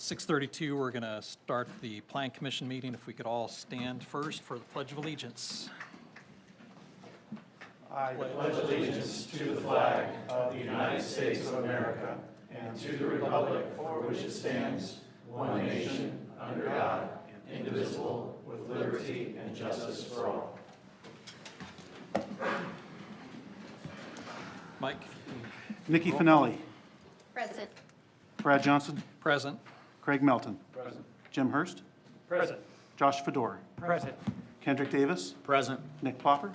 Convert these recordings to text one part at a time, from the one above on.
6:32, we're going to start the Plan Commission meeting. If we could all stand first for the Pledge of Allegiance. I pledge allegiance to the flag of the United States of America and to the republic for which it stands, one nation, under God, indivisible, with liberty and justice for all. Mike? Nikki Finelli. Present. Brad Johnson. Present. Craig Melton. Present. Jim Hurst. Present. Josh Fedor. Present. Kendrick Davis. Present. Nick Ploffer.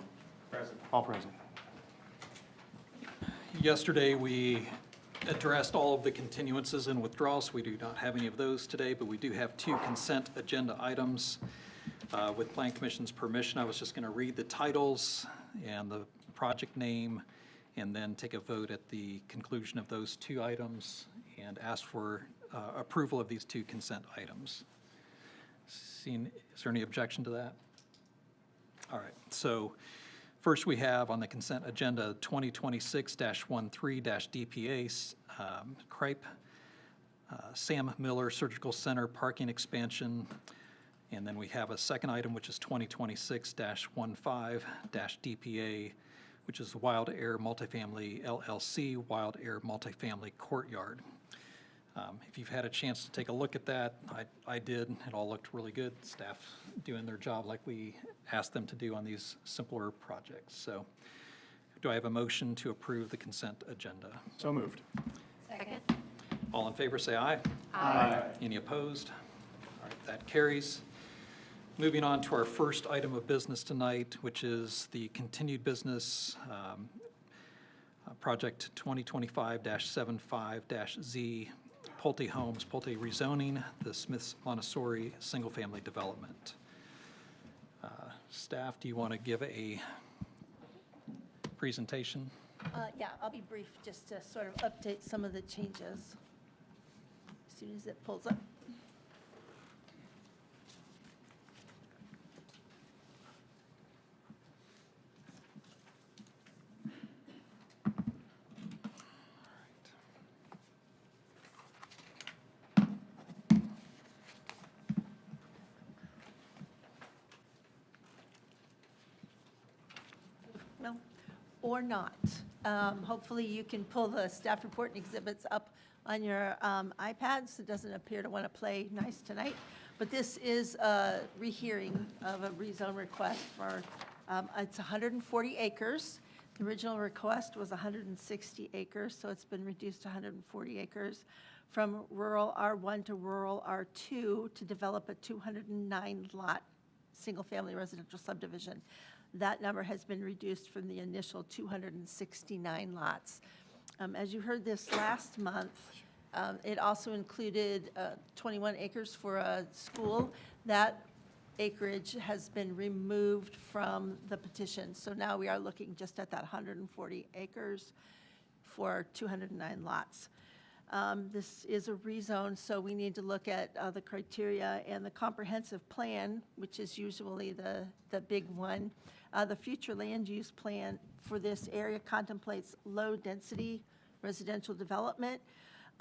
Present. All present. Yesterday, we addressed all of the continuances and withdrawals. We do not have any of those today, but we do have 2 consent agenda items. With Plan Commission's permission, I was just going to read the titles and the project name, and then take a vote at the conclusion of those 2 items and ask for approval of these 2 consent items. Is there any objection to that? All right, so first we have on the consent agenda 2026-13-DPA, CRIPE, Sam Miller Surgical Center parking expansion. And then we have a second item, which is 2026-15-DPA, which is Wild Air Multifamily LLC, Wild Air Multifamily Courtyard. If you've had a chance to take a look at that, I did. It all looked really good. Staff doing their job like we asked them to do on these simpler projects. So do I have a motion to approve the consent agenda? So moved. Second. All in favor, say aye. Aye. Any opposed? All right, that carries. Moving on to our first item of business tonight, which is the continued business project 2025-75-Z Pulte Homes, Pulte rezoning, the Smiths Montessori single-family development. Staff, do you want to give a presentation? Yeah, I'll be brief just to sort of update some of the changes as soon as it pulls up. No, or not. Hopefully you can pull the staff report and exhibits up on your iPads. It doesn't appear to want to play nice tonight, but this is a rehearing of a rezone request for, it's 140 acres. The original request was 160 acres, so it's been reduced to 140 acres from rural R1 to rural R2 to develop a 209-lot single-family residential subdivision. That number has been reduced from the initial 269 lots. As you heard this last month, it also included 21 acres for a school. That acreage has been removed from the petition. So now we are looking just at that 140 acres for 209 lots. This is a rezone, so we need to look at the criteria and the comprehensive plan, which is usually the big one. The future land use plan for this area contemplates low-density residential development.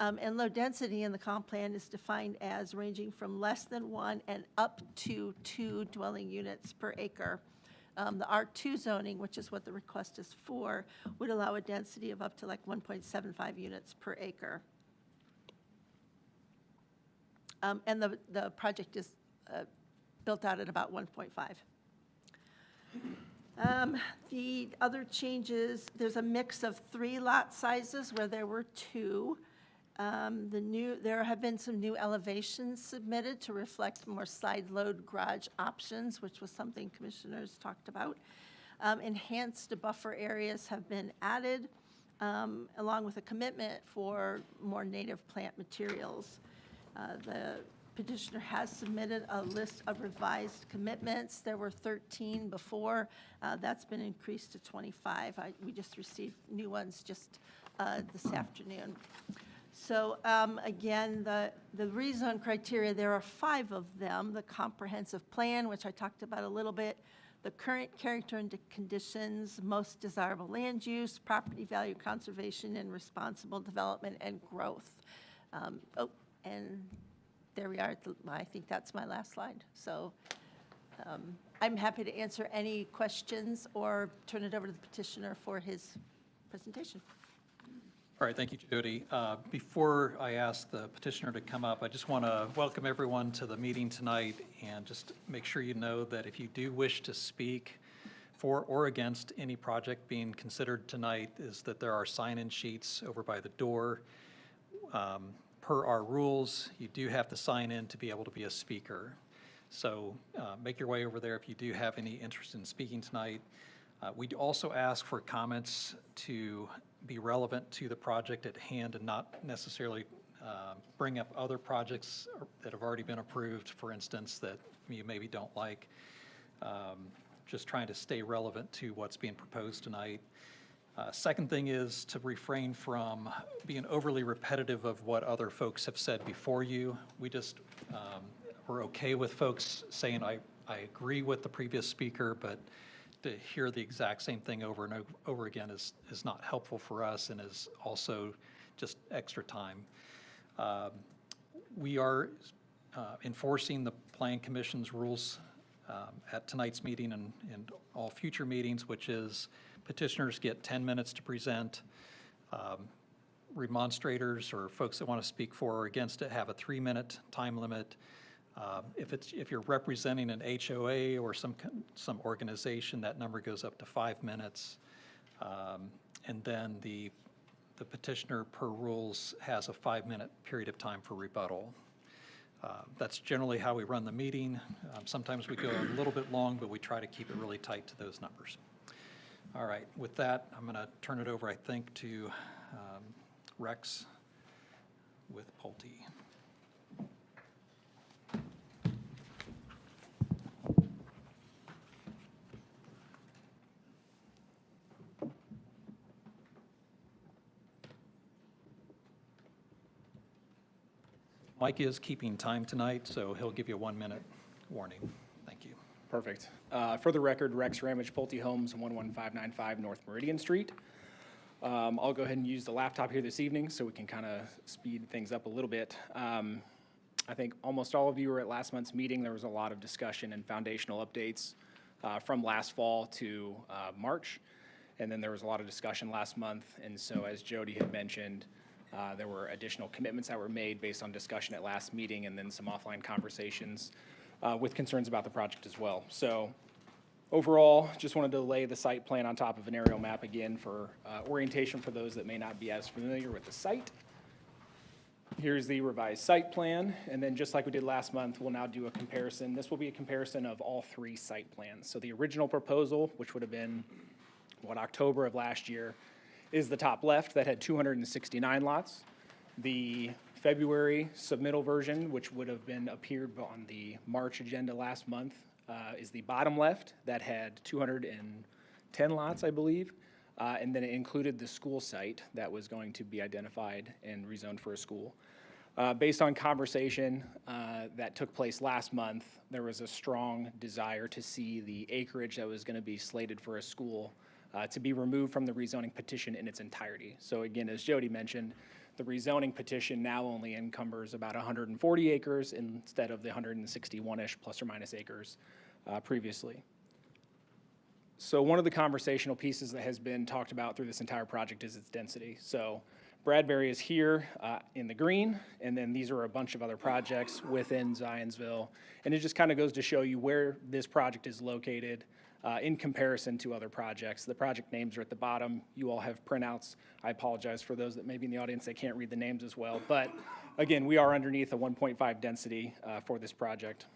And low density in the comp plan is defined as ranging from less than 1 and up to 2 dwelling units per acre. The R2 zoning, which is what the request is for, would allow a density of up to like 1.75 units per acre. And the project is built out at about 1.5. The other changes, there's a mix of 3 lot sizes where there were 2. There have been some new elevations submitted to reflect more side load garage options, which was something commissioners talked about. Enhanced buffer areas have been added, along with a commitment for more native plant materials. The petitioner has submitted a list of revised commitments. There were 13 before. That's been increased to 25. We just received new ones just this afternoon. So again, the rezone criteria, there are 5 of them. The comprehensive plan, which I talked about a little bit, the current character and conditions, most desirable land use, property value conservation, and responsible development and growth. And there we are. I think that's my last slide. So I'm happy to answer any questions or turn it over to the petitioner for his presentation. All right, thank you, Jody. Before I ask the petitioner to come up, I just want to welcome everyone to the meeting tonight and just make sure you know that if you do wish to speak for or against any project being considered tonight, is that there are sign-in sheets over by the door. Per our rules, you do have to sign in to be able to be a speaker. So make your way over there if you do have any interest in speaking tonight. We also ask for comments to be relevant to the project at hand and not necessarily bring up other projects that have already been approved, for instance, that you maybe don't like. Just trying to stay relevant to what's being proposed tonight. Second thing is to refrain from being overly repetitive of what other folks have said before you. We're okay with folks saying, I agree with the previous speaker, but to hear the exact same thing over and over again is not helpful for us and is also just extra time. We are enforcing the Plan Commission's rules at tonight's meeting and all future meetings, which is petitioners get 10 minutes to present. Remonstrators or folks that want to speak for or against it have a 3-minute time limit. If you're representing an HOA or some organization, that number goes up to 5 minutes. And then the petitioner per rules has a 5-minute period of time for rebuttal. That's generally how we run the meeting. Sometimes we go a little bit long, but we try to keep it really tight to those numbers. All right, with that, I'm going to turn it over, I think, to Rex with Pulte. Mike is keeping time tonight, so he'll give you a 1-minute warning. Thank you. Perfect. For the record, Rex Ramage, Pulte Homes, 11595 North Meridian Street. I'll go ahead and use the laptop here this evening so we can kind of speed things up a little bit. I think almost all of you were at last month's meeting. There was a lot of discussion and foundational updates from last fall to March. And then there was a lot of discussion last month. And so as Jody had mentioned, there were additional commitments that were made based on discussion at last meeting and then some offline conversations with concerns about the project as well. So overall, just wanted to lay the site plan on top of an aerial map again for orientation for those that may not be as familiar with the site. Here's the revised site plan, and then just like we did last month, we'll now do a comparison. This will be a comparison of all 3 site plans. So the original proposal, which would have been, October of last year, is the top left that had 269 lots. The February submittal version, which would have been appeared on the March agenda last month, is the bottom left that had 210 lots, I believe. And then it included the school site that was going to be identified and rezoned for a school. Based on conversation that took place last month, there was a strong desire to see the acreage that was going to be slated for a school to be removed from the rezoning petition in its entirety. So again, as Jody mentioned, the rezoning petition now only encumbers about 140 acres instead of the 161-ish plus or minus acres previously. So one of the conversational pieces that has been talked about through this entire project is its density. So Bradbury is here in the green, and then these are a bunch of other projects within Zionsville. And it just kind of goes to show you where this project is located in comparison to other projects. The project names are at the bottom. You all have printouts. I apologize for those that may be in the audience that can't read the names as well. But again, we are underneath a 1.5 density for this project.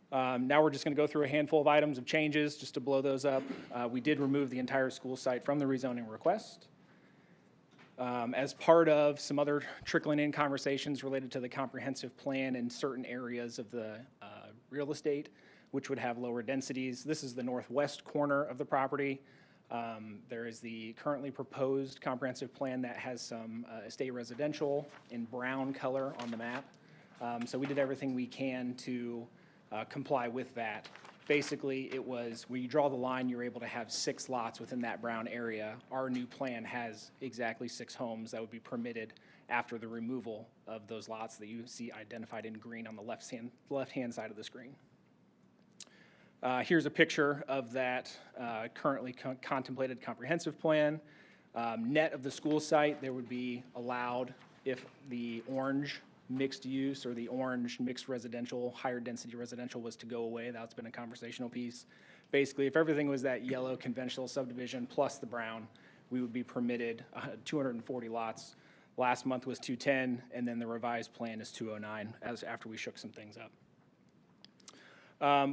Now we're just going to go through a handful of items of changes just to blow those up. We did remove the entire school site from the rezoning request. As part of some other trickling in conversations related to the comprehensive plan in certain areas of the real estate, which would have lower densities. This is the northwest corner of the property. There is the currently proposed comprehensive plan that has some estate residential in brown color on the map. So we did everything we can to comply with that. basically, it was where you draw the line, you're able to have 6 lots within that brown area. Our new plan has exactly 6 homes that would be permitted after the removal of those lots that you see identified in green on the left-hand side of the screen. Here's a picture of that currently contemplated comprehensive plan. Net of the school site, there would be allowed if the orange mixed use or the orange mixed residential, higher density residential was to go away. That's been a conversational piece. Basically, if everything was that yellow conventional subdivision plus the brown, we would be permitted 240 lots. Last month was 210, and then the revised plan is 209 after we shook some things up.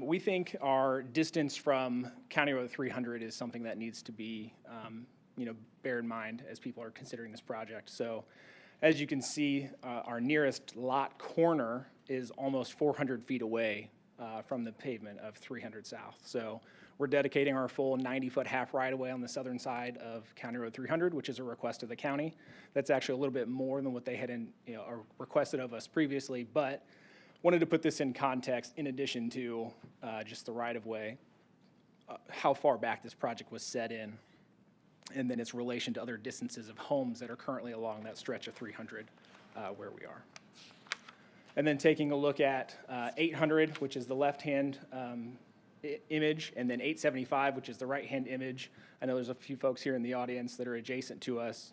We think our distance from County Road 300 is something that needs to be, bear in mind as people are considering this project. So, as you can see, our nearest lot corner is almost 400 feet away from the pavement of 300 South. So, we're dedicating our full 90-foot half right-of-way on the southern side of County Road 300, which is a request of the county. That's actually a little bit more than what they had requested of us previously, but wanted to put this in context in addition to just the right-of-way, how far back this project was set in, and then its relation to other distances of homes that are currently along that stretch of 300 where we are. And then taking a look at 800, which is the left-hand image, and then 875, which is the right-hand image. I know there's a few folks here in the audience that are adjacent to us.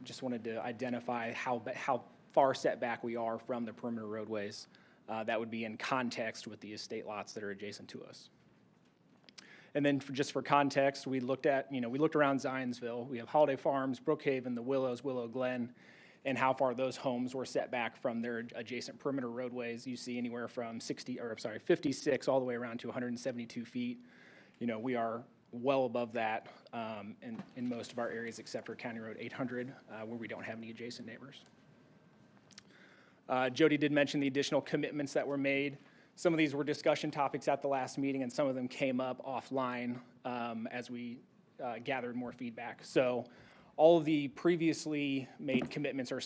Just wanted to identify how far set back we are from the perimeter roadways. That would be in context with the estate lots that are adjacent to us. And then just for context, we looked around Zionsville. We have Holiday Farms, Brookhaven, the Willows, Willow Glen, and how far those homes were set back from their adjacent perimeter roadways. You see anywhere from 56 all the way around to 172 feet. We are well above that in most of our areas except for County Road 800, where we don't have any adjacent neighbors. Jody did mention the additional commitments that were made. Some of these were discussion topics at the last meeting, and some of them came up offline as we gathered more feedback. So all of the previously made commitments are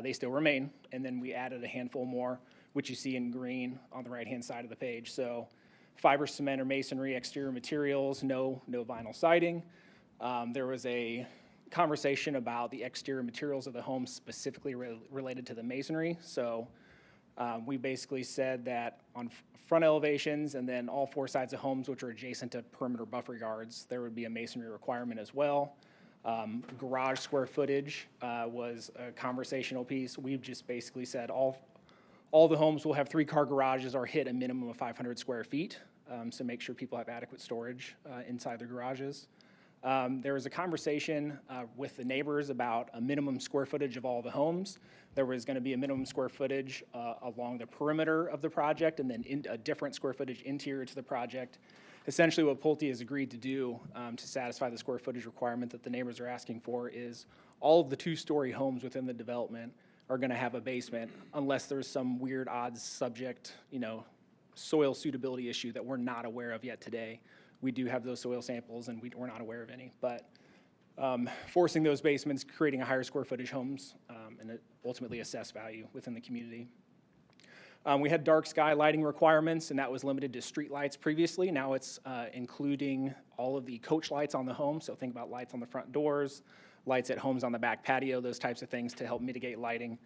they still remain, and then we added a handful more, which you see in green on the right-hand side of the page. So fiber cement or masonry, exterior materials, no vinyl siding. There was a conversation about the exterior materials of the home specifically related to the masonry. So we basically said that on front elevations and then all 4 sides of homes which are adjacent to perimeter buffer yards, there would be a masonry requirement as well. Garage square footage was a conversational piece. We've just basically said all the homes will have 3-car garages or hit a minimum of 500 square feet, so make sure people have adequate storage inside their garages. There was a conversation with the neighbors about a minimum square footage of all the homes. There was going to be a minimum square footage along the perimeter of the project, and then a different square footage interior to the project. Essentially, what Pulte has agreed to do to satisfy the square footage requirement that the neighbors are asking for is all of the 2-story homes within the development are going to have a basement unless there's some weird odds subject, soil suitability issue that we're not aware of yet today. We do have those soil samples, and we're not aware of any. But forcing those basements, creating a higher square footage homes, and ultimately assess value within the community. We had dark sky lighting requirements, and that was limited to street lights previously. Now it's including all of the coach lights on the home. So think about lights on the front doors, lights at homes on the back patio, those types of things to help mitigate lighting,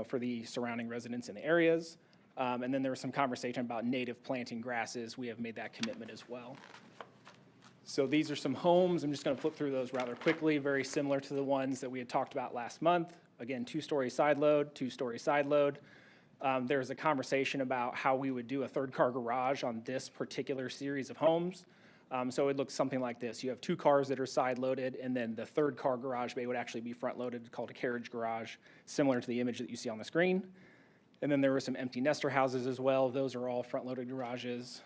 for the surrounding residents in the areas. And then there was some conversation about native planting grasses. We have made that commitment as well. So these are some homes. I'm just going to flip through those rather quickly, very similar to the ones that we had talked about last month. Again, 2-story side load, 2-story side load. There was a conversation about how we would do a 3rd-car garage on this particular series of homes. So it looks something like this. You have 2 cars that are side loaded, and then the 3rd-car garage bay would actually be front loaded, called a carriage garage, similar to the image that you see on the screen. And then there were some empty nester houses as well. Those are all front-loaded garages,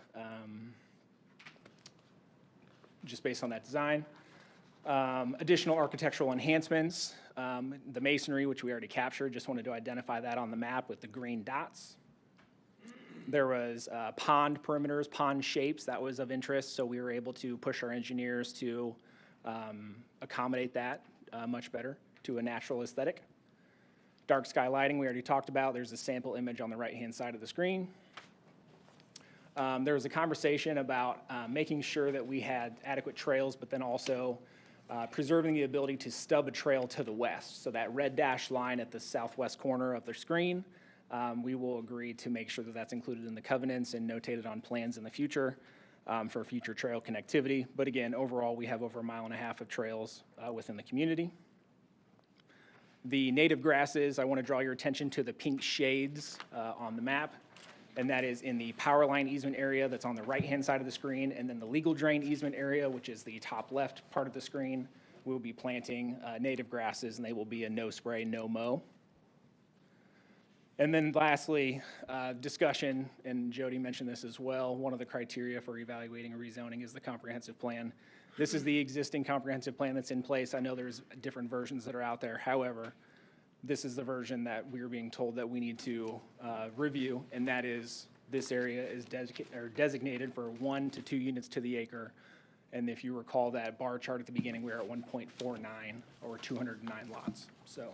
just based on that design. Additional architectural enhancements. The masonry, which we already captured, just wanted to identify that on the map with the green dots. There was pond perimeters, pond shapes, that was of interest, so we were able to push our engineers to accommodate that much better to a natural aesthetic. Dark sky lighting, we already talked about. There's a sample image on the right-hand side of the screen. There was a conversation about making sure that we had adequate trails, but then also preserving the ability to stub a trail to the west. So that red dashed line at the southwest corner of the screen, we will agree to make sure that that's included in the covenants and notated on plans in the future for future trail connectivity. But again, overall, we have over 1.5 miles of trails within the community. The native grasses, I want to draw your attention to the pink shades on the map, and that is in the power line easement area that's on the right-hand side of the screen, and then the legal drain easement area, which is the top left part of the screen. We'll be planting native grasses, and they will be a no spray, no mow. And then lastly, discussion, and Jody mentioned this as well, one of the criteria for evaluating a rezoning is the comprehensive plan. This is the existing comprehensive plan that's in place. I know there's different versions that are out there. However, this is the version that we're being told that we need to review, and that is this area is designated for 1 to 2 units to the acre. And if you recall that bar chart at the beginning, we were at 1.49 or 209 lots. So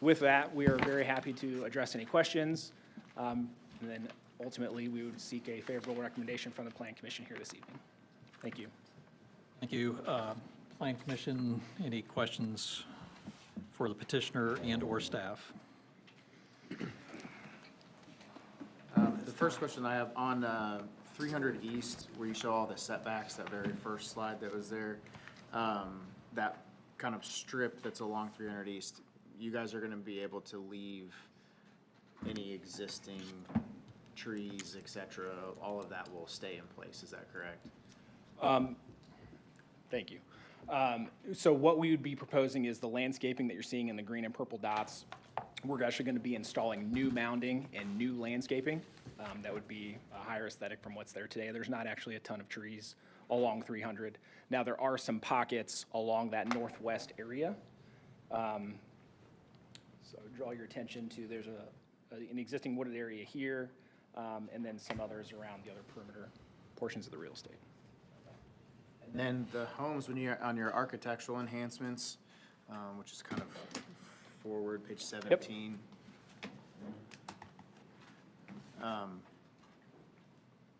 with that, we are very happy to address any questions. And then ultimately, we would seek a favorable recommendation from the Plan Commission here this evening. Thank you. Thank you. Plan Commission, any questions for the petitioner and/or staff? The first question I have on 300 East, where you show all the setbacks, that very first slide that was there, that kind of strip that's along 300 East, you guys are going to be able to leave any existing trees, et cetera, all of that will stay in place, is that correct? Thank you. So what we would be proposing is the landscaping that you're seeing in the green and purple dots. We're actually going to be installing new mounding and new landscaping. That would be a higher aesthetic from what's there today. There's not actually a ton of trees along 300. Now, there are some pockets along that northwest area. So draw your attention to, there's an existing wooded area here, and then some others around the other perimeter portions of the real estate. And then the homes, when you're on your architectural enhancements, which is kind of forward, page 17.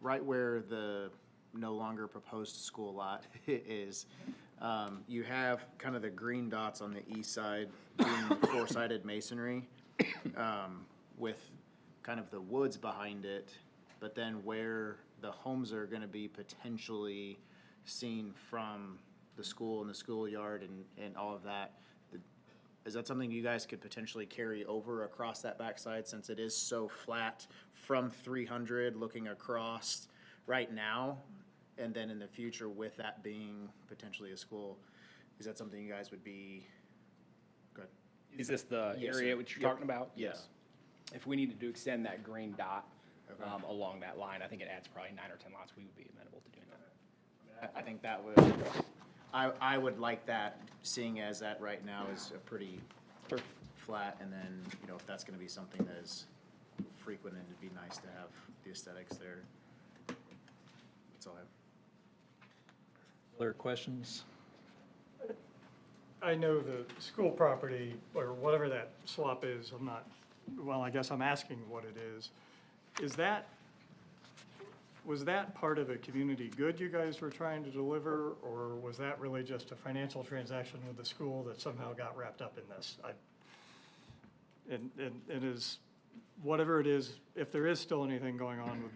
Right where the no longer proposed school lot is, you have kind of the green dots on the east side being four-sided masonry, with kind of the woods behind it, but then where the homes are gonna be potentially seen from the school and the schoolyard and all of that. Is that something you guys could potentially carry over across that backside, since it is so flat from 300 looking across right now? And then in the future, with that being potentially a school, is that something you guys would be, good? Is this the Yes, area sir. which you're Yep. talking about? Yes. If we needed to extend that green dot Okay. along that line, I think it adds probably 9 or 10 lots. We would be amenable to doing that. I think that would, I would like that, seeing as that right now is a pretty Sure. flat, and then, you know, if that's gonna be something that is frequent, it'd be nice to have the aesthetics there. That's all I have. Other questions? I know the school property, or whatever that swap is, I'm not, well, I guess I'm asking what it is. Was that part of a community good you guys were trying to deliver, or was that really just a financial transaction with the school that somehow got wrapped up in this? And is, whatever it is, if there is still anything going on with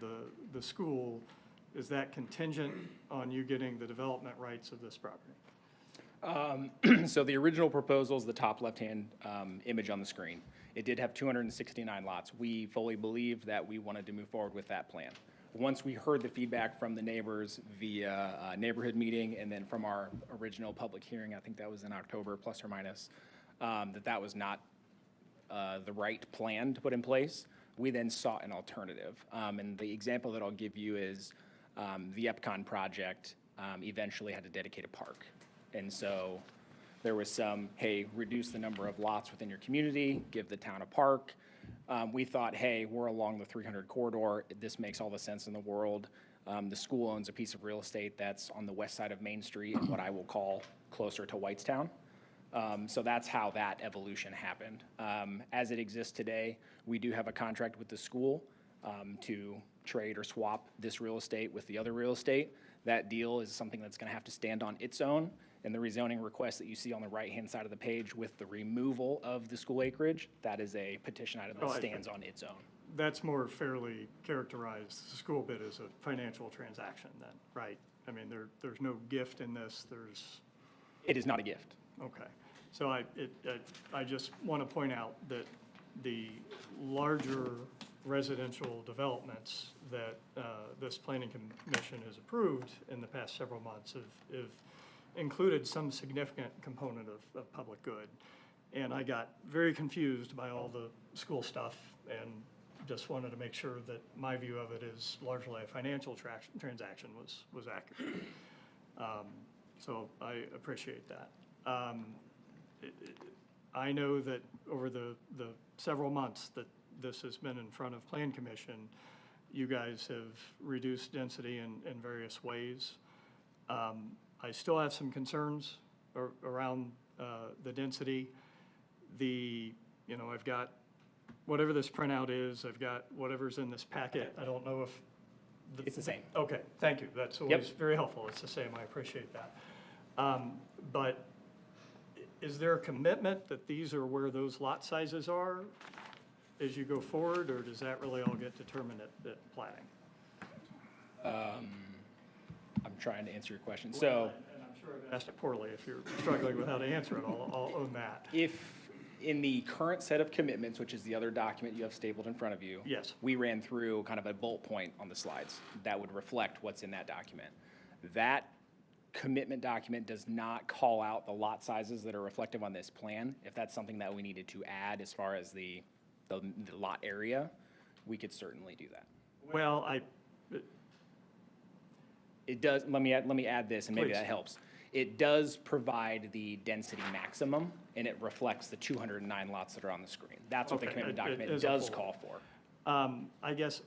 the school, is that contingent on you getting the development rights of this property? So the original proposal is the top left-hand image on the screen. It did have 269 lots. We fully believed that we wanted to move forward with that plan. Once we heard the feedback from the neighbors via neighborhood meeting, and then from our original public hearing, I think that was in October, plus or minus, that was not the right plan to put in place, we then sought an alternative. And the example that I'll give you is the Epcon project eventually had to dedicate a park. And so there was some, hey, reduce the number of lots within your community, give the town a park. We thought, hey, we're along the 300 corridor. This makes all the sense in the world. The school owns a piece of real estate that's on the west side of Main Street, what I will call closer to Whitestown. So that's how that evolution happened. As it exists today, we do have a contract with the school to trade or swap this real estate with the other real estate. That deal is something that's going to have to stand on its own. And the rezoning request that you see on the right-hand side of the page with the removal of the school acreage, that is a petition item that stands on its own. That's more fairly characterized, the school bid as a financial transaction then, right? I mean, there's no gift in this, It is not a gift. okay. So I just want to point out that the larger residential developments that this planning commission has approved in the past several months have included some significant component of public good. And I got very confused by all the school stuff and just wanted to make sure that my view of it is largely a financial transaction was accurate. So I appreciate that. I know that over the several months that this has been in front of Plan Commission, you guys have reduced density in various ways. I still have some concerns around the density. I've got whatever this printout is, I've got whatever's in this packet. I don't know if. It's the same. Okay, thank you. That's always very helpful. It's the same. I appreciate that. But is there a commitment that these are where those lot sizes are as you go forward, or does that really all get determined at planning? I'm trying to answer your question. So And I'm sure I've asked it poorly. If you're struggling with how to answer it, I'll own that. if in the current set of commitments, which is the other document you have stapled in front of you. Yes. We ran through kind of a bullet point on the slides that would reflect what's in that document. That commitment document does not call out the lot sizes that are reflective on this plan. If that's something that we needed to add as far as the lot area, we could certainly do that. Well, It does, let me add this, and maybe Please. that helps. It does provide the density maximum, and it reflects the 209 lots that are on the screen. That's what the Okay, commitment it document is a does whole. call for. I guess,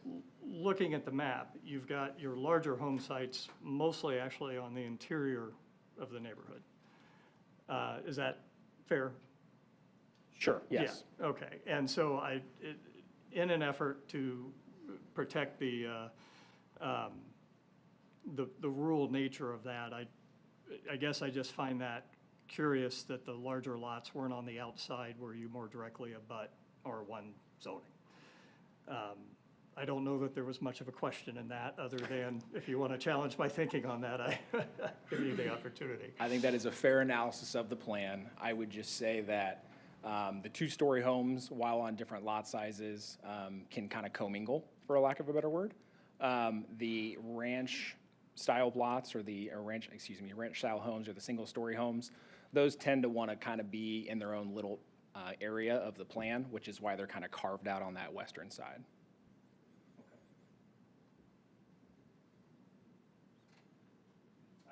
looking at the map, you've got your larger home sites mostly actually on the interior of the neighborhood. Is that fair? Sure, yes. Yeah, okay. And so in an effort to protect the rural nature of that, I guess I just find that curious that the larger lots weren't on the outside where you more directly abut R1 zoning. I don't know that there was much of a question in that, other than if you want to challenge my thinking on that, I give you the opportunity. I think that is a fair analysis of the plan. I would just say that the two-story homes, while on different lot sizes, can kind of commingle, for a lack of a better word. The ranch-style lots, or ranch-style homes, or the single-story homes, those tend to want to kind of be in their own little area of the plan, which is why they're kind of carved out on that western side.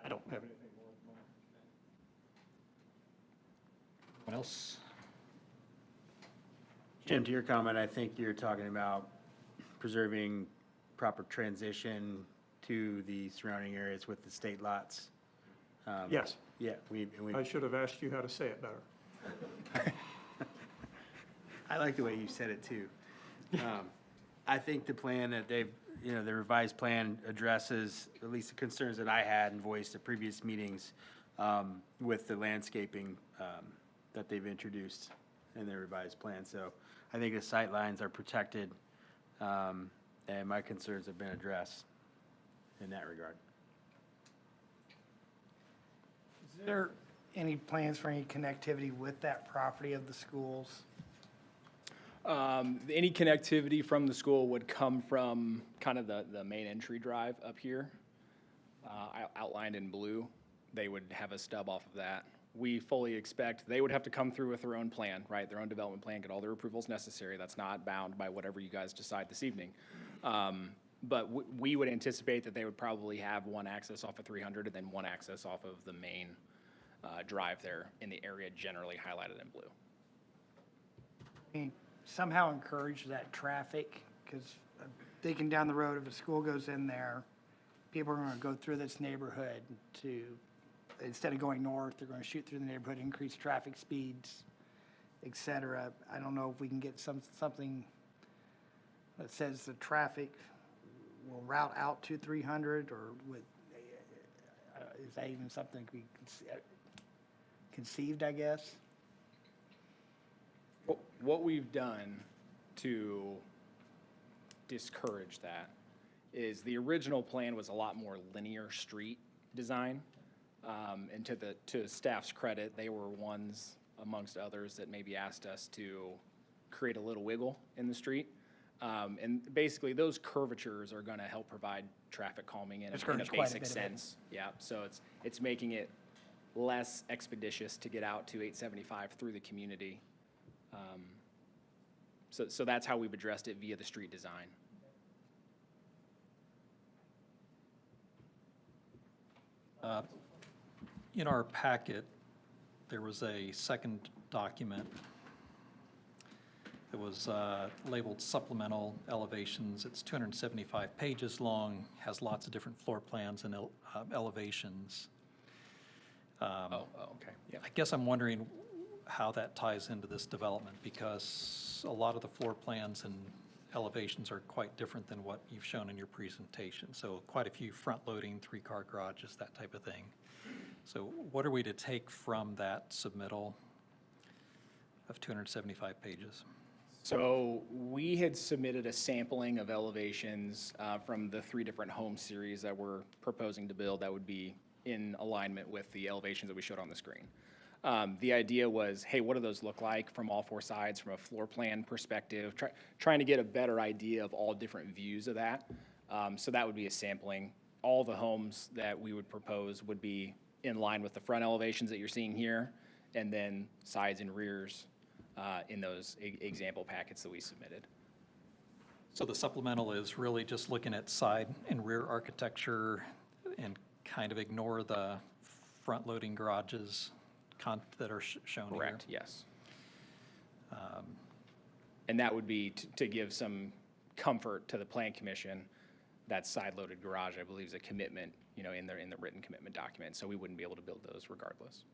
I don't have anything more. What else? Jim, to your comment, I think you're talking about preserving proper transition to the surrounding areas with the state lots. Yes, Yeah, I should have asked you how to say it better. I like the way you said it too. I think the plan that the revised plan addresses at least the concerns that I had and voiced at previous meetings with the landscaping that they've introduced in their revised plan. So I think the sight lines are protected, and my concerns have been addressed in that regard. Is there any plans for any connectivity with that property of the schools? Any connectivity from the school would come from kind of the main entry drive up here, outlined in blue. They would have a stub off of that. We fully expect they would have to come through with their own plan, right? Their own development plan, get all their approvals necessary. That's not bound by whatever you guys decide this evening. But we would anticipate that they would probably have one access off of 300 and then one access off of the main drive there in the area generally highlighted in blue. I mean, somehow encourage that traffic, because thinking down the road, if a school goes in there, people are going to go through this neighborhood to, instead of going north, they're going to shoot through the neighborhood, increase traffic speeds, et cetera. I don't know if we can get something that says the traffic will route out to 300, or would, is that even something we conceived, I guess? What we've done to discourage that is the original plan was a lot more linear street design. And to staff's credit, they were ones amongst others that maybe asked us to create a little wiggle in the street. And basically, those curvatures are gonna help provide traffic calming in a Discourage quite a basic bit of it. sense. Yeah, so it's making it less expeditious to get out to 875 through the community. So that's how we've addressed it via the street design. In our packet, there was a second document that was labeled supplemental elevations. It's 275 pages long, has lots of different floor plans and elevations. Okay, yeah. I guess I'm wondering how that ties into this development, because a lot of the floor plans and elevations are quite different than what you've shown in your presentation. So quite a few front-loading, three-car garages, that type of thing. So what are we to take from that submittal of 275 pages? So we had submitted a sampling of elevations from the 3 different home series that we're proposing to build that would be in alignment with the elevations that we showed on the screen. The idea was, hey, what do those look like from all 4 sides from a floor plan perspective, trying to get a better idea of all different views of that. So that would be a sampling. All the homes that we would propose would be in line with the front elevations that you're seeing here, and then sides and rears in those example packets that we submitted. So the supplemental is really just looking at side and rear architecture and kind of ignore the front-loading garages that are shown here? Correct, yes. And that would be to give some comfort to the Plan Commission. That side-loaded garage, I believe, is a commitment, in the written commitment document, so we wouldn't be able to build those regardless.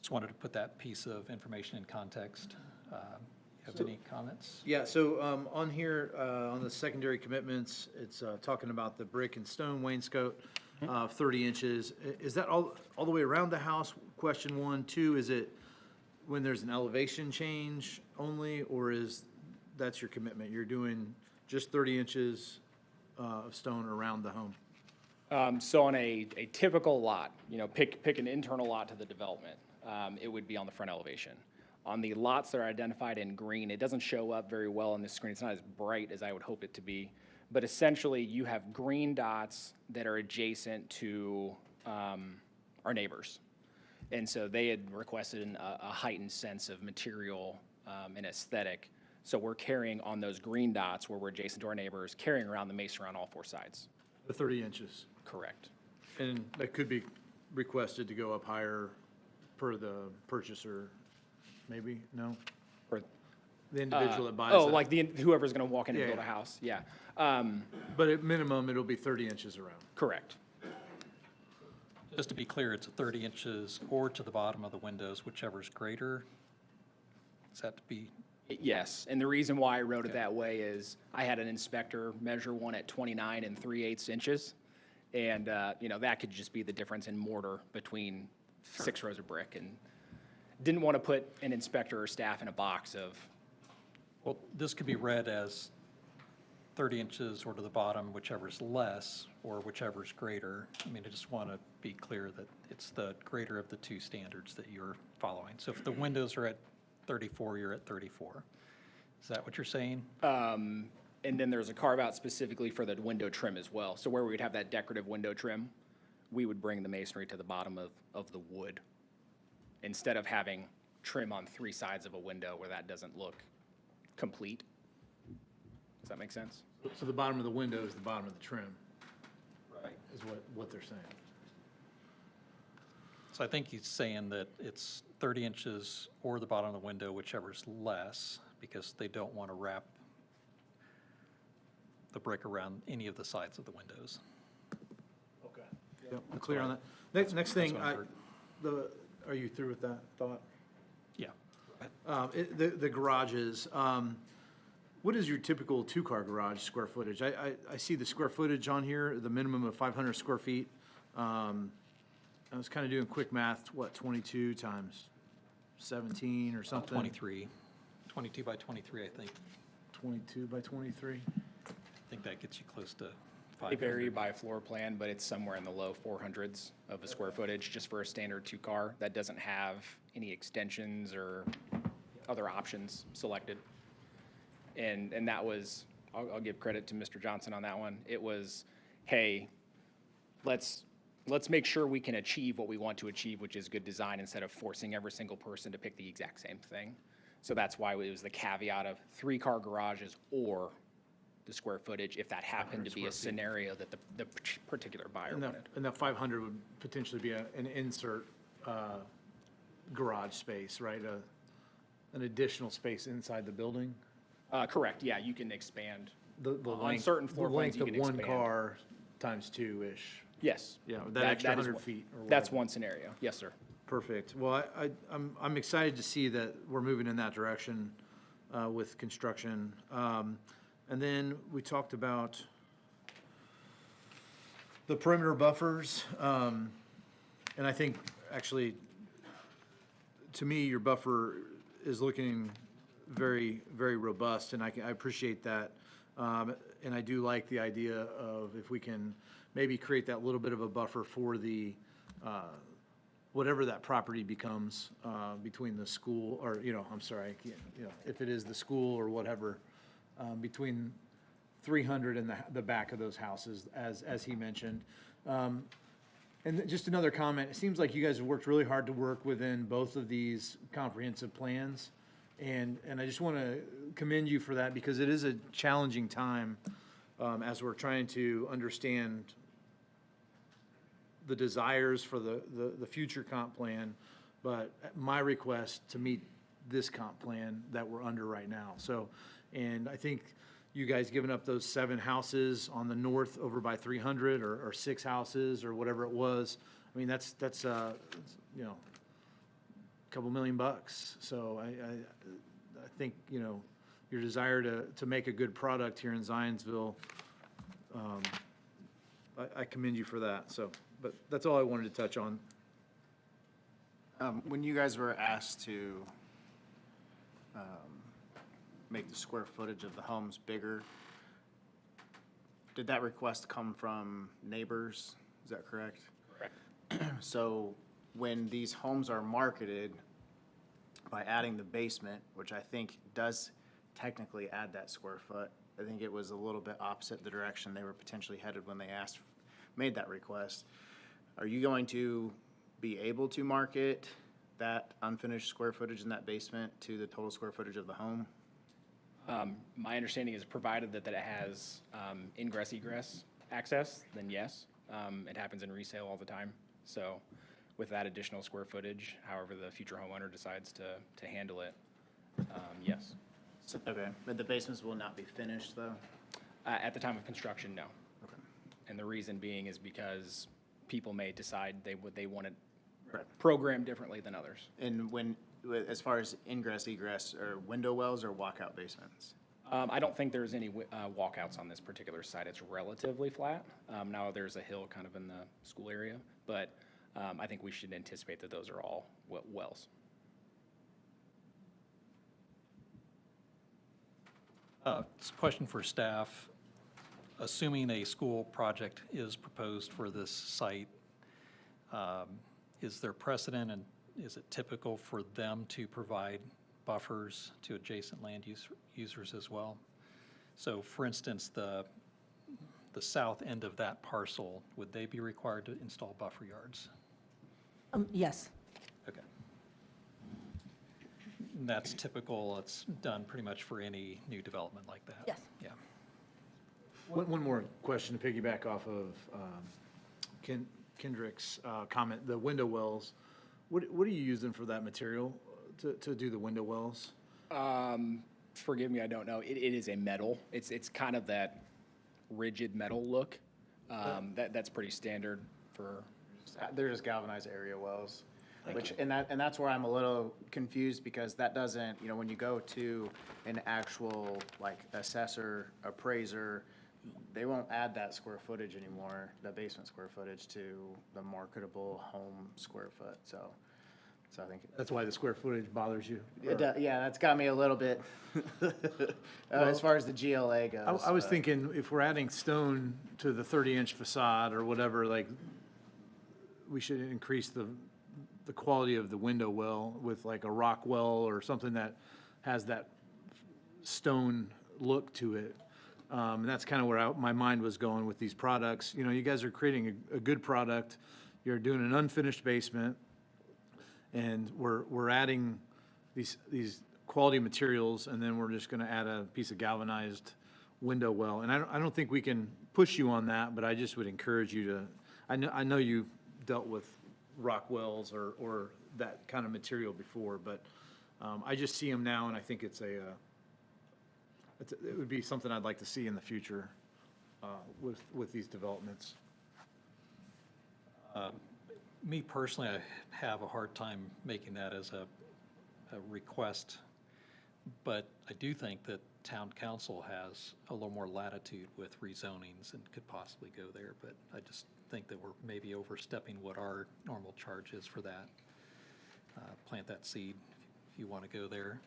Just wanted to put that piece of information in context. Have any comments? Yeah, so on here, on the secondary commitments, it's talking about the brick and stone wainscot, 30 inches. Is that all the way around the house? Question 1. 2, is it when there's an elevation change only, or that's your commitment? You're doing just 30 inches of stone around the home? So on a typical lot, pick an internal lot to the development, it would be on the front elevation. On the lots that are identified in green, it doesn't show up very well on this screen. It's not as bright as I would hope it to be. But essentially, you have green dots that are adjacent to our neighbors. And so they had requested a heightened sense of material and aesthetic. So we're carrying on those green dots where we're adjacent to our neighbors, carrying around the masonry on all 4 sides. The 30 inches. Correct. And that could be requested to go up higher per the purchaser, maybe? No? Or- The individual that buys it? Oh, like whoever's going to walk in and Yeah, build a yeah. house, yeah. But at minimum, it'll be 30 inches around. Correct. Just to be clear, it's 30 inches or to the bottom of the windows, whichever's greater. Is that to be, Yes, and the reason why I wrote it that way is I had an inspector measure one at 29 3/8 inches. And, that could just be the difference in mortar between 6 rows of brick. And didn't want to put an inspector or staff in a box of, well, this could be read as 30 inches or to the bottom, whichever's less, or whichever's greater. I mean, I just want to be clear that it's the greater of the 2 standards that you're following. So if the windows are at 34, you're at 34. Is that what you're saying? and then there's a carve out specifically for the window trim as well. So where we would have that decorative window trim, we would bring the masonry to the bottom of the wood instead of having trim on 3 sides of a window where that doesn't look complete. Does that make sense? So the bottom of the window is the bottom of the trim, Right. is what they're saying. So I think he's saying that it's 30 inches or the bottom of the window, whichever's less, because they don't want to wrap the brick around any of the sides of the windows. Okay. Yep, I'm clear on that. Next thing, what I heard. are you through with that thought? Yeah. The garages, What is your typical two-car garage square footage? I see the square footage on here, the minimum of 500 square feet. I was kind of doing quick math, what, 22 times 17 or something? 23, 22 by 23, I think. 22 by 23? I think that gets you close to They 500. vary by floor plan, but it's somewhere in the low 400s of a square footage, just for a standard two-car that doesn't have any extensions or other options selected. And that was, I'll give credit to Mr. Johnson on that one. It was, hey, let's make sure we can achieve what we want to achieve, which is good design, instead of forcing every single person to pick the exact same thing. So that's why it was the caveat of 3-car garages or the square footage, if that happened to be a scenario that the particular buyer wanted. And that 500 would potentially be an insert garage space, right? An additional space inside the building? Correct, yeah, you can expand. The On length- certain floor plans, you The can length of expand. one car times 2-ish. Yes. Yeah, that extra is 100 one- feet or That's whatever. one scenario, yes, sir. Perfect. Well, I'm excited to see that we're moving in that direction with construction. And then we talked about the perimeter buffers. And I think, actually, to me, your buffer is looking very, very robust, and I appreciate that. And I do like the idea of if we can maybe create that little bit of a buffer for the, whatever that property becomes, between the school, or, I'm sorry, if it is the school or whatever, between 300 and the back of those houses, as he mentioned. And just another comment, it seems like you guys have worked really hard to work within both of these comprehensive plans. And I just want to commend you for that, because it is a challenging time as we're trying to understand the desires for the future comp plan, but my request to meet this comp plan that we're under right now. So, and I think you guys giving up those 7 houses on the north over by 300, or 6 houses, or whatever it was, I mean, that's a couple $1 million. So I think, your desire to make a good product here in Zionsville, I commend you for that. So, but that's all I wanted to touch on. When you guys were asked to make the square footage of the homes bigger, did that request come from neighbors? Is that correct? Correct. So when these homes are marketed, by adding the basement, which I think does technically add that square foot, I think it was a little bit opposite the direction they were potentially headed when they made that request. Are you going to be able to market that unfinished square footage in that basement to the total square footage of the home? My understanding is provided that it has ingress egress access, then yes. It happens in resale all the time. So with that additional square footage, however the future homeowner decides to handle it, yes. Okay, but the basements will not be finished though? At the time of construction, no. Okay. And the reason being is because people may decide they want it Right. programmed differently than others. And as far as ingress, egress, or window wells or walkout basements? I don't think there's any walkouts on this particular site. It's relatively flat. Now there's a hill kind of in the school area, but I think we should anticipate that those are all wells. It's a question for staff. Assuming a school project is proposed for this site, is there precedent, and is it typical for them to provide buffers to adjacent land users as well? So for instance, the south end of that parcel, would they be required to install buffer yards? Yes. Okay. And that's typical, it's done pretty much for any new development like that? Yes. Yeah. One more question to piggyback off of Kendrick's comment, the window wells. What are you using for that material to do the window wells? Forgive me, I don't know. It is a metal. It's kind of that rigid metal look. That's pretty standard for. They're just galvanized area wells. Which, and that's where I'm a little confused, because that doesn't, you know, when you go to an actual, like, assessor, appraiser, they won't add that square footage anymore, the basement square footage, to the marketable home square foot, so I think. That's why the square footage bothers you? Yeah, that's got me a little bit, as far as the GLA goes. I was but- thinking if we're adding stone to the 30-inch facade or whatever, like, we should increase the quality of the window well with like a rock well or something that has that stone look to it. And that's kind of where my mind was going with these products. You know, you guys are creating a good product. You're doing an unfinished basement, and we're adding these quality materials, and then we're just going to add a piece of galvanized window well. And I don't think we can push you on that, but I just would encourage you to. I know you dealt with rock wells or that kind of material before, but I just see them now, and I think it would be something I'd like to see in the future with these developments. Me personally, I have a hard time making that as a request, but I do think that town council has a little more latitude with rezonings and could possibly go there, but I just think that we're maybe overstepping what our normal charge is for that. Plant that seed if you want to go there.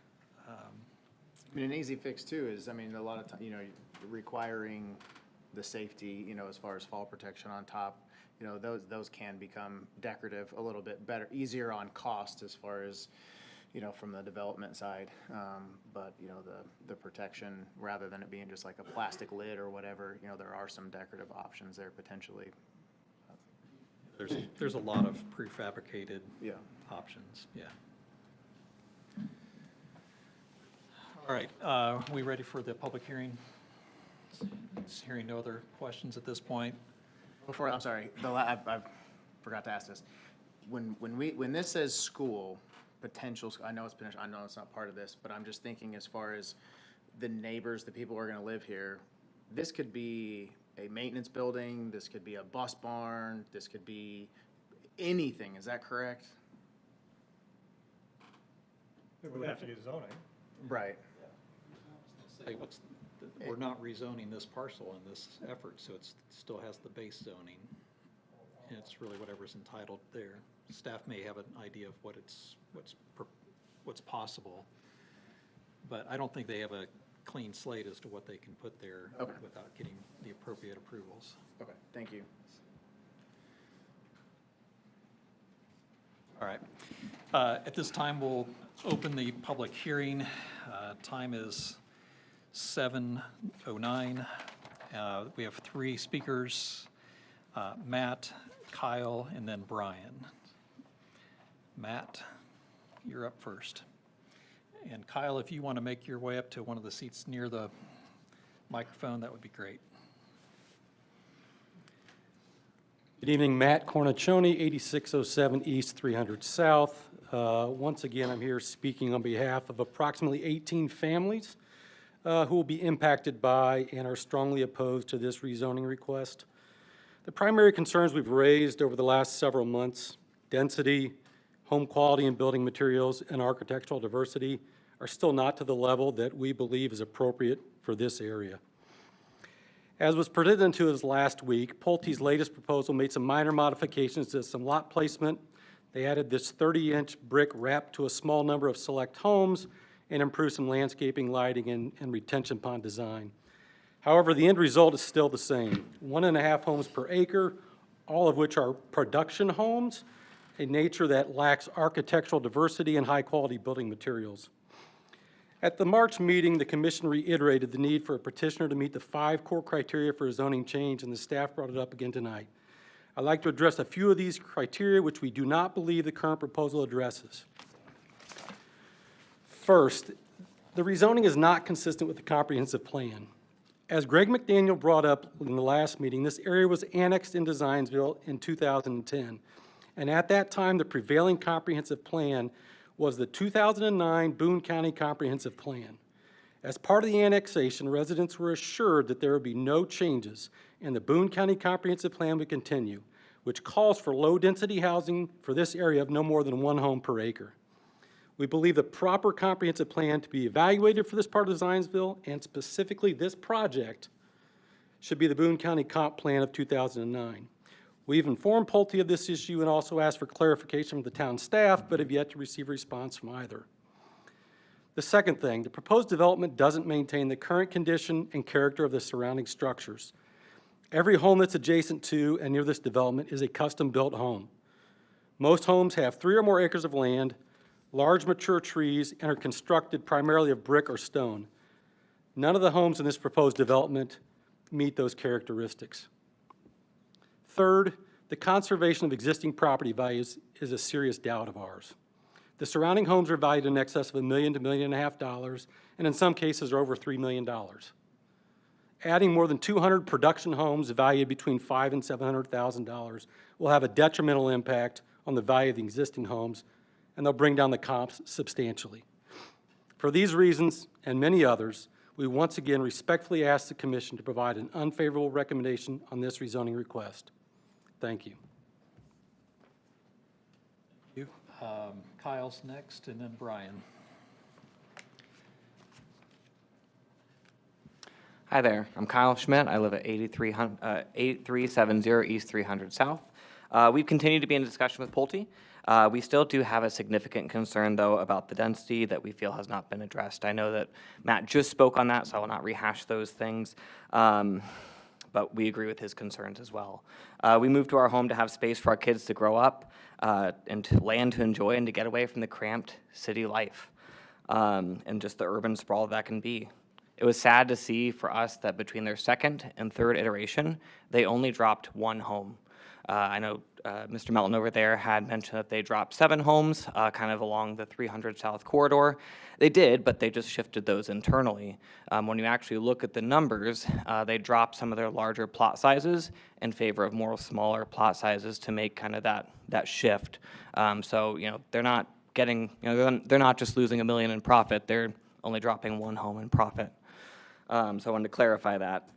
I mean, an easy fix too is, I mean, a lot of time, you know, requiring the safety, you know, as far as fall protection on top, you know, those can become decorative a little bit better, easier on cost as far as, you know, from the development side. But, you know, the protection, rather than it being just like a plastic lid or whatever, you know, there are some decorative options there potentially. There's a lot of prefabricated Yeah. options, yeah. All right, we ready for the public hearing? Hearing no other questions at this point. Before, I'm sorry, I forgot to ask this. When this says school, potential, I know it's not part of this, but I'm just thinking as far as the neighbors, the people who are gonna live here, this could be a maintenance building, this could be a bus barn, this could be anything, is that correct? It would have to be zoning. Right. Say, we're not rezoning this parcel in this effort, so it still has the base zoning. And it's really whatever's entitled there. Staff may have an idea of what's possible, but I don't think they have a clean slate as to what they can put there Okay. without getting the appropriate approvals. Okay, thank you. All right. At this time, we'll open the public hearing. Time is 7:09. We have three speakers, Matt, Kyle, and then Brian. Matt, you're up first. And Kyle, if you want to make your way up to one of the seats near the microphone, that would be great. Good evening, Matt Cornicione, 8607 East 300 South. Once again, I'm here speaking on behalf of approximately 18 families who will be impacted by and are strongly opposed to this rezoning request. The primary concerns we've raised over the last several months, density, home quality and building materials, and architectural diversity, are still not to the level that we believe is appropriate for this area. As was presented to us last week, Pulte's latest proposal made some minor modifications to some lot placement. They added this 30-inch brick wrap to a small number of select homes and improved some landscaping, lighting, and retention pond design. However, the end result is still the same. 1.5 homes per acre, all of which are production homes, a nature that lacks architectural diversity and high-quality building materials. At the March meeting, the commission reiterated the need for a petitioner to meet the 5 core criteria for a zoning change, and the staff brought it up again tonight. I'd like to address a few of these criteria which we do not believe the current proposal addresses. First, the rezoning is not consistent with the comprehensive plan. As Greg McDaniel brought up in the last meeting, this area was annexed into Zionsville in 2010. And at that time, the prevailing comprehensive plan was the 2009 Boone County Comprehensive Plan. As part of the annexation, residents were assured that there would be no changes and the Boone County Comprehensive Plan would continue. which calls for low-density housing for this area of no more than 1 home per acre. We believe the proper comprehensive plan to be evaluated for this part of Zionsville, and specifically this project, should be the Boone County Comp Plan of 2009. We've informed Pulte of this issue and also asked for clarification from the town staff, but have yet to receive a response from either. The second thing, the proposed development doesn't maintain the current condition and character of the surrounding structures. Every home that's adjacent to and near this development is a custom-built home. Most homes have 3 or more acres of land, large mature trees, and are constructed primarily of brick or stone. None of the homes in this proposed development meet those characteristics. Third, the conservation of existing property values is a serious doubt of ours. The surrounding homes are valued in excess of $1 million to $1.5 million, and in some cases are over $3 million. Adding more than 200 production homes valued between $500,000 and $700,000 will have a detrimental impact on the value of the existing homes, and they'll bring down the comps substantially. For these reasons and many others, we once again respectfully ask the Commission to provide an unfavorable recommendation on this rezoning request. Thank you. You. Kyle's next, and then Brian. Hi there, I'm Kyle Schmidt. I live at 8370 East 300 South. We've continued to be in discussion with Pulte. We still do have a significant concern, though, about the density that we feel has not been addressed. I know that Matt just spoke on that, so I will not rehash those things, but we agree with his concerns as well. We moved to our home to have space for our kids to grow up, and to land to enjoy and to get away from the cramped city life, and just the urban sprawl that can be. It was sad to see for us that between their second and third iteration, they only dropped 1 home. I know Mr. Melton over there had mentioned that they dropped 7 homes kind of along the 300 South corridor. They did, but they just shifted those internally. When you actually look at the numbers, they dropped some of their larger plot sizes in favor of more smaller plot sizes to make kind of that shift. So, they're not getting, they're not just losing $1 million in profit, they're only dropping 1 home in profit. So I wanted to clarify that.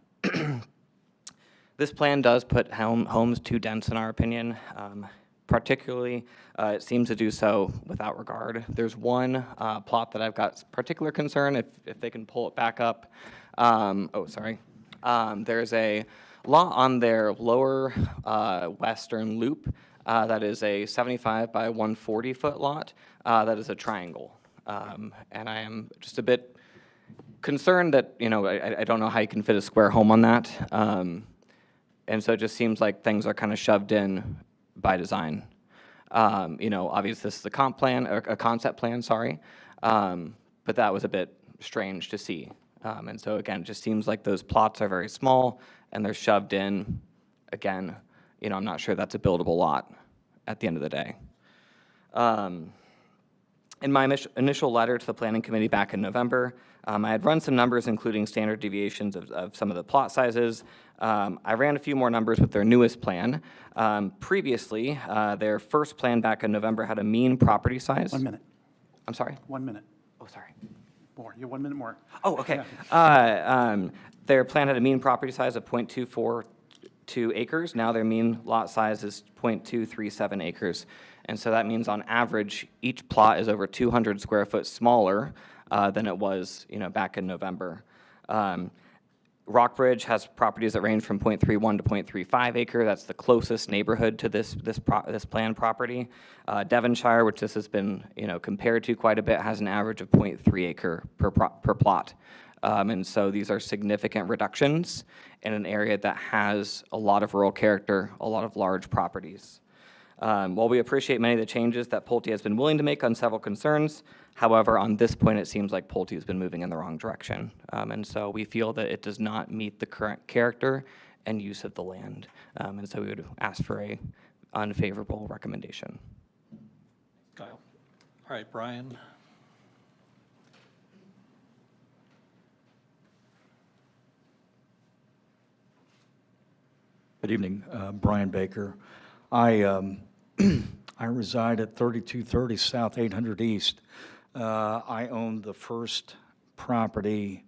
This plan does put homes too dense in our opinion. Particularly, it seems to do so without regard. There's one plot that I've got particular concern, if they can pull it back up. There's a lot on their lower western loop that is a 75 by 140 foot lot that is a triangle. And I am just a bit concerned that, I don't know how you can fit a square home on that. And so it just seems like things are kind of shoved in by design. Obviously this is a concept plan, sorry. But that was a bit strange to see. And so again, it just seems like those plots are very small and they're shoved in. Again, I'm not sure that's a buildable lot at the end of the day. In my initial letter to the Planning Committee back in November, I had run some numbers including standard deviations of some of the plot sizes. I ran a few more numbers with their newest plan. Previously, their first plan back in November had a mean property size. 1 minute. I'm sorry? 1 minute. Oh, sorry. More. You have 1 minute more. Oh, okay. Their plan had a mean property size of 0.242 acres. Now their mean lot size is 0.237 acres. And so that means on average, each plot is over 200 square foot smaller than it was, back in November. Rockbridge has properties that range from 0.31 to 0.35 acre. That's the closest neighborhood to this planned property. Devonshire, which this has been compared to quite a bit, has an average of 0.3 acre per plot. And so these are significant reductions in an area that has a lot of rural character, a lot of large properties. While we appreciate many of the changes that Pulte has been willing to make on several concerns, however, on this point, it seems like Pulte has been moving in the wrong direction. And so we feel that it does not meet the current character and use of the land. And so we would ask for a unfavorable recommendation. Kyle. All right, Brian. Good evening, Brian Baker. I reside at 3230 South 800 East. I own the first property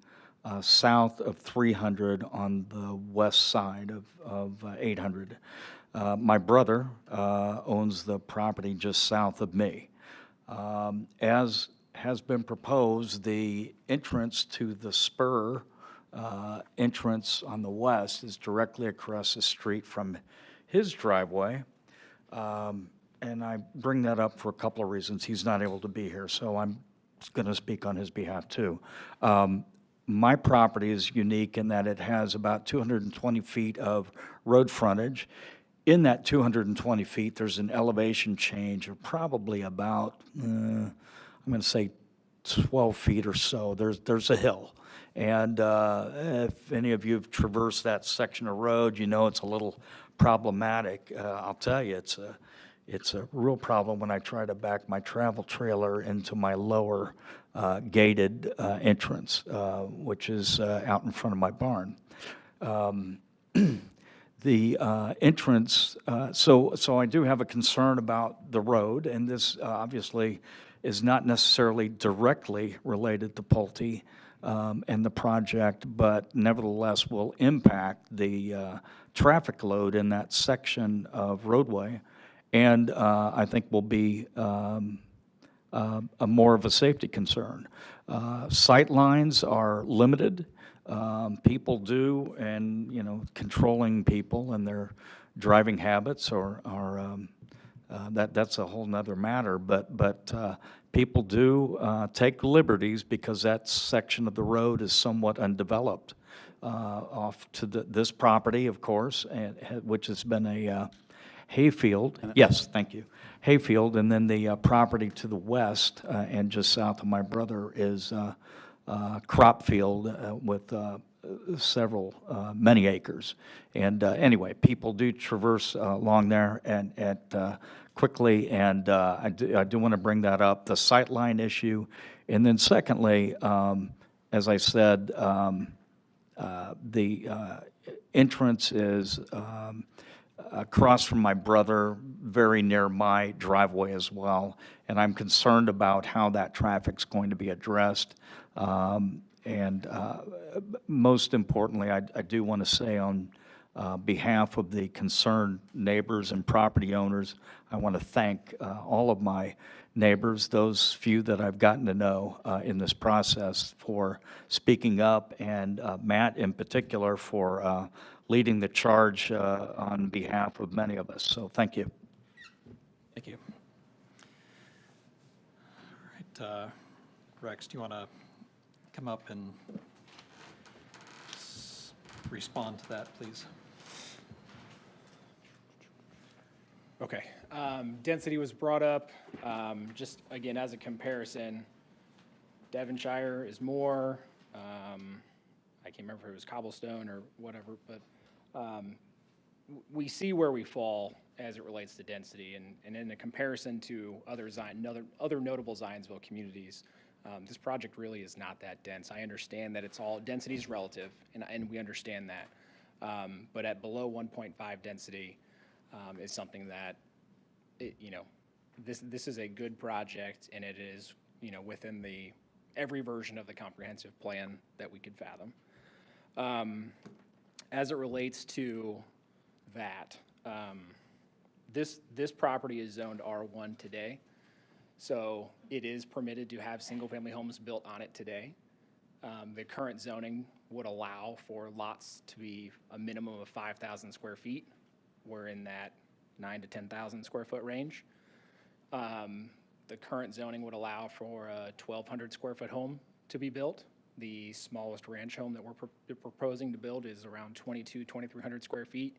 south of 300 on the west side of 800. My brother owns the property just south of me. As has been proposed, the entrance to the spur entrance on the west is directly across the street from his driveway. And I bring that up for a couple of reasons. He's not able to be here, so I'm going to speak on his behalf too. My property is unique in that it has about 220 feet of road frontage. In that 220 feet, there's an elevation change of probably about, I'm going to say 12 feet or so. There's a hill. And if any of you have traversed that section of road, you know it's a little problematic. I'll tell you, it's a real problem when I try to back my travel trailer into my lower gated entrance, which is out in front of my barn. The entrance, so I do have a concern about the road, and this obviously is not necessarily directly related to Pulte and the project, but nevertheless will impact the traffic load in that section of roadway, and I think will be more of a safety concern. Sight lines are limited. People do, and, you know, controlling people and their driving habits that's a whole nother matter, but people do take liberties because that section of the road is somewhat undeveloped off to this property, of course, which has been a hayfield. Yes, thank you. Hayfield, and then the property to the west and just south of my brother is crop field with many acres. And anyway, people do traverse along there and quickly, and I do want to bring that up, the sightline issue. And then secondly, as I said, the entrance is across from my brother, very near my driveway as well, and I'm concerned about how that traffic's going to be addressed. And most importantly, I do want to say on behalf of the concerned neighbors and property owners, I want to thank all of my neighbors, those few that I've gotten to know in this process, for speaking up, and Matt in particular for leading the charge on behalf of many of us. So thank you. Thank you. All right, Rex, do you want to come up and respond to that, please? Okay. Density was brought up. Just again, as a comparison, Devonshire is more. I can't remember if it was cobblestone or whatever, but we see where we fall as it relates to density, and in a comparison to other notable Zionsville communities, this project really is not that dense. I understand that it's all density is relative, and we understand that, but at below 1.5 density is something that, this is a good project, and it is within every version of the comprehensive plan that we could fathom. As it relates to that, this property is zoned R1 today, so it is permitted to have single-family homes built on it today. The current zoning would allow for lots to be a minimum of 5,000 square feet. We're in that 9 to 10,000 square foot range. The current zoning would allow for a 1,200 square foot home to be built. The smallest ranch home that we're proposing to build is around 2,300 square feet.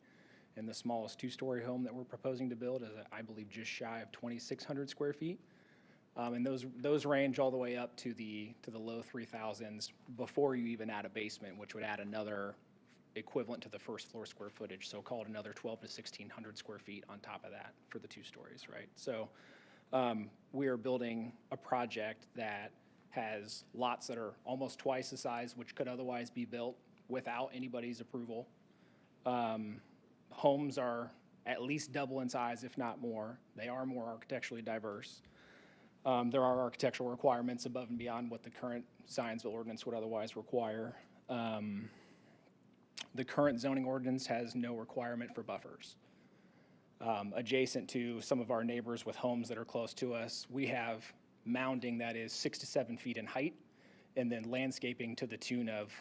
And the smallest two-story home that we're proposing to build is, I believe, just shy of 2,600 square feet. And those range all the way up to the low 3,000s before you even add a basement, which would add another equivalent to the first floor square footage, so called another 1,200 to 1,600 square feet on top of that for the two stories, right? So we are building a project that has lots that are almost twice the size, which could otherwise be built without anybody's approval. Homes are at least double in size, if not more. They are more architecturally diverse. There are architectural requirements above and beyond what the current Zionsville ordinance would otherwise require. The current zoning ordinance has no requirement for buffers. Adjacent to some of our neighbors with homes that are close to us, we have mounding that is 6 to 7 feet in height, and then landscaping to the tune of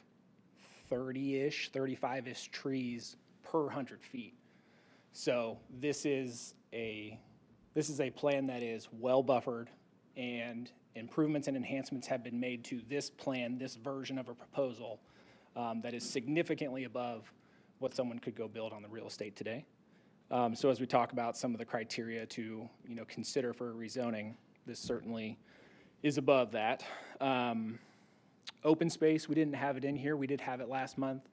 30-ish, 35-ish trees per 100 feet. So this is a plan that is well buffered, and improvements and enhancements have been made to this plan, this version of a proposal, that is significantly above what someone could go build on the real estate today. So as we talk about some of the criteria to, consider for rezoning, this certainly is above that. Open space, we didn't have it in here. We did have it last month.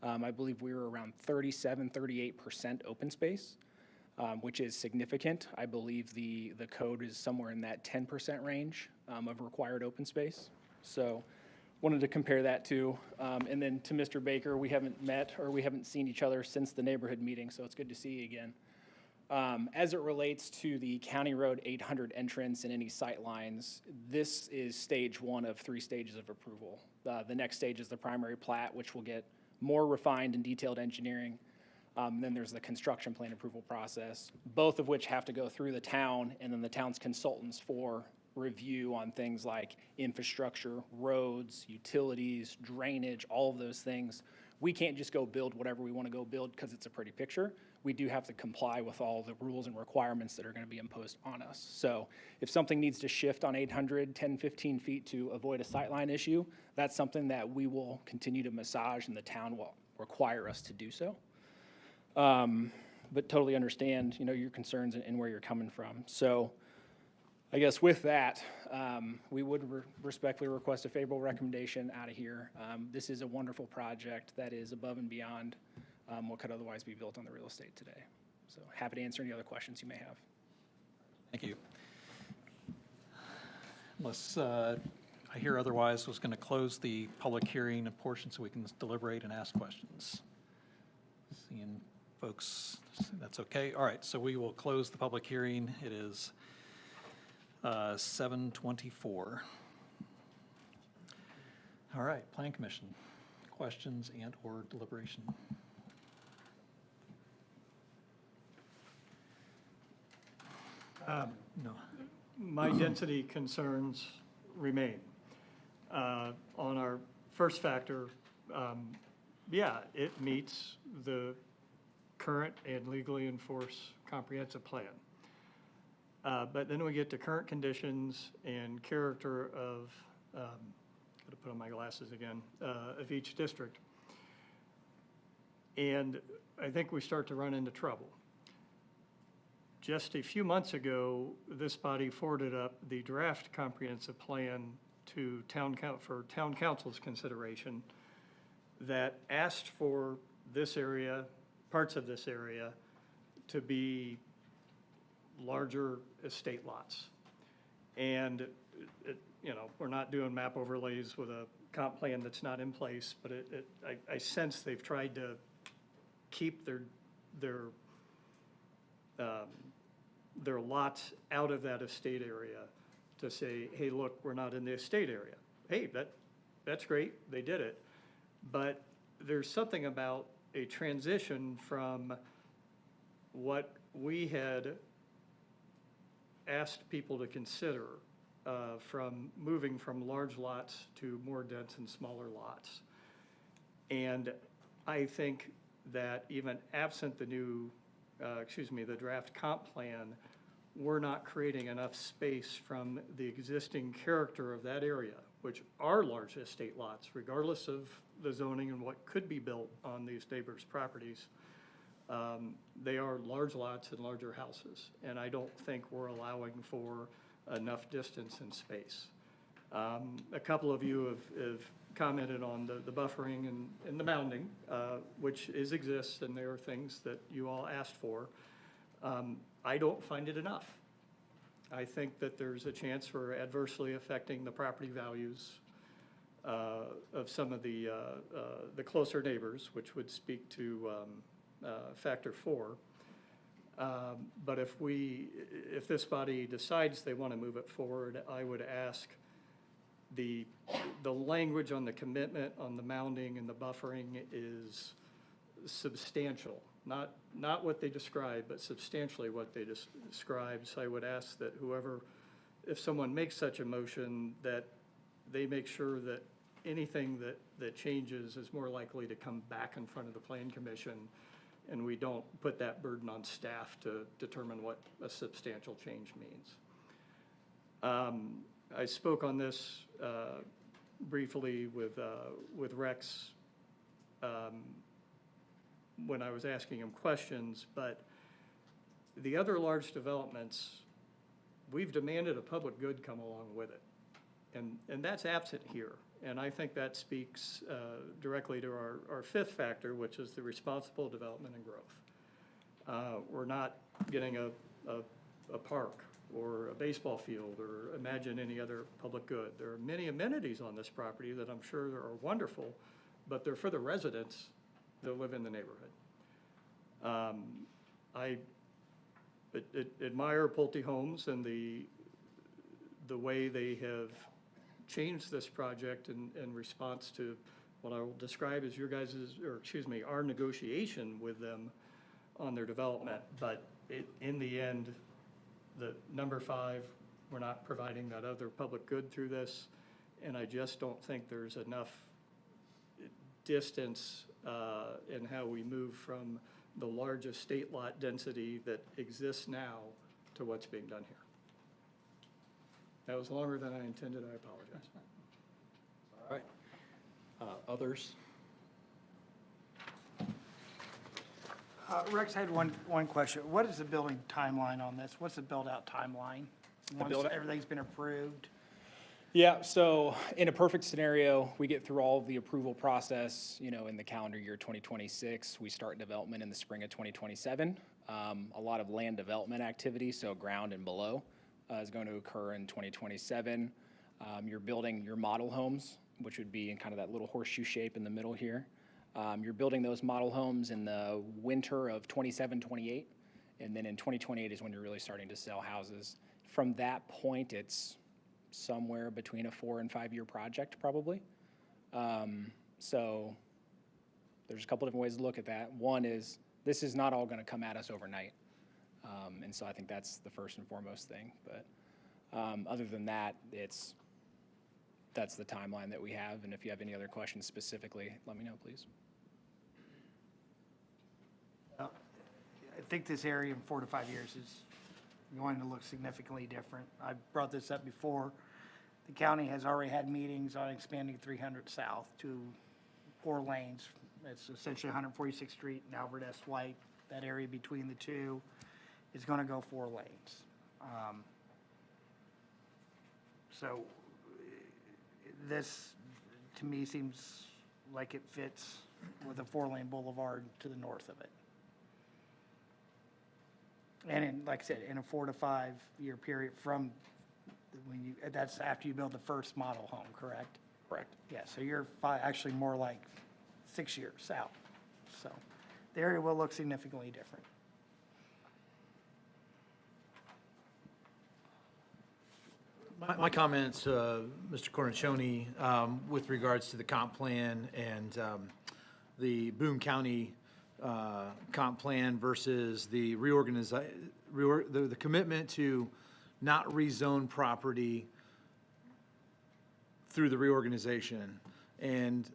I believe we were around 38% open space, which is significant. I believe the code is somewhere in that 10% range of required open space. So wanted to compare that to. And then to Mr. Baker, we haven't met or we haven't seen each other since the neighborhood meeting, so it's good to see you again. As it relates to the County Road 800 entrance and any sight lines, this is stage 1 of 3 stages of approval. The next stage is the primary plat, which will get more refined and detailed engineering. Then there's the construction plan approval process, both of which have to go through the town and then the town's consultants for review on things like infrastructure, roads, utilities, drainage, all of those things. We can't just go build whatever we want to go build because it's a pretty picture. We do have to comply with all the rules and requirements that are going to be imposed on us. So if something needs to shift on 800, 10, 15 feet to avoid a sightline issue, that's something that we will continue to massage and the town will require us to do so. But totally understand, your concerns and where you're coming from. So I guess with that, we would respectfully request a favorable recommendation out of here. This is a wonderful project that is above and beyond what could otherwise be built on the real estate today. So happy to answer any other questions you may have. Thank you. Unless I hear otherwise, I was going to close the public hearing portion so we can deliberate and ask questions. Seeing folks, that's okay. All right, so we will close the public hearing. It is 7:24. All right, Plan Commission, questions and or deliberation? No. My density concerns remain. On our first factor, yeah, it meets the current and legally enforced comprehensive plan. But then we get to current conditions and character of, gotta put on my glasses again, of each district. And I think we start to run into trouble. Just a few months ago, this body forwarded up the draft comprehensive plan to for town council's consideration that asked for this area, parts of this area, to be larger estate lots. And, we're not doing map overlays with a comp plan that's not in place, but I sense they've tried to keep their lots out of that estate area to say, hey, look, we're not in the estate area. Hey, that's great, they did it. But there's something about a transition from what we had asked people to consider, from moving from large lots to more dense and smaller lots. And I think that even absent the new, the draft comp plan, we're not creating enough space from the existing character of that area, which are large estate lots, regardless of the zoning and what could be built on these neighbors' properties. They are large lots and larger houses, and I don't think we're allowing for enough distance and space. A couple of you have commented on the buffering and the mounding, which exists, and there are things that you all asked for. I don't find it enough. I think that there's a chance for adversely affecting the property values of some of the closer neighbors, which would speak to factor 4. But if this body decides they want to move it forward, I would ask the language on the commitment on the mounding and the buffering is substantial. not what they describe, but substantially what they describe. So I would ask that whoever, if someone makes such a motion, that they make sure that anything that changes is more likely to come back in front of the Plan Commission, and we don't put that burden on staff to determine what a substantial change means. I spoke on this briefly with Rex when I was asking him questions, but the other large developments, we've demanded a public good come along with it. And that's absent here. And I think that speaks directly to our fifth factor, which is the responsible development and growth. We're not getting a park or a baseball field or imagine any other public good. There are many amenities on this property that I'm sure are wonderful, but they're for the residents that live in the neighborhood. I admire Pulte Homes and the way they have changed this project in response to what I will describe as our negotiation with them on their development. But in the end, the number 5, we're not providing that other public good through this, and I just don't think there's enough distance in how we move from the large estate lot density that exists now to what's being done here. That was longer than I intended. I apologize. All right. Others? Rex, I had one question. What is the building timeline on this? What's the build-out timeline? Once everything's been approved? Yeah, so in a perfect scenario, we get through all of the approval process, in the calendar year 2026. We start development in the spring of 2027. A lot of land development activity, so ground and below, is going to occur in 2027. You're building your model homes, which would be in kind of that little horseshoe shape in the middle here. You're building those model homes in the winter of 27, 28, and then in 2028 is when you're really starting to sell houses. From that point, it's somewhere between a 4 and 5 year project, probably. So there's a couple different ways to look at that. One is this is not all going to come at us overnight, and so I think that's the first and foremost thing. But other than that, that's the timeline that we have. And if you have any other questions specifically, let me know, please. I think this area in 4 to 5 years is going to look significantly different. I brought this up before. The county has already had meetings on expanding 300 South to 4 lanes. It's essentially 146th Street and Albert S. White. That area between the two is going to go 4 lanes. So this, to me, seems like it fits with a 4-lane boulevard to the north of it. And like I said, in a 4 to 5 year period from that's after you build the first model home, correct? Correct. Yeah, so you're actually more like 6 years out. So the area will look significantly different. My comments, Mr. Cornicione, with regards to the comp plan and the Boone County comp plan versus the the commitment to not rezone property through the reorganization. And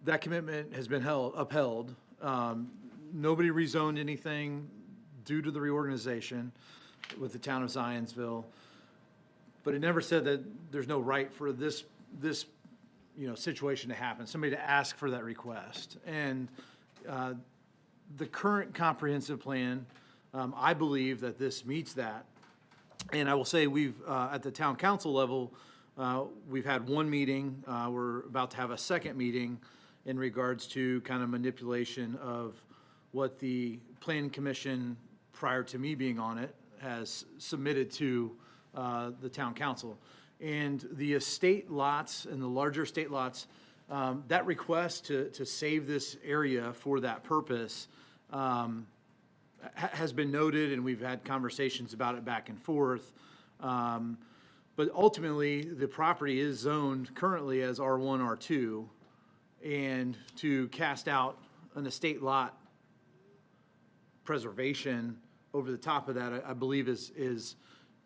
that commitment has been upheld. Nobody rezoned anything due to the reorganization with the town of Zionsville. But it never said that there's no right for this situation to happen, somebody to ask for that request. And the current comprehensive plan, I believe that this meets that. And I will say we've, at the town council level, we've had 1 meeting. We're about to have a second meeting in regards to kind of manipulation of what the Planning Commission, prior to me being on it, has submitted to the town council. And the estate lots and the larger estate lots, that request to save this area for that purpose has been noted, and we've had conversations about it back and forth. But ultimately, the property is zoned currently as R1, R2, and to cast out an estate lot preservation over the top of that, I believe is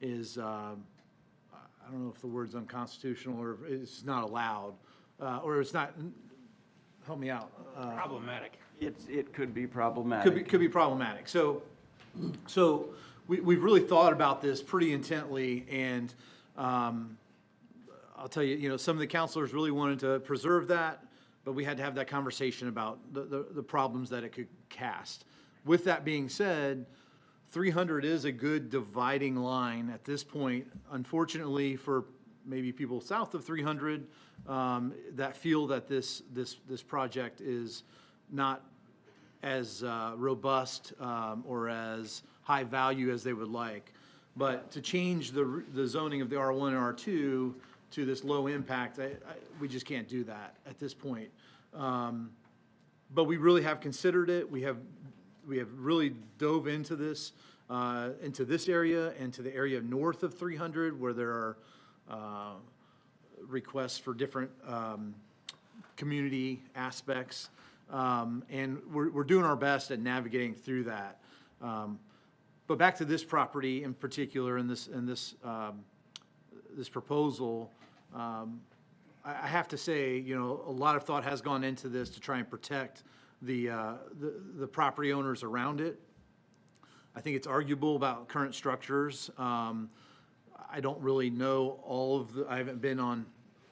I don't know if the word's unconstitutional or if it's not allowed, or it's not, help me out. Problematic. It could be problematic. Could be problematic. So we've really thought about this pretty intently, and I'll tell you, some of the counselors really wanted to preserve that, but we had to have that conversation about the problems that it could cast. With that being said, 300 is a good dividing line at this point. Unfortunately, for maybe people south of 300 that feel that this project is not as robust or as high value as they would like. But to change the zoning of the R1 and R2 to this low impact, we just can't do that at this point. But we really have considered it. We have really dove into this area and to the area north of 300 where there are requests for different community aspects. And we're doing our best at navigating through that. But back to this property in particular, in this proposal, I have to say, a lot of thought has gone into this to try and protect the property owners around it. I think it's arguable about current structures. I don't really know all of I haven't been on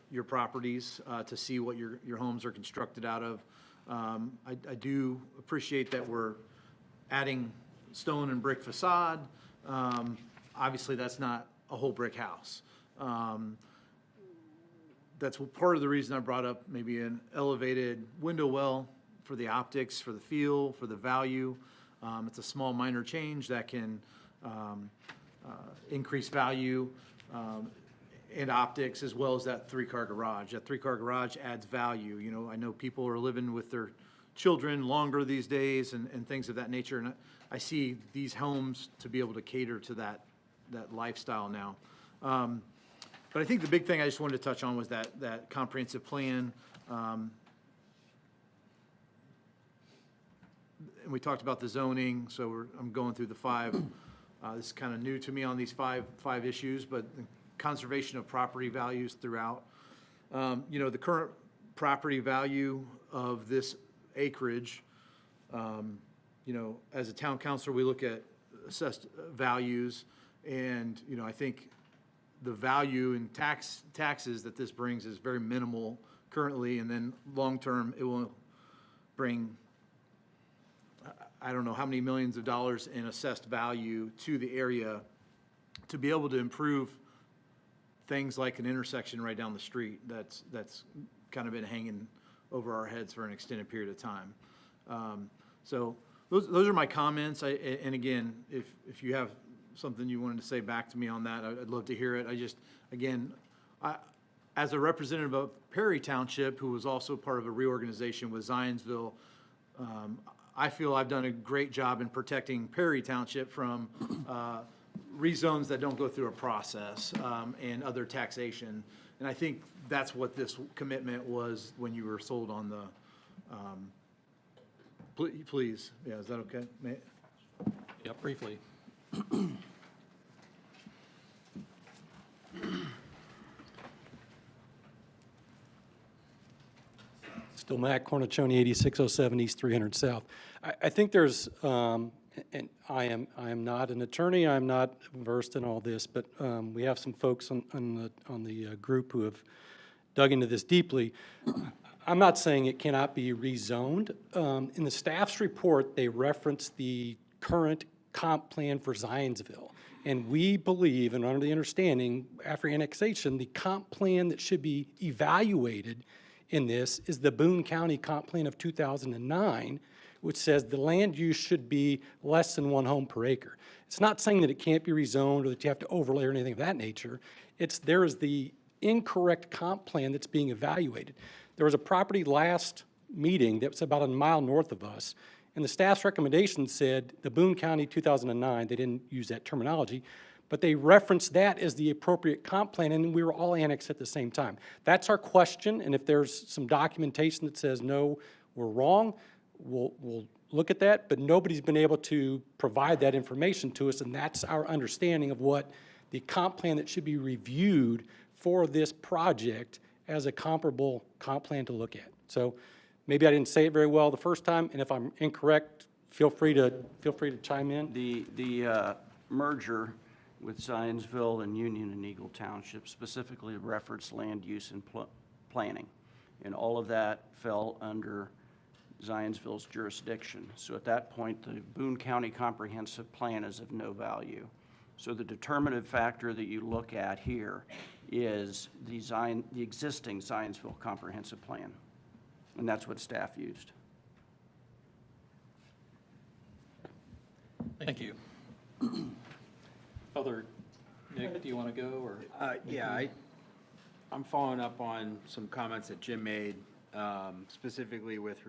your properties to see what your homes are constructed out of. I do appreciate that we're adding stone and brick facade. Obviously, that's not a whole brick house. That's part of the reason I brought up maybe an elevated window well for the optics, for the feel, for the value. It's a small minor change that can increase value and optics, as well as that three-car garage. That three-car garage adds value. I know people are living with their children longer these days and things of that nature. And I see these homes to be able to cater to that lifestyle now. But I think the big thing I just wanted to touch on was that comprehensive plan. And we talked about the zoning, so I'm going through the five. This is kind of new to me on these five issues, but the conservation of property values throughout. The current property value of this acreage, as a town councilor, we look at assessed values, and, I think the value in taxes that this brings is very minimal currently, and then long-term, it will bring, I don't know how many millions of dollars in assessed value to the area to be able to improve things like an intersection right down the street that's kind of been hanging over our heads for an extended period of time. So those are my comments. And again, if you have something you wanted to say back to me on that, I'd love to hear it. As a representative of Perry Township, who was also part of a reorganization with Zionsville, I feel I've done a great job in protecting Perry Township from rezones that don't go through a process and other taxation. And I think that's what this commitment was when you were sold on the, please, yeah, is that okay? Yeah, briefly. Still Matt Cornicione, 8607 East 300 South. I think there's, and I am not an attorney, I'm not versed in all this, but we have some folks on the group who have dug into this deeply. I'm not saying it cannot be rezoned. In the staff's report, they reference the current comp plan for Zionsville. And we believe, and under the understanding, after annexation, the comp plan that should be evaluated in this is the Boone County Comp Plan of 2009, which says the land use should be less than 1 home per acre. It's not saying that it can't be rezoned or that you have to overlay or anything of that nature. There is the incorrect comp plan that's being evaluated. There was a property last meeting that was about a mile north of us, and the staff's recommendation said the Boone County 2009, they didn't use that terminology, but they referenced that as the appropriate comp plan, and we were all annexed at the same time. That's our question, and if there's some documentation that says, no, we're wrong, we'll look at that, but nobody's been able to provide that information to us, and that's our understanding of what the comp plan that should be reviewed for this project as a comparable comp plan to look at. So maybe I didn't say it very well the first time, and if I'm incorrect, feel free to chime in. The merger with Zionsville and Union and Eagle Township specifically referenced land use and planning. And all of that fell under Zionsville's jurisdiction. So at that point, the Boone County Comprehensive Plan is of no value. So the determinative factor that you look at here is the existing Zionsville Comprehensive Plan. And that's what staff used. Thank you. Other, Nick, do you want to go, or? Yeah, I'm following up on some comments that Jim made, specifically with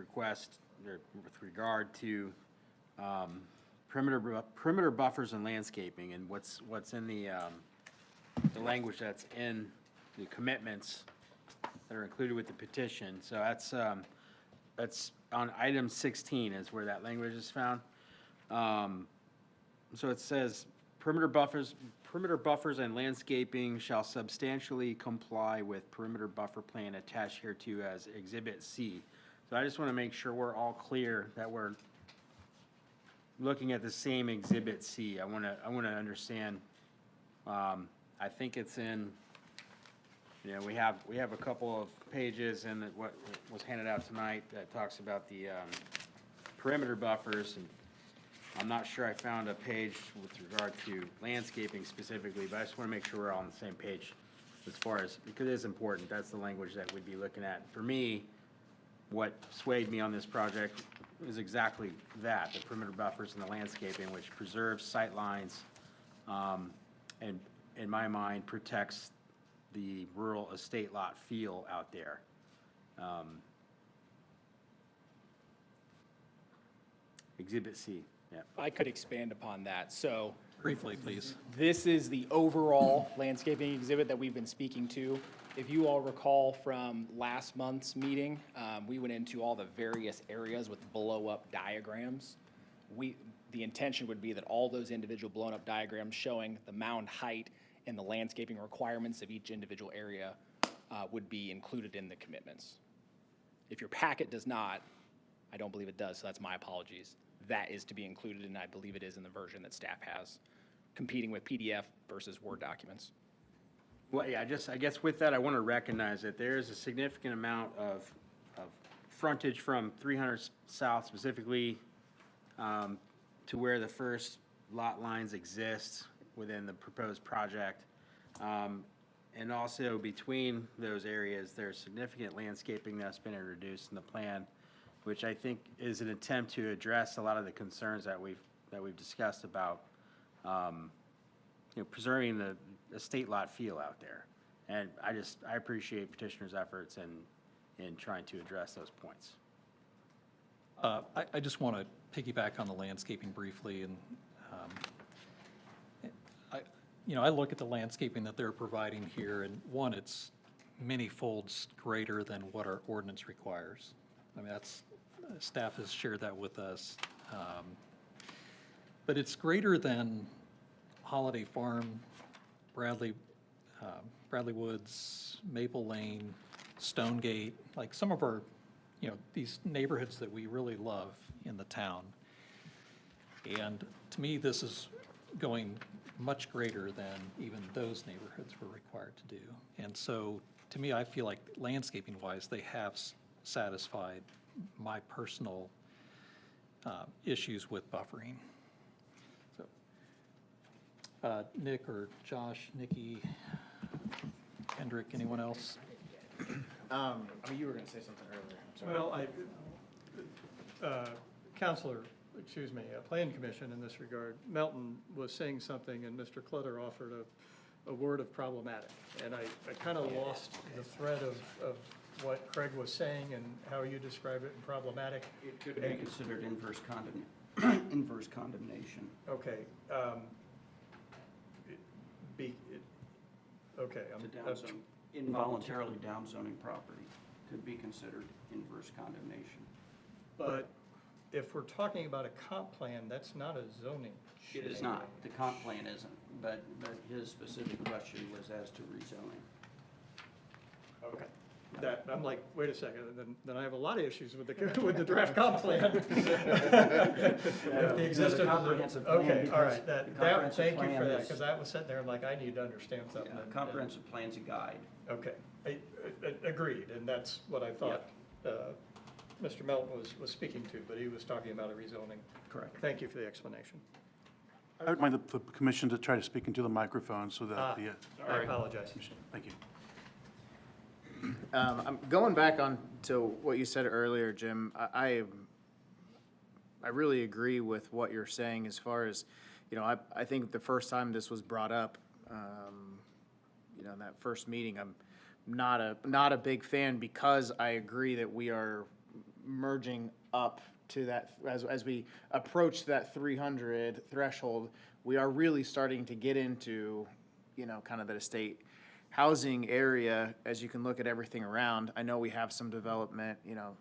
regard to perimeter buffers and landscaping, and what's in the language that's in the commitments that are included with the petition. So that's on item 16 is where that language is found. So it says, perimeter buffers and landscaping shall substantially comply with perimeter buffer plan attached hereto as Exhibit C. So I just want to make sure we're all clear that we're looking at the same Exhibit C. I want to understand. I think it's in. We have a couple of pages in what was handed out tonight that talks about the perimeter buffers, and I'm not sure I found a page with regard to landscaping specifically, but I just want to make sure we're all on the same page as far as, because it is important. That's the language that we'd be looking at. For me, what swayed me on this project is exactly that, the perimeter buffers and the landscaping, which preserves sight lines, and in my mind, protects the rural estate lot feel out there. Exhibit C. Yeah. I could expand upon that. So Briefly, please. this is the overall landscaping exhibit that we've been speaking to. If you all recall from last month's meeting, we went into all the various areas with blow-up diagrams. The intention would be that all those individual blown-up diagrams showing the mound height and the landscaping requirements of each individual area would be included in the commitments. If your packet does not, I don't believe it does, so that's my apologies. That is to be included, and I believe it is in the version that staff has, competing with PDF versus Word documents. Well, yeah, I guess with that, I want to recognize that there is a significant amount of frontage from 300 South specifically to where the first lot lines exist within the proposed project. And also between those areas, there's significant landscaping that's been introduced in the plan, which I think is an attempt to address a lot of the concerns that we've discussed about preserving the estate lot feel out there. And I appreciate petitioners' efforts in trying to address those points. I just want to piggyback on the landscaping briefly, and I look at the landscaping that they're providing here, and one, it's many folds greater than what our ordinance requires. I mean, staff has shared that with us. But it's greater than Holiday Farm, Bradley Woods, Maple Lane, Stonegate, like some of our, these neighborhoods that we really love in the town. And to me, this is going much greater than even those neighborhoods were required to do. And so, to me, I feel like landscaping-wise, they have satisfied my personal issues with buffering. So, Nick or Josh, Nikki, Kendrick, anyone else? You were going to say something earlier. I'm sorry. Well, Counselor, Plan Commission in this regard, Melton was saying something, and Mr. Clutter offered a word of problematic. And I kind of lost the thread of what Craig was saying and how you describe it in problematic. It could be considered inverse condemnation. Okay. Involuntarily downzoning property could be considered inverse condemnation. But if we're talking about a comp plan, that's not a zoning. It is not. The comp plan isn't, but his specific question was as to rezoning. Okay. That, I'm like, wait a second, then I have a lot of issues with the, with the draft comp plan. If the existing. comprehensive plan, Okay, all because right, the that, comprehensive thank you plan for that, is- because I was sitting there, I'm like, I need to understand something. Yeah, the comprehensive plan's a guide. Okay, agreed, and that's what I thought, Mr. Melton was speaking to, but he was talking about a rezoning. Correct. Thank you for the explanation. I would like the commission to try to speak into the microphone so that the. I apologize. Thank you. I'm going back on to what you said earlier, Jim. I really agree with what you're saying as far as, I think the first time this was brought up, in that first meeting, I'm not a big fan because I agree that we are merging up to that, as we approach that 300 threshold, we are really starting to get into, kind of the estate housing area, as you can look at everything around. I know we have some development,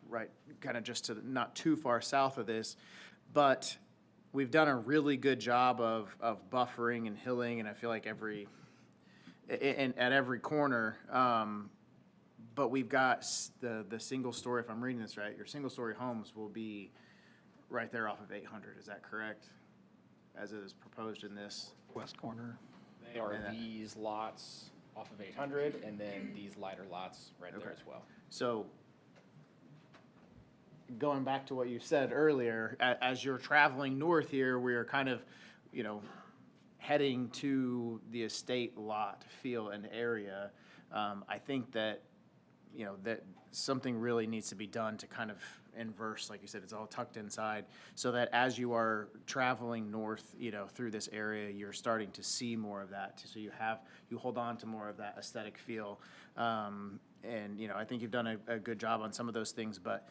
right, kind of just to not too far south of this, but we've done a really good job of buffering and hilling, and I feel like at every corner, but we've got the single story, if I'm reading this right, your single story homes will be right there off of 800, is that correct? As it is proposed in this? West corner. They are these lots off of 800, and then these lighter lots right there as well. So, going back to what you said earlier, as you're traveling north here, we are kind of, heading to the estate lot feel and area. I think that, that something really needs to be done to kind of inverse, like you said, it's all tucked inside, so that as you are traveling north, through this area, you're starting to see more of that. So you hold on to more of that aesthetic feel. And, I think you've done a good job on some of those things, but,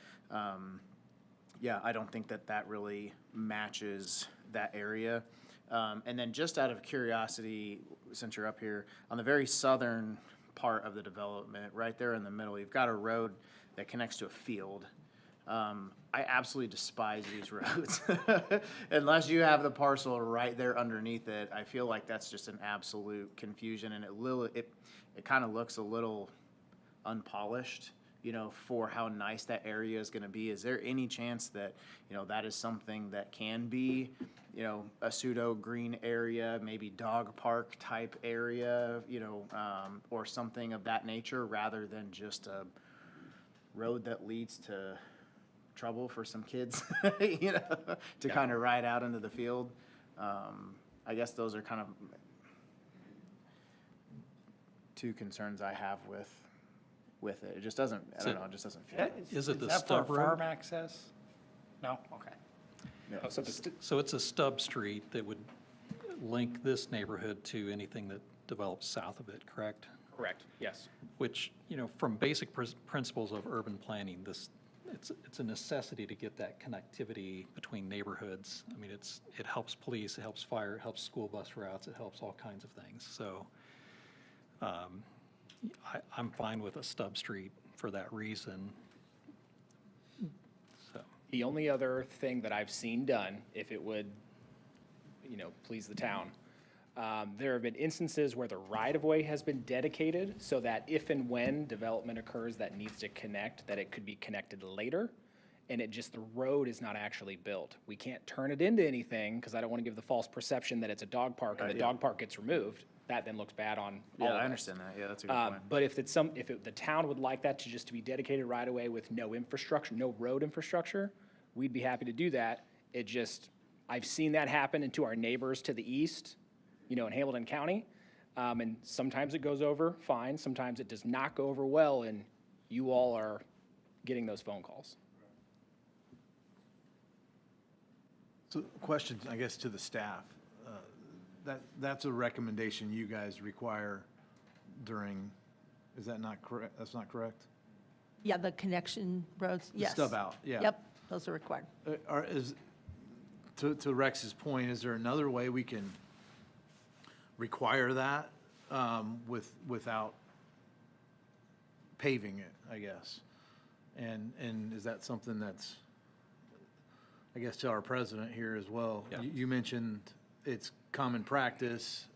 yeah, I don't think that really matches that area. And then just out of curiosity, since you're up here, on the very southern part of the development, right there in the middle, you've got a road that connects to a field. I absolutely despise these roads. Unless you have the parcel right there underneath it, I feel like that's just an absolute confusion, and it kind of looks a little unpolished, for how nice that area is gonna be. Is there any chance that, that is something that can be, a pseudo green area, maybe dog park type area, or something of that nature, rather than just a road that leads to trouble for some kids, to kind of ride out into the field? I guess those are kind of two concerns I have with it. It just doesn't, I don't know, it just doesn't feel. Is it the that for stub road? farm access? No? Okay. Oh, so So it's a stub street that would link this neighborhood to anything that develops south of it, correct? correct, yes. Which, from basic principles of urban planning, it's a necessity to get that connectivity between neighborhoods. I mean, it helps police, it helps fire, it helps school bus routes, it helps all kinds of things. So I'm fine with a stub street for that reason. So, The only other thing that I've seen done, if it would, please the town, there have been instances where the right-of-way has been dedicated so that if and when development occurs that needs to connect, that it could be connected later, and the road is not actually built. We can't turn it into anything, because I don't want to give the false perception that it's a dog park, and the dog park gets removed. That then looks bad on all of us. I understand that. Yeah, that's a good point. But if the town would like that to just to be dedicated right away with no infrastructure, no road infrastructure, we'd be happy to do that. I've seen that happen to our neighbors to the east, in Hamilton County. And sometimes it goes over fine, sometimes it does not go over well, and you all are getting those phone calls. So question, I guess, to the staff. That's a recommendation you guys require during, is that not correct? That's not correct? Yeah, the connection roads, yes. Stub out, yeah. Yep, those are required. To Rex's point, is there another way we can require that without paving it, I guess? And is that something that's I guess, to our president here as well. Yeah. You mentioned it's common practice.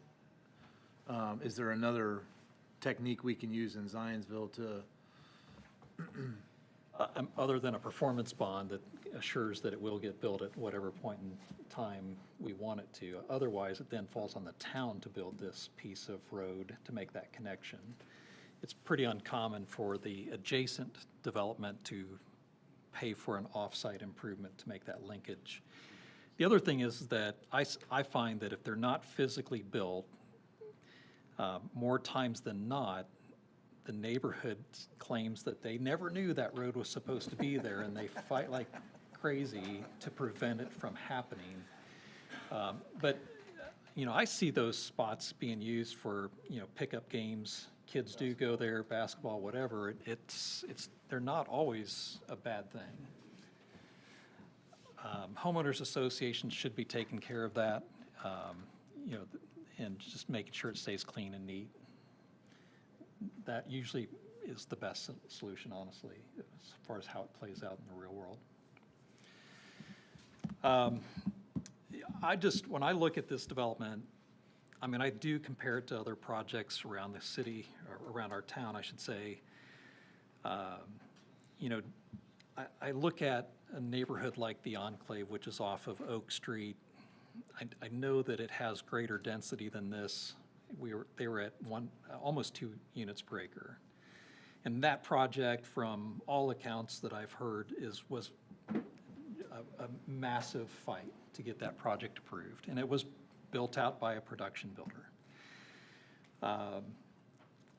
Is there another technique we can use in Zionsville to, Other than a performance bond that assures that it will get built at whatever point in time we want it to. Otherwise, it then falls on the town to build this piece of road to make that connection. It's pretty uncommon for the adjacent development to pay for an off-site improvement to make that linkage. The other thing is that I find that if they're not physically built, more times than not, the neighborhood claims that they never knew that road was supposed to be there, and they fight like crazy to prevent it from happening. But, you know, I see those spots being used for, you know, pickup games. Kids do go there, basketball, whatever. They're not always a bad thing. Homeowners associations should be taking care of that, you know, and just making sure it stays clean and neat. That usually is the best solution, honestly, as far as how it plays out in the real world. When I look at this development, I mean, I do compare it to other projects around the city, or around our town, I should say. You know, I look at a neighborhood like the Enclave, which is off of Oak Street. I know that it has greater density than this. They were at almost 2 units per acre. And that project, from all accounts that I've heard, was a massive fight to get that project approved. And it was built out by a production builder.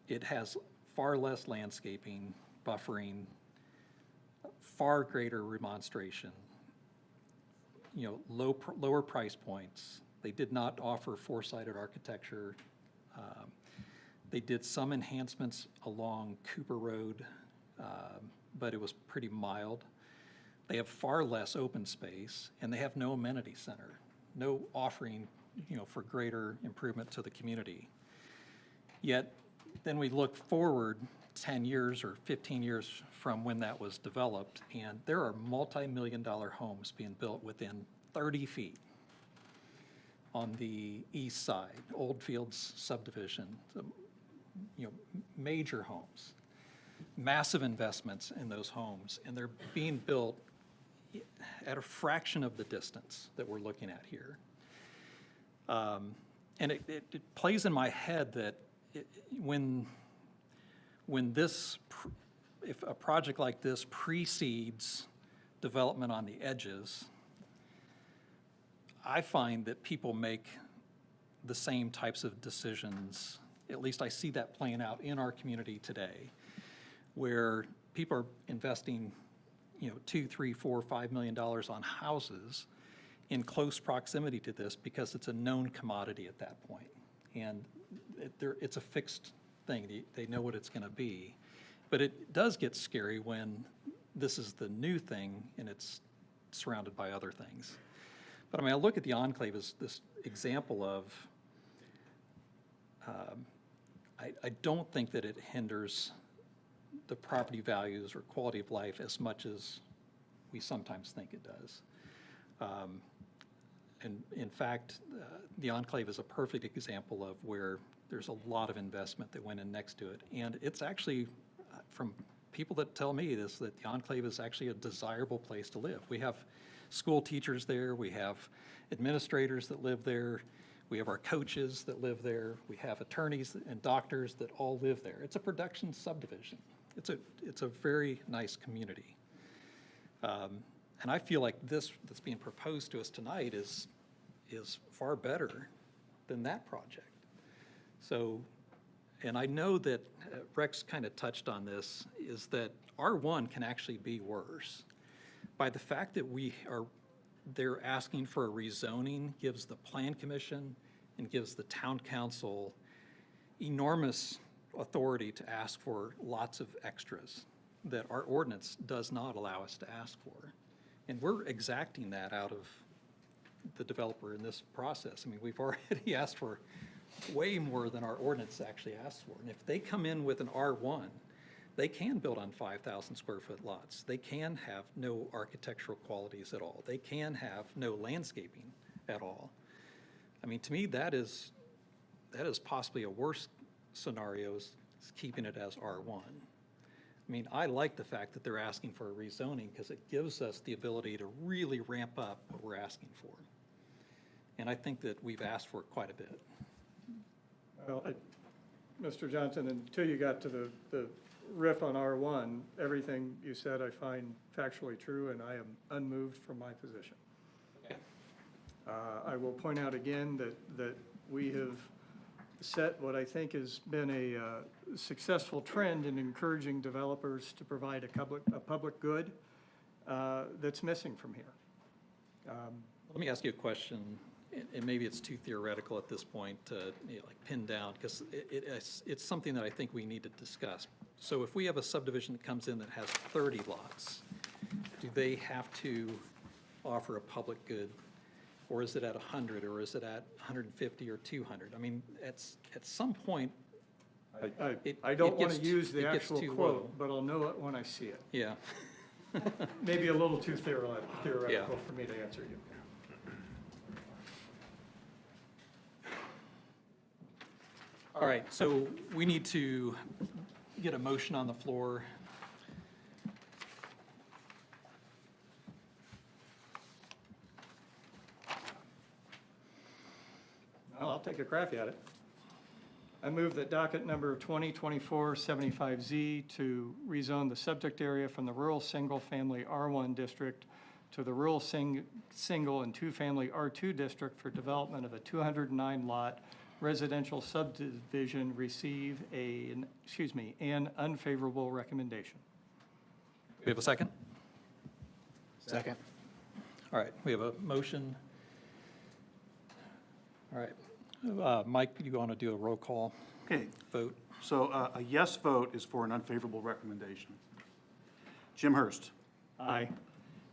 It has far less landscaping, buffering, far greater remonstration, you know, lower price points. They did not offer four-sided architecture. They did some enhancements along Cooper Road, but it was pretty mild. They have far less open space, and they have no amenity center, no offering, you know, for greater improvement to the community. Yet, then we look forward 10 years or 15 years from when that was developed, and there are multi-million-dollar homes being built within 30 feet on the east side, Oldfields subdivision, you know, major homes, massive investments in those homes, and they're being built at a fraction of the distance that we're looking at here. And it plays in my head that when if a project like this precedes development on the edges, I find that people make the same types of decisions. At least I see that playing out in our community today, where people are investing, you know, $2, $3, $4, $5 million on houses in close proximity to this because it's a known commodity at that point. And it's a fixed thing. They know what it's going to be. But it does get scary when this is the new thing and it's surrounded by other things. But I mean, I look at the Enclave as this example of, I don't think that it hinders the property values or quality of life as much as we sometimes think it does. And in fact, the Enclave is a perfect example of where there's a lot of investment that went in next to it. And it's actually, from people that tell me this, that the Enclave is actually a desirable place to live. We have school teachers there, we have administrators that live there, we have our coaches that live there, we have attorneys and doctors that all live there. It's a production subdivision. It's a very nice community. And I feel like this that's being proposed to us tonight is far better than that project. So, and I know that Rex kind of touched on this, is that R1 can actually be worse. By the fact that they're asking for a rezoning gives the Plan Commission and gives the Town Council enormous authority to ask for lots of extras that our ordinance does not allow us to ask for. And we're exacting that out of the developer in this process. I mean, we've already asked for way more than our ordinance actually asks for. And if they come in with an R1 they can build on 5,000 square foot lots. They can have no architectural qualities at all. They can have no landscaping at all. I mean, to me, that is possibly a worse scenario, is keeping it as R1. I mean, I like the fact that they're asking for a rezoning because it gives us the ability to really ramp up what we're asking for. And I think that we've asked for it quite a bit. Well, Mr. Johnson, until you got to the riff on R1, everything you said I find factually true, and I am unmoved from my position. I will point out again that we have set what I think has been a successful trend in encouraging developers to provide a public good that's missing from here. Let me ask you a question, and maybe it's too theoretical at this point to like pin down, because it's something that I think we need to discuss. So if we have a subdivision that comes in that has 30 lots, do they have to offer a public good? Or is it at 100, or is it at 150 or 200? I mean, at some point, I don't want gets to use the it gets actual too quote, low. but I'll know it when I see it. Yeah. Maybe a little too theoretical Yeah. for me to answer you. All right, so we need to get a motion on the floor. Well, I'll take a crack at it. I move that docket number 2024-75Z to rezone the subject area from the rural single-family R1 district to the rural single and two-family R2 district for development of a 209-lot residential subdivision receive an unfavorable recommendation. We have a second? Second. All right, we have a motion. All right. Mike, you want to do a roll call Okay, vote? so a yes vote is for an unfavorable recommendation. Jim Hurst. Aye.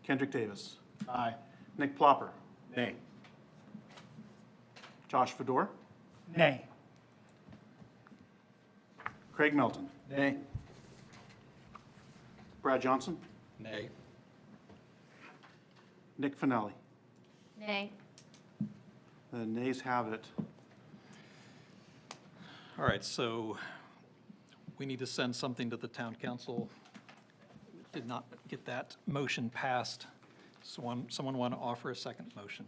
Kendrick Davis. Aye. Nick Plopper. Nay. Josh Fedor. Nay. Craig Melton. Nay. Brad Johnson. Nay. Nick Finelli. Nay. The nays have it. All right, so we need to send something to the town council. Did not get that motion passed. Someone want to offer a second motion?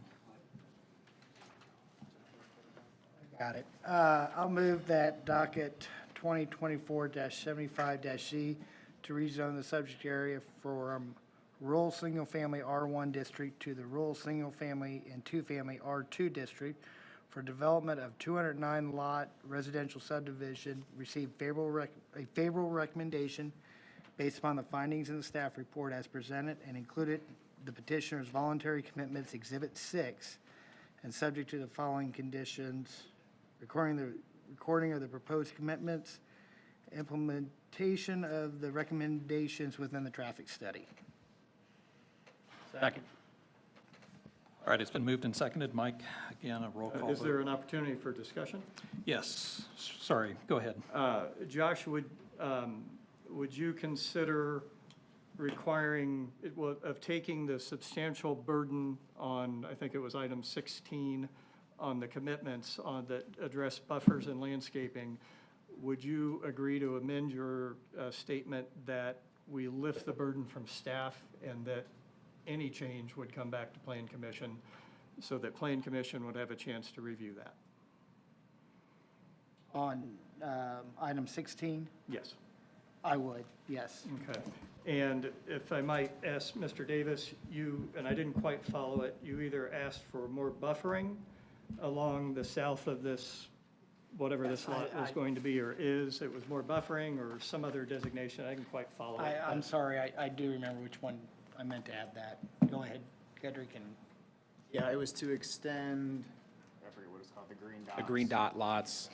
Got it. I'll move that docket 2024-75-Z to rezone the subject area from rural single-family R1 district to the rural single-family and two-family R2 district for development of 209-lot residential subdivision, receive a favorable recommendation based upon the findings in the staff report as presented and included the petitioner's voluntary commitments Exhibit 6, and subject to the following conditions: recording of the proposed commitments, implementation of the recommendations within the traffic study. Second. All right, it's been moved and seconded. Mike, again, a roll call Is vote. there an opportunity for discussion? Yes, sorry, go ahead. Josh, would you consider requiring, of taking the substantial burden on, I think it was item 16, on the commitments that address buffers and landscaping, would you agree to amend your statement that we lift the burden from staff and that any change would come back to Plan Commission so that Plan Commission would have a chance to review that? On item 16, Yes. I would, yes. Okay. And if I might ask Mr. Davis, and I didn't quite follow it, you either asked for more buffering along the south of this, whatever this lot was going to be or is, it was more buffering or some other designation, I didn't quite follow it. I'm sorry, I do remember which one I meant to add that. Go ahead, Kedrick, and Yeah, it was to extend, I forget what it's called, the green dots. The green dot lots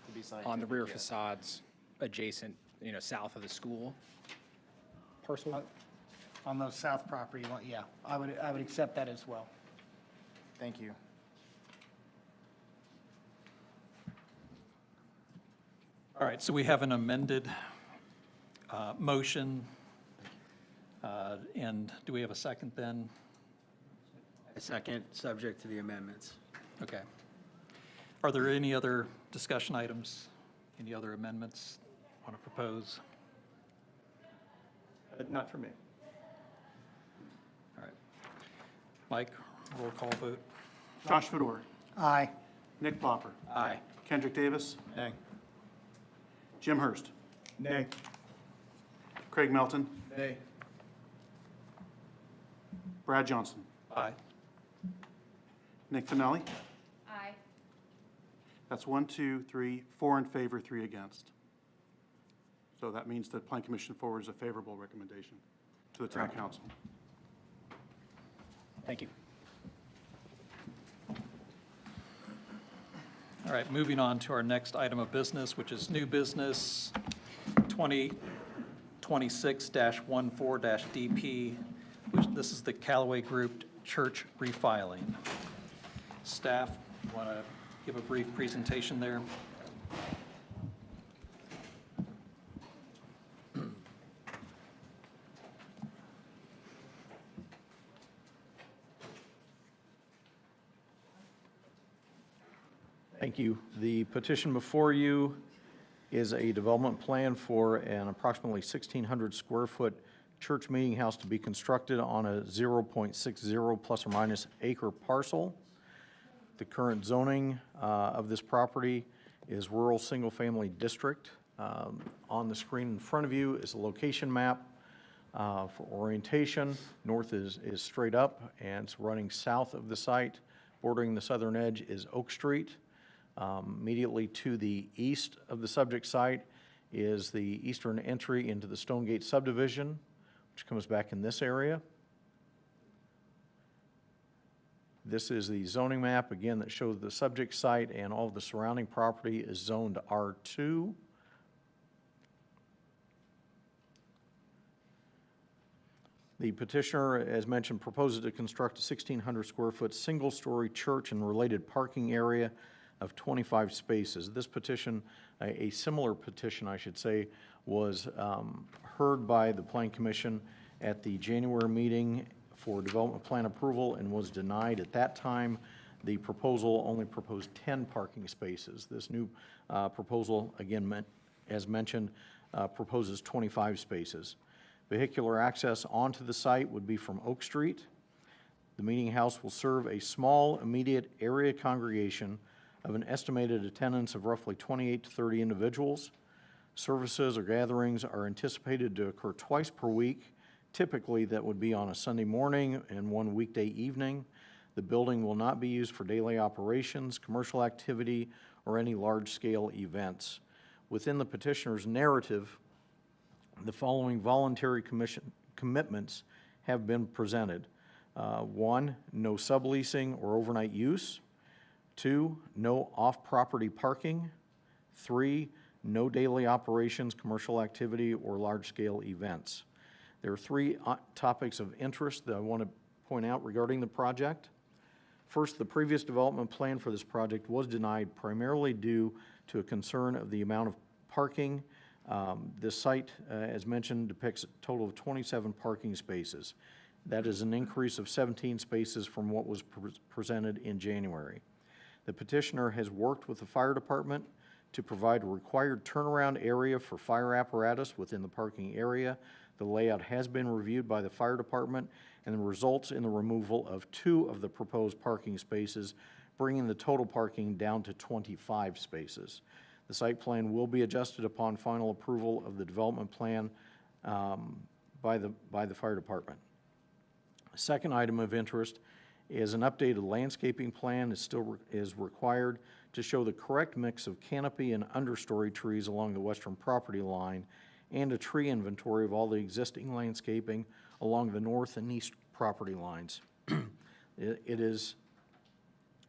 To be on the rear scientific, yeah. facades adjacent, south of the school parcel. on those south property, yeah, I would accept that as well. Thank you. All right, so we have an amended motion. And do we have a second then? A second, subject to the amendments. Okay. Are there any other discussion items? Any other amendments want to propose? Not for me. All right. Mike, roll call vote. Josh Fedor, Aye. Nick Plopper, Aye. Kendrick Davis, Nay. Jim Hurst, Nay. Craig Melton, Nay. Brad Johnson, Aye. Nick Finelli. Aye. That's 1, 2, 3, 4 in favor, 3 against. So that means that Plan Commission forwards a favorable recommendation to the town council. Thank you. All right, moving on to our next item of business, which is new business 2026-14-DP, which this is the Callaway Group Church refiling. Staff, want to give a brief presentation there? Thank you. The petition before you is a development plan for an approximately 1,600 square foot church meeting house to be constructed on a 0.60 plus or minus acre parcel. The current zoning of this property is rural single-family district. On the screen in front of you is a location map for orientation. North is straight up, and it's running south of the site. Bordering the southern edge is Oak Street. Immediately to the east of the subject site is the eastern entry into the Stonegate subdivision, which comes back in this area. This is the zoning map, again, that shows the subject site, and all of the surrounding property is zoned R2. The petitioner, as mentioned, proposes to construct a 1,600 square foot single-story church and related parking area of 25 spaces. This petition, a similar petition, I should say, was heard by the Plan Commission at the January meeting for development plan approval and was denied at that time. The proposal only proposed 10 parking spaces. This new proposal, again, as mentioned, proposes 25 spaces. Vehicular access onto the site would be from Oak Street. The meeting house will serve a small immediate area congregation of an estimated attendance of roughly 28 to 30 individuals. Services or gatherings are anticipated to occur twice per week. Typically, that would be on a Sunday morning and one weekday evening. The building will not be used for daily operations, commercial activity, or any large-scale events. Within the petitioner's narrative, the following voluntary commitments have been presented. 1, no subleasing or overnight use. 2, no off-property parking. 3, no daily operations, commercial activity, or large-scale events. There are 3 topics of interest that I want to point out regarding the project. First, the previous development plan for this project was denied primarily due to a concern of the amount of parking. This site, as mentioned, depicts a total of 27 parking spaces. That is an increase of 17 spaces from what was presented in January. The petitioner has worked with the fire department to provide a required turnaround area for fire apparatus within the parking area. The layout has been reviewed by the fire department and results in the removal of 2 of the proposed parking spaces, bringing the total parking down to 25 spaces. The site plan will be adjusted upon final approval of the development plan by the fire department. A second item of interest is an updated landscaping plan is required to show the correct mix of canopy and understory trees along the western property line, and a tree inventory of all the existing landscaping along the north and east property lines. It is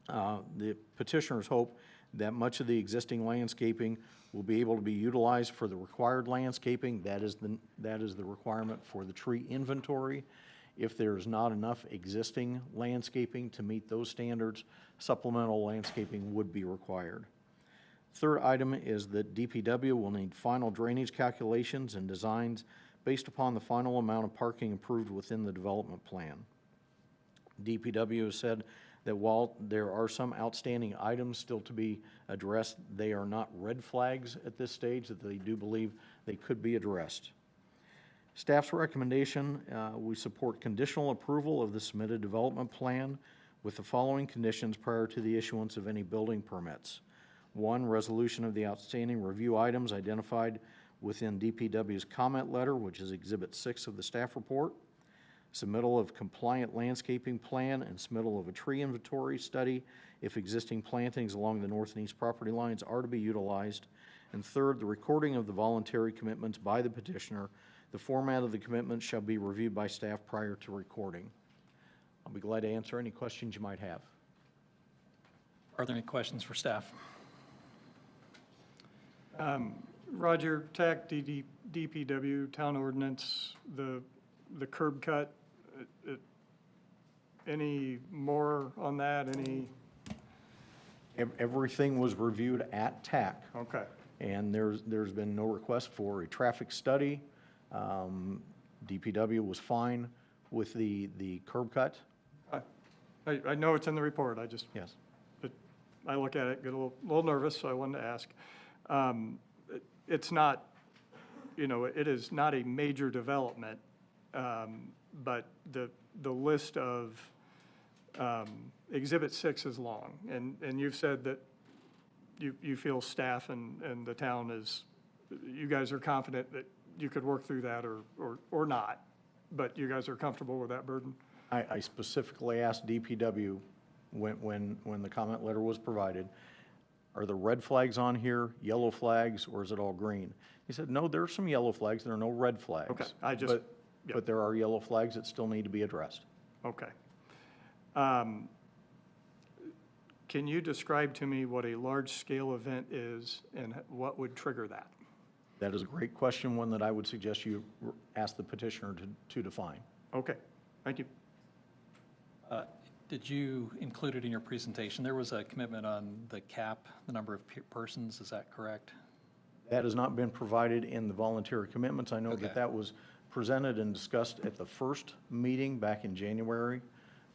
the petitioner's hope that much of the existing landscaping will be able to be utilized for the required landscaping. That is the requirement for the tree inventory. If there's not enough existing landscaping to meet those standards, supplemental landscaping would be required. Third item is that DPW will need final drainage calculations and designs based upon the final amount of parking approved within the development plan. DPW has said that while there are some outstanding items still to be addressed, they are not red flags at this stage, that they do believe they could be addressed. Staff's recommendation, we support conditional approval of the submitted development plan with the following conditions prior to the issuance of any building permits. 1, resolution of the outstanding review items identified within DPW's comment letter, which is Exhibit 6 of the staff report. Submittal of compliant landscaping plan and submittal of a tree inventory study if existing plantings along the north and east property lines are to be utilized. And third, the recording of the voluntary commitments by the petitioner. The format of the commitment shall be reviewed by staff prior to recording. I'll be glad to answer any questions you might have. Are there any questions for staff? Roger, TAC, DPW, town ordinance, the curb cut, any more on that, any? Everything was reviewed at TAC. Okay. And there's been no request for a traffic study. DPW was fine with the curb cut. I know it's in the report, I just. Yes. I look at it, get a little nervous, so I wanted to ask. It's not, it is not a major development, but the list of Exhibit 6 is long, and you've said that you feel staff and the town is, you guys are confident that you could work through that or not, but you guys are comfortable with that burden? I specifically asked DPW when the comment letter was provided, are there red flags on here, yellow flags, or is it all green? He said, no, there are some yellow flags, there are no red flags. Okay, But there are yellow flags that still need to be addressed. Okay. Can you describe to me what a large-scale event is and what would trigger that? That is a great question, one that I would suggest you ask the petitioner to define. Okay, thank you. Did you include it in your presentation? There was a commitment on the cap, the number of persons, is that correct? That has not been provided in the voluntary commitments. I know Okay. that was presented and discussed at the first meeting back in January,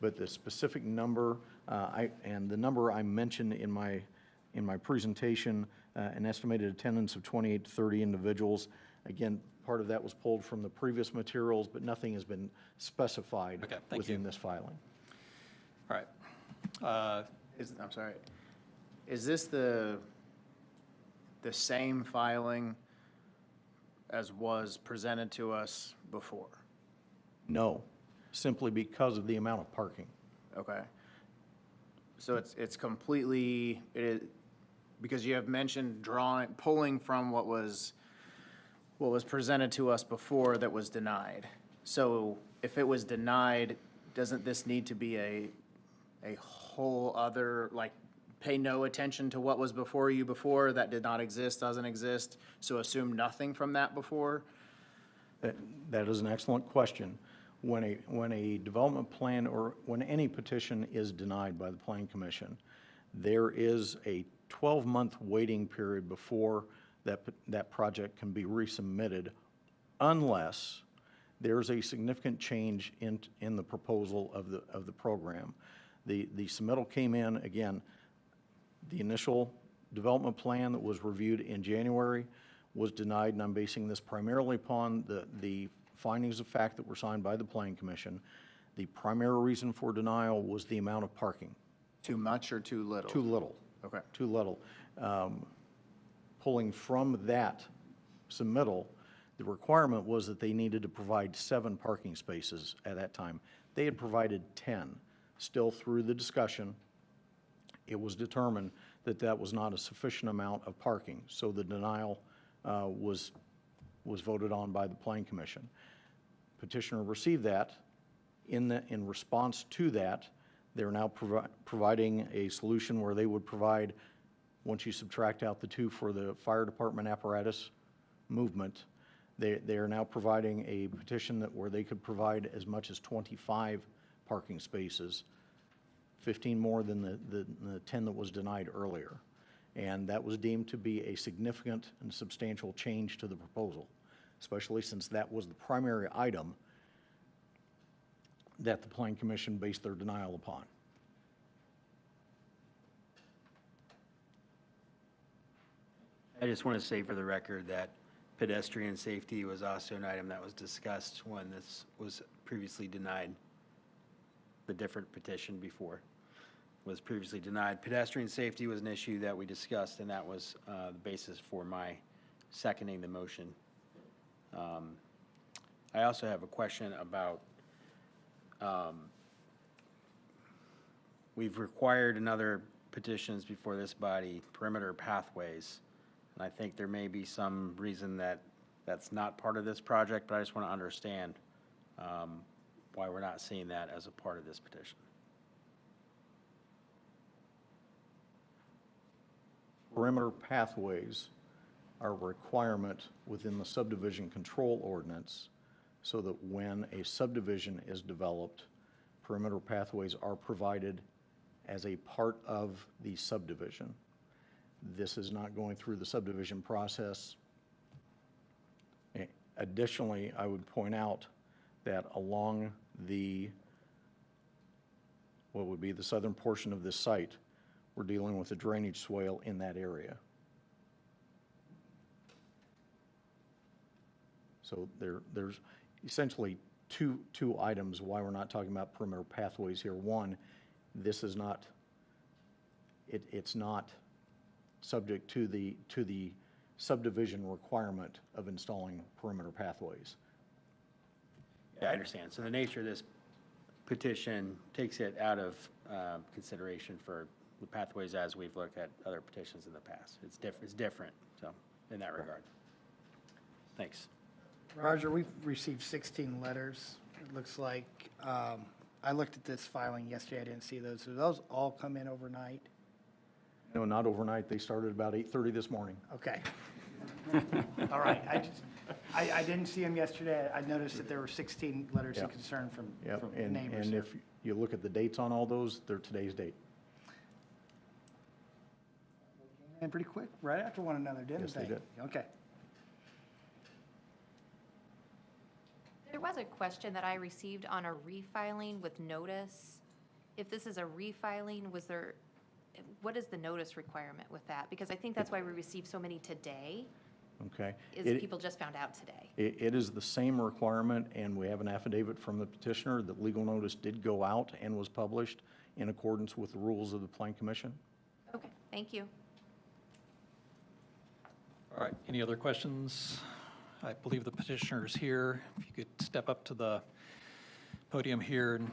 but the specific number, and the number I mentioned in my presentation, an estimated attendance of 28 to 30 individuals. Again, part of that was pulled from the previous materials, but nothing has been specified within this filing. All right. I'm sorry. Is this the same filing as was presented to us before? No, simply because of the amount of parking. Okay. So it's completely, because you have mentioned pulling from what was presented to us before that was denied. So if it was denied, doesn't this need to be a whole other, like, pay no attention to what was before you before, that did not exist, doesn't exist, so assume nothing from that before? That is an excellent question. When a development plan or when any petition is denied by the Planning Commission, there is a 12-month waiting period before that project can be resubmitted, unless there's a significant change in the proposal of the program. The submittal came in, again, the initial development plan that was reviewed in January was denied, and I'm basing this primarily upon the findings of fact that were signed by the Planning Commission. The primary reason for denial was the amount of parking. Too much or too little? Too little. Okay. Too little. Pulling from that submittal, the requirement was that they needed to provide 7 parking spaces at that time. They had provided 10. Still, through the discussion, it was determined that that was not a sufficient amount of parking, so the denial was voted on by the Planning Commission. Petitioner received that. In response to that, they're now providing a solution where they would provide, once you subtract out the 2 for the fire department apparatus movement, they are now providing a petition where they could provide as much as 25 parking spaces, 15 more than the 10 that was denied earlier. And that was deemed to be a significant and substantial change to the proposal, especially since that was the primary item that the Plan Commission based their denial upon. I just want to say for the record that pedestrian safety was also an item that was discussed when this was previously denied. The different petition before was previously denied. Pedestrian safety was an issue that we discussed, and that was the basis for my seconding the motion. I also have a question about, we've required in other petitions before this body, perimeter pathways. And I think there may be some reason that that's not part of this project, but I just want to understand why we're not seeing that as a part of this petition. Perimeter pathways are a requirement within the subdivision control ordinance so that when a subdivision is developed, perimeter pathways are provided as a part of the subdivision. This is not going through the subdivision process. Additionally, I would point out that along what would be the southern portion of this site, we're dealing with a drainage swale in that area. So there's essentially two items why we're not talking about perimeter pathways here. One, this is not, it's not subject to the subdivision requirement of installing perimeter pathways. Yeah, I understand. So the nature of this petition takes it out of consideration for the pathways as we've looked at other petitions in the past. It's different, so, in that regard. Thanks. Roger, we've received 16 letters. It looks like, I looked at this filing yesterday, I didn't see those. So those all come in overnight? No, not overnight. They started about 8:30 this morning. Okay. All right, I didn't see them yesterday. I noticed that there were 16 letters of Yep. concern from Yep, neighbors and here. if you look at the dates on all those, they're today's date. And pretty quick, right after one another, didn't Yes, they? they did. Okay. There was a question that I received on a refiling with notice. If this is a refiling, what is the notice requirement with that? Because I think that's why we received so many today, Okay. is people just found out today. It is the same requirement, and we have an affidavit from the petitioner that legal notice did go out and was published in accordance with the rules of the Plan Commission. Okay, thank you. All right, any other questions? I believe the petitioner is here. If you could step up to the podium here and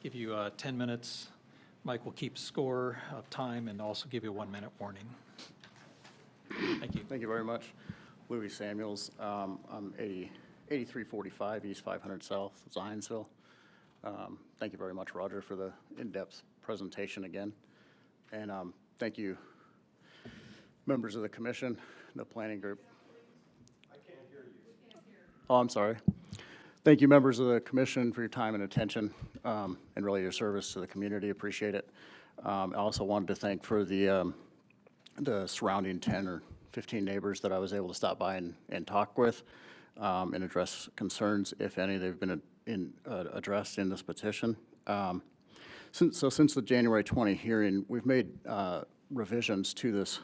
give you 10 minutes. Mike will keep score of time and also give you a 1-minute warning. Thank you. Thank you very much. Louis Samuels. I'm 8345 East 500 South, Zionsville. Thank you very much, Roger, for the in-depth presentation again. And thank you, members of the commission, the planning group. I can't hear you. Oh, I'm sorry. Thank you, members of the commission, for your time and attention, and really your service to the community. Appreciate it. I also wanted to thank for the surrounding 10 or 15 neighbors that I was able to stop by and talk with and address concerns, if any, they've been addressed in this petition. Since the January 20 hearing, we've made revisions to this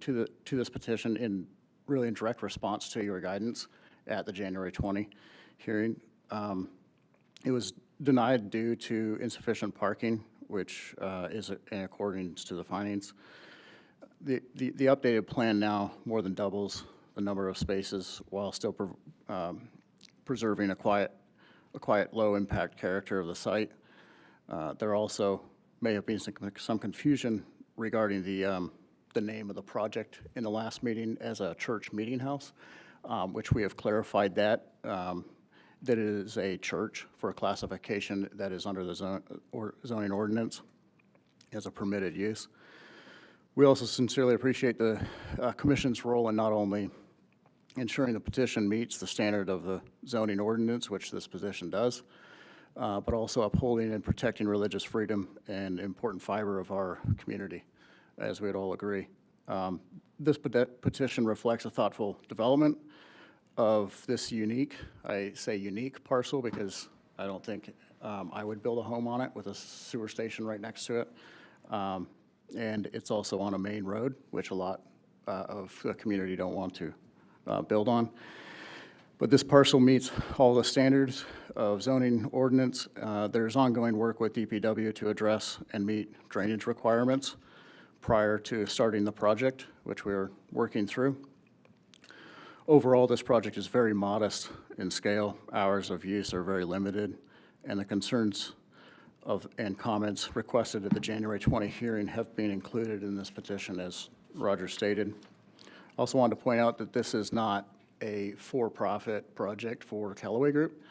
to this petition in direct response to your guidance at the January 20 hearing. It was denied due to insufficient parking, which is in accordance to the findings. The updated plan now more than doubles the number of spaces while still preserving a quiet, low-impact character of the site. There also may have been some confusion regarding the name of the project in the last meeting as a church meeting house, which we have clarified that it is a church for a classification that is under the zoning ordinance as a permitted use. We also sincerely appreciate the commission's role in not only ensuring the petition meets the standard of the zoning ordinance, which this petition does, but also upholding and protecting religious freedom and important fiber of our community, as we'd all agree. This petition reflects a thoughtful development of this unique, I say unique parcel because I don't think I would build a home on it with a sewer station right next to it. And it's also on a main road, which a lot of the community don't want to build on. But this parcel meets all the standards of zoning ordinance. There's ongoing work with DPW to address and meet drainage requirements prior to starting the project, which we're working through. Overall, this project is very modest in scale. Hours of use are very limited, and the concerns and comments requested at the January 20 hearing have been included in this petition, as Roger stated. Also wanted to point out that this is not a for-profit project for Callaway Group.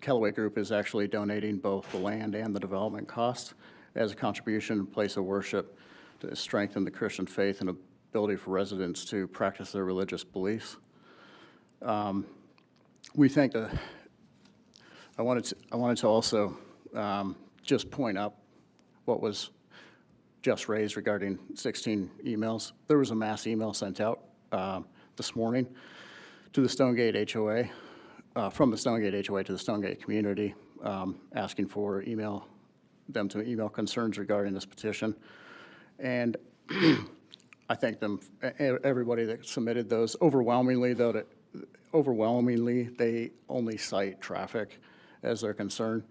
Callaway Group is actually donating both the land and the development costs as a contribution and place of worship to strengthen the Christian faith and ability for residents to practice their religious beliefs. We think that I wanted to also just point out what was just raised regarding 16 emails. There was a mass email sent out this morning to the Stonegate HOA, from the Stonegate HOA to the Stonegate community, asking for them to email concerns regarding this petition. And I thank them, everybody that submitted those. Overwhelmingly, they only cite traffic as their concern,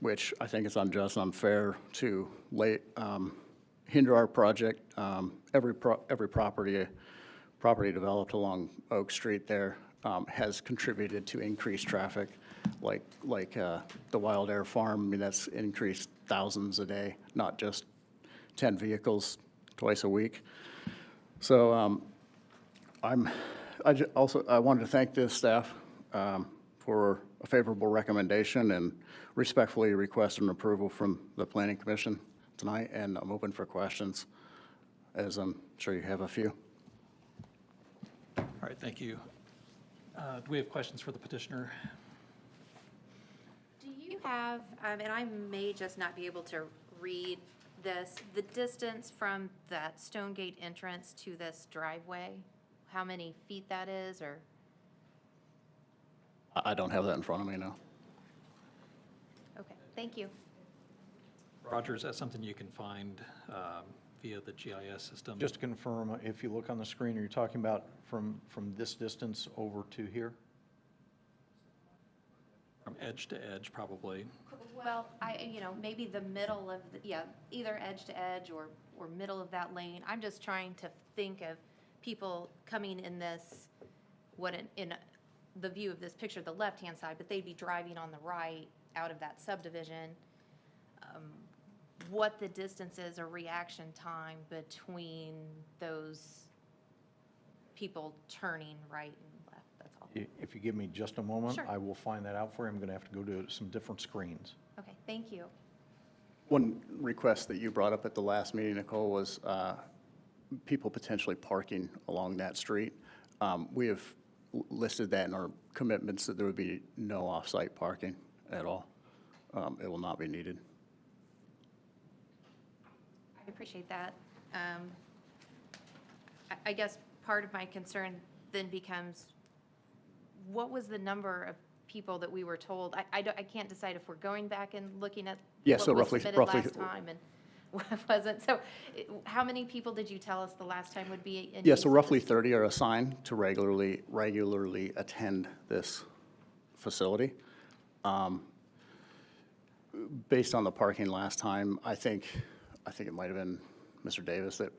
which I think is unjust and unfair to hinder our project. Every property developed along Oak Street there has contributed to increased traffic, like the Wild Air Farm. I mean, that's increased thousands a day, not just 10 vehicles twice a week. So I wanted to thank the staff for a favorable recommendation and respectfully request an approval from the Planning Commission tonight, and I'm open for questions, as I'm sure you have a few. All right, thank you. Do we have questions for the petitioner? Do you have, and I may just not be able to read this, the distance from that Stonegate entrance to this driveway? How many feet that is, or? I don't have that in front of me now. Okay, thank you. Roger, is that something you can find via the GIS system? Just to confirm, if you look on the screen, are you talking about from this distance over to here? From edge to edge, probably. Well, maybe the middle of, either edge to edge or middle of that lane. I'm just trying to think of people coming in this, in the view of this picture, the left-hand side, but they'd be driving on the right out of that subdivision. What the distance is or reaction time between those people turning right and left, that's all. If you give me just a moment, Sure. I will find that out for you. I'm going to have to go to some different screens. Okay, thank you. One request that you brought up at the last meeting, Nicole, was people potentially parking along that street. We have listed that in our commitments that there would be no off-site parking at all. It will not be needed. I appreciate that. I guess part of my concern then becomes, what was the number of people that we were told? I can't decide if we're going back and looking at Yeah, what so was roughly- submitted last time and what wasn't. So how many people did you tell us the last time would be in? Yeah, use so of roughly this? 30 are assigned to regularly attend this facility. Based on the parking last time, I think it might have been Mr. Davis that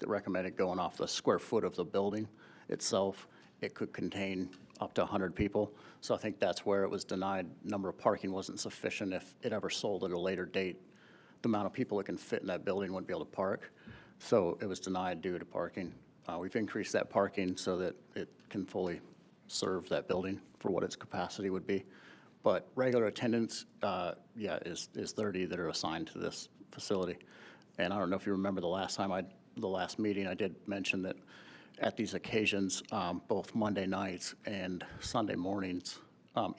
recommended going off the square foot of the building itself. It could contain up to 100 people. So I think that's where it was denied. Number of parking wasn't sufficient. If it ever sold at a later date, the amount of people that can fit in that building wouldn't be able to park. So it was denied due to parking. We've increased that parking so that it can fully serve that building for what its capacity would be. But regular attendance, is 30 that are assigned to this facility. And I don't know if you remember the last meeting, I did mention that at these occasions, both Monday nights and Sunday mornings,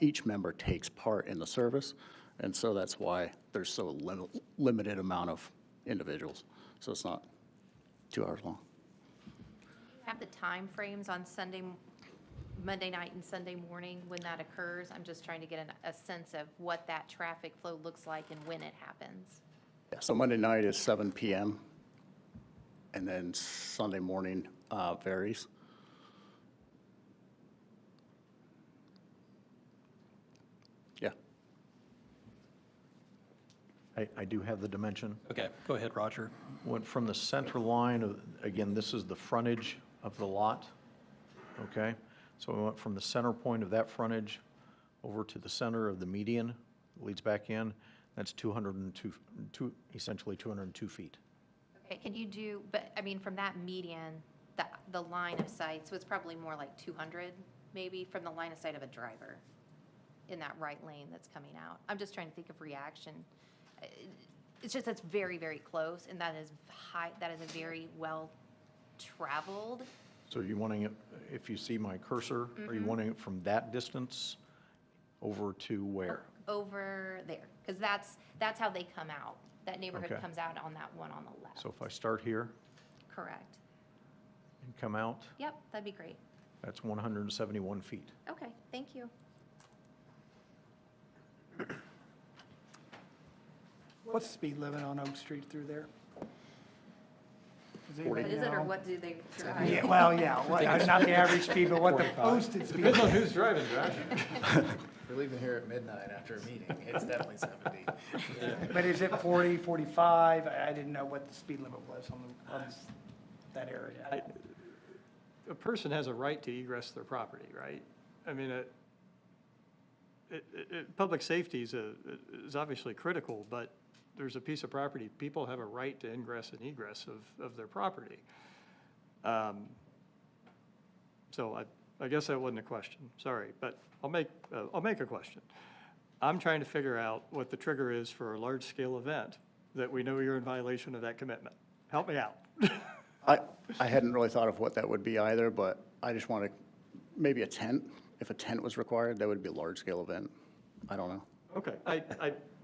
each member takes part in the service, and so that's why there's so limited amount of individuals. So it's not 2 hours long. Have the time frames on Monday night and Sunday morning when that occurs? I'm just trying to get a sense of what that traffic flow looks like and when it happens. Yeah, so Monday night is 7 p.m., and then Sunday morning varies. Yeah. I do have the dimension. Okay, go ahead, Roger. Went from the center line of, again, this is the frontage of the lot, okay? So we went from the center point of that frontage over to the center of the median, leads back in. That's 202, essentially 202 feet. Okay, can you do, but, I mean, from that median, the line of sight, so it's probably more like 200, maybe, from the line of sight of a driver in that right lane that's coming out. I'm just trying to think of reaction. It's just, that's very, very close, and that is high, that is a very well-traveled. So you wanting it, if you see my cursor, are you wanting it from that distance over to where? Over there, because that's how they come out. That neighborhood Okay. comes out on that one on the left. So if I start here Correct. and come out, Yep, that'd be great. that's 171 feet. Okay, thank you. What's the speed limit on Oak Street through there? Does What anybody is it, or know? what do they drive? Yeah, well, yeah, not the average speed, but what the posted speed. Depends on who's driving, Josh. We're leaving here at midnight after a meeting. It's definitely 70. But is it 40, 45? I didn't know what the speed limit was on that area. A person has a right to egress their property, right? I mean, public safety is obviously critical, but there's a piece of property, people have a right to ingress and egress of their property. So I guess that wasn't a question, sorry, but I'll make a question. I'm trying to figure out what the trigger is for a large-scale event that we know you're in violation of that commitment. Help me out. I hadn't really thought of what that would be either, but I just want to, maybe a tent. If a tent was required, that would be a large-scale event. I don't know. Okay,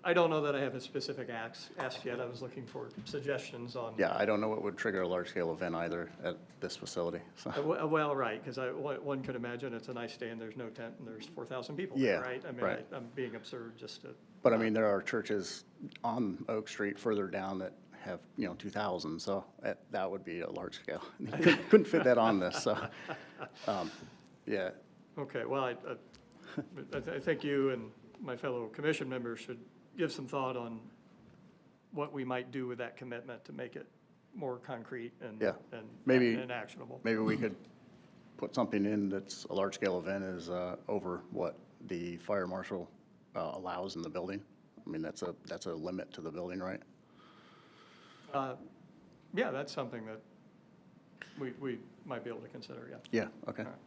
I don't know that I have a specific ask yet. I was looking for suggestions on. Yeah, I don't know what would trigger a large-scale event either at this facility, so. Well, right, because one could imagine it's a nice day and there's no tent and there's 4,000 people Yeah, there, right? I mean, right. I'm being absurd just to. But I mean, there are churches on Oak Street further down that have, 2,000, so that would be a large scale. Couldn't fit that on this, so, yeah. Okay, well, I think you and my fellow commission members should give some thought on what we might do with that commitment to make it more concrete and, Yeah, and maybe- and actionable. Maybe we could put something in that's a large-scale event is over what the fire marshal allows in the building. I mean, that's a limit to the building, right? Yeah, that's something that we might be able to consider, yeah. Yeah, okay. All right.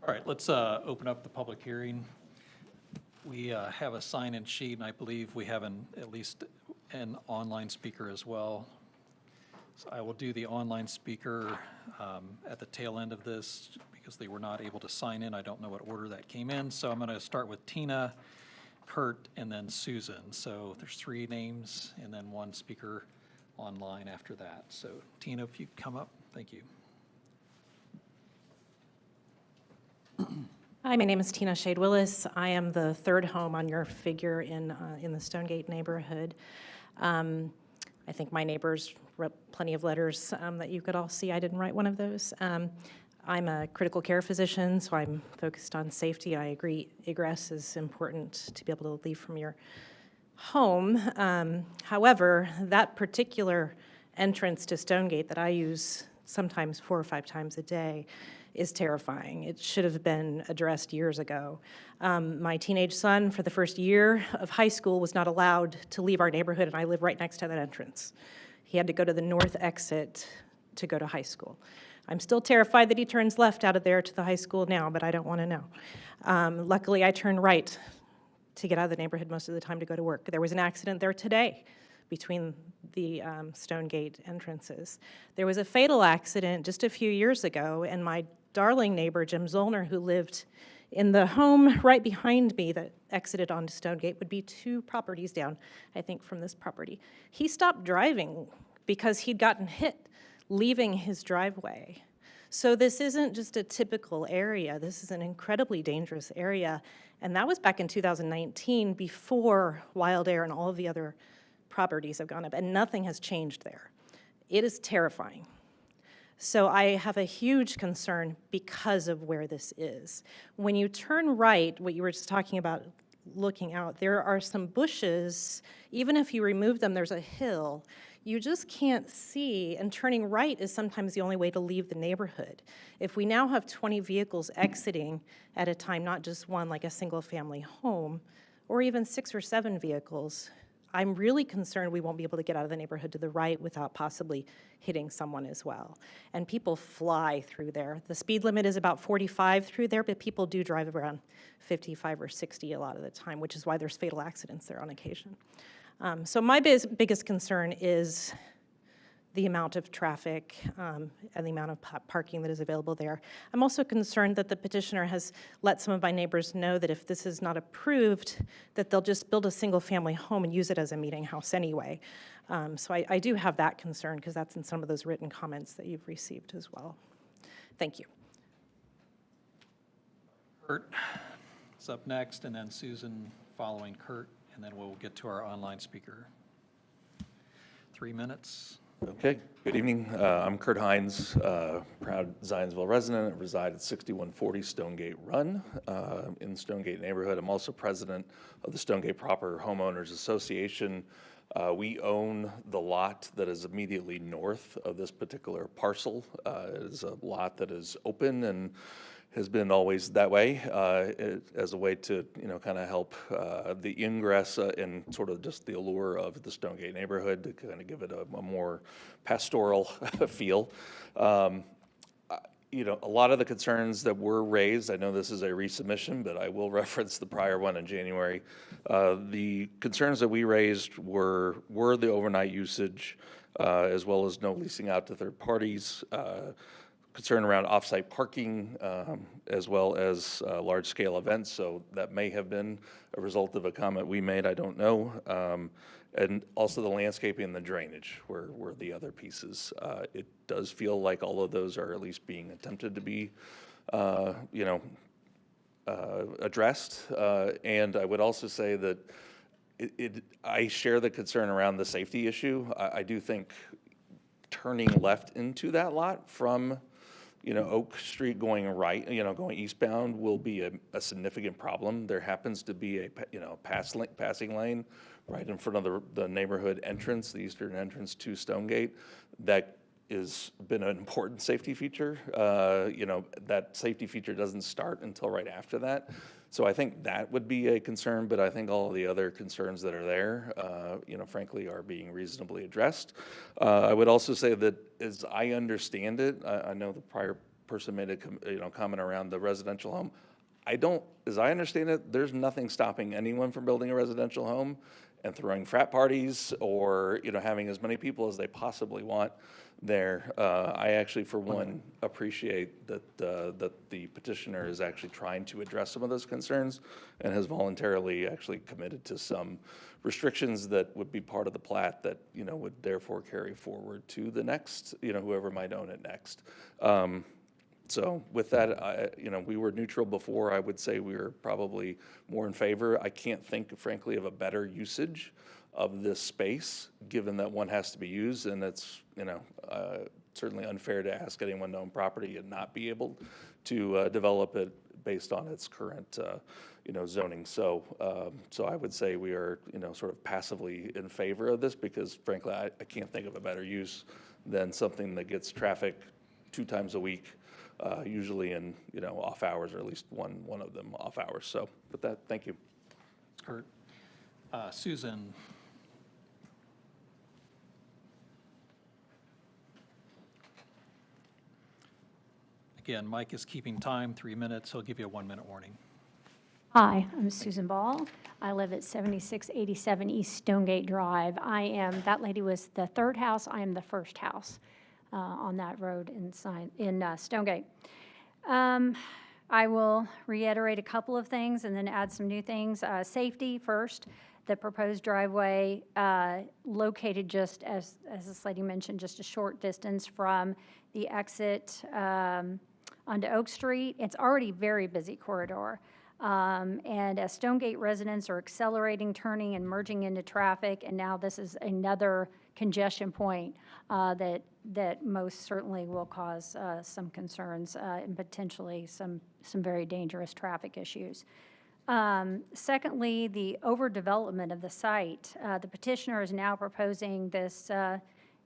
All right, let's open up the public hearing. We have a sign-in sheet, and I believe we have at least an online speaker as well. So I will do the online speaker at the tail end of this because they were not able to sign in. I don't know what order that came in, so I'm going to start with Tina, Kurt, and then Susan. So there's 3 names and then 1 speaker online after that. So Tina, if you come up, thank you. Hi, my name is Tina Shade Willis. I am the 3rd home on your figure in the Stonegate neighborhood. I think my neighbors wrote plenty of letters that you could all see. I didn't write one of those. I'm a critical care physician, so I'm focused on safety. I agree egress is important to be able to leave from your home. However, that particular entrance to Stonegate that I use sometimes 4 or 5 times a day is terrifying. It should have been addressed years ago. My teenage son, for the first year of high school, was not allowed to leave our neighborhood, and I live right next to that entrance. He had to go to the north exit to go to high school. I'm still terrified that he turns left out of there to the high school now, but I don't want to know. Luckily, I turn right to get out of the neighborhood most of the time to go to work. There was an accident there today between the Stonegate entrances. There was a fatal accident just a few years ago, and my darling neighbor, Jim Zollner, who lived in the home right behind me that exited onto Stonegate, would be 2 properties down, I think, from this property. He stopped driving because he'd gotten hit leaving his driveway. So this isn't just a typical area. This is an incredibly dangerous area. And that was back in 2019, before Wild Air and all of the other properties have gone up, and nothing has changed there. It is terrifying. So I have a huge concern because of where this is. When you turn right, what you were just talking about, looking out, there are some bushes. Even if you remove them, there's a hill. You just can't see, and turning right is sometimes the only way to leave the neighborhood. If we now have 20 vehicles exiting at a time, not just one, like a single-family home, or even 6 or 7 vehicles, I'm really concerned we won't be able to get out of the neighborhood to the right without possibly hitting someone as well. And people fly through there. The speed limit is about 45 through there, but people do drive around 55 or 60 a lot of the time, which is why there's fatal accidents there on occasion. So my biggest concern is the amount of traffic and the amount of parking that is available there. I'm also concerned that the petitioner has let some of my neighbors know that if this is not approved, that they'll just build a single-family home and use it as a meeting house anyway. So I do have that concern, because that's in some of those written comments that you've received as well. Thank you. Kurt is up next, and then Susan following Kurt, and then we'll get to our online speaker. 3 minutes. Okay, good evening. I'm Kurt Hines, proud Zionsville resident. I reside at 6140 Stonegate Run in the Stonegate neighborhood. I'm also president of the Stonegate Proper Homeowners Association. We own the lot that is immediately north of this particular parcel. It is a lot that is open and has been always that way as a way to, kind of help the ingress and sort of just the allure of the Stonegate neighborhood, to kind of give it a more pastoral feel. A lot of the concerns that were raised, I know this is a resubmission, but I will reference the prior one in January. The concerns that we raised were the overnight usage, as well as no leasing out to third parties, concern around off-site parking, as well as large-scale events. So that may have been a result of a comment we made, I don't know. And also the landscaping and the drainage were the other pieces. It does feel like all of those are at least being attempted to be, addressed. And I would also say that I share the concern around the safety issue. I do think turning left into that lot from Oak Street going right, going eastbound will be a significant problem. There happens to be a, passing lane right in front of the neighborhood entrance, the eastern entrance to Stonegate. That has been an important safety feature. That safety feature doesn't start until right after that. So I think that would be a concern, but I think all of the other concerns that are there, frankly, are being reasonably addressed. I would also say that, as I understand it, I know the prior person made a comment around the residential home. As I understand it, there's nothing stopping anyone from building a residential home and throwing frat parties or, having as many people as they possibly want there. I actually, for one, appreciate that the petitioner is actually trying to address some of those concerns and has voluntarily actually committed to some restrictions that would be part of the plat that, would therefore carry forward to the next, whoever might own it next. So with that, we were neutral before. I would say we were probably more in favor. I can't think, frankly, of a better usage of this space, given that one has to be used, and it's, certainly unfair to ask anyone to own property and not be able to develop it based on its current, zoning. So I would say we are, sort of passively in favor of this, because frankly, I can't think of a better use than something that gets traffic 2 times a week, usually in, off hours, or at least one of them off hours. So with that, thank you. Kurt. Susan. Again, Mike is keeping time, 3 minutes. He'll give you a 1-minute warning. Hi, I'm Susan Ball. I live at 7687 East Stonegate Drive. That lady was the third house. I am the first house on that road in Stonegate. I will reiterate a couple of things and then add some new things. Safety first. The proposed driveway located just, as this lady mentioned, just a short distance from the exit onto Oak Street. It's already a very busy corridor. And as Stonegate residents are accelerating, turning, and merging into traffic, and now this is another congestion point that most certainly will cause some concerns and potentially some very dangerous traffic issues. Secondly, the overdevelopment of the site. The petitioner is now proposing this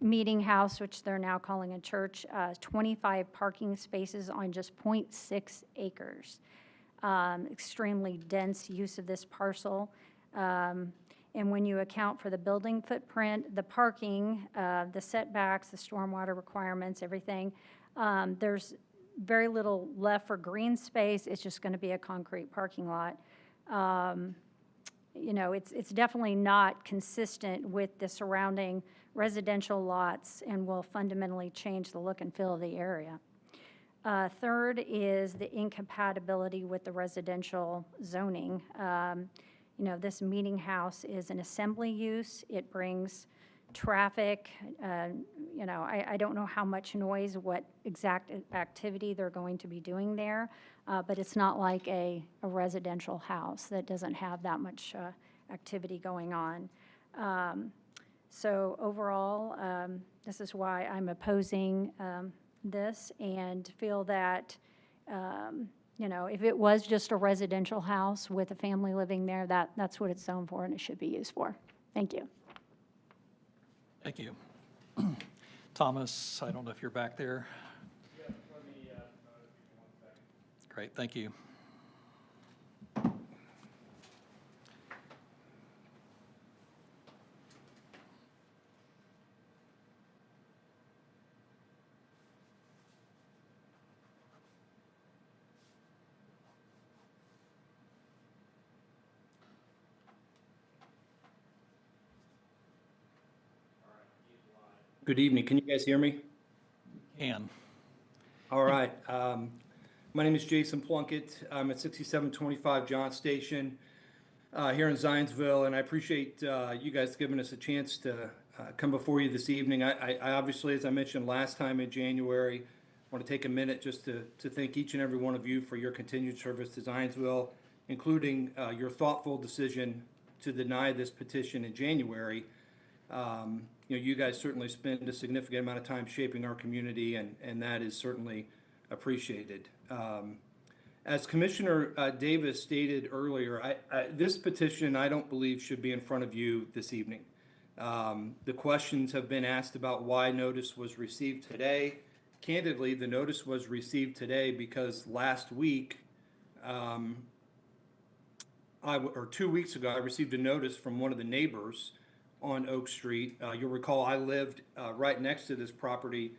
meeting house, which they're now calling a church, 25 parking spaces on just 0.6 acres. Extremely dense use of this parcel. And when you account for the building footprint, the parking, the setbacks, the stormwater requirements, everything, there's very little left for green space. It's just going to be a concrete parking lot. You know, it's definitely not consistent with the surrounding residential lots and will fundamentally change the look and feel of the area. Third is the incompatibility with the residential zoning. You know, this meeting house is an assembly use. It brings traffic. You know, I don't know how much noise, what exact activity they're going to be doing there, but it's not like a residential house that doesn't have that much activity going on. So overall, this is why I'm opposing this and feel that, you know, if it was just a residential house with a family living there, that's what it's zoned for and it should be used for. Thank you. Thank you. Thomas, I don't know if you're back there. Great, thank you. Good evening. Can you guys hear me? Ann. All right. My name is Jason Plunkett. I'm at 6725 John Station here in Zionsville, and I appreciate you guys giving us a chance to come before you this evening. I obviously, as I mentioned last time in January, want to take a minute just to thank each and every one of you for your continued service to Zionsville, including your thoughtful decision to deny this petition in January. You know, you guys certainly spend a significant amount of time shaping our community, and that is certainly appreciated. As Commissioner Davis stated earlier, this petition I don't believe should be in front of you this evening. The questions have been asked about why notice was received today. Candidly, the notice was received today because last week, or 2 weeks ago, I received a notice from one of the neighbors on Oak Street. You'll recall I lived right next to this property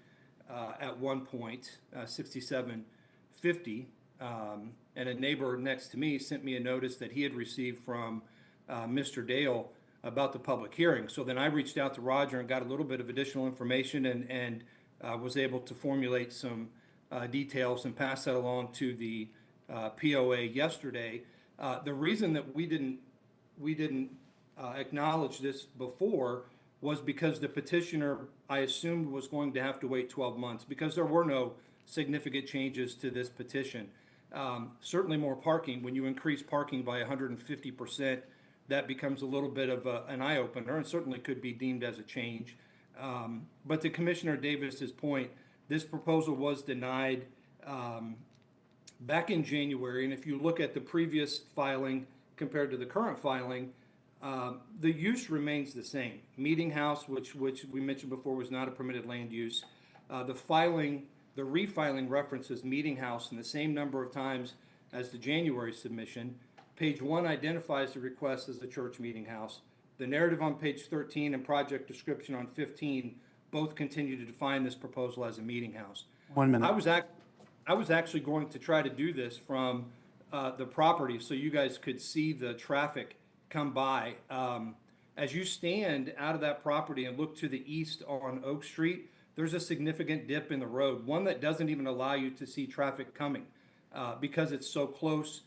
at one point, 6750, and a neighbor next to me sent me a notice that he had received from Mr. Dale about the public hearing. So then I reached out to Roger and got a little bit of additional information and was able to formulate some details and pass that along to the POA yesterday. The reason that we didn't acknowledge this before was because the petitioner, I assumed, was going to have to wait 12 months because there were no significant changes to this petition. Certainly more parking. When you increase parking by 150%, that becomes a little bit of an eye-opener and certainly could be deemed as a change. But to Commissioner Davis's point, this proposal was denied back in January, and if you look at the previous filing compared to the current filing, the use remains the same. Meeting house, which we mentioned before, was not a permitted land use. The refiling references meeting house in the same number of times as the January submission. Page 1 identifies the request as the church meeting house. The narrative on page 13 and project description on 15 both continue to define this proposal as a meeting house. 1 minute. I was actually going to try to do this from the property so you guys could see the traffic come by. As you stand out of that property and look to the east on Oak Street, there's a significant dip in the road, one that doesn't even allow you to see traffic coming because it's so close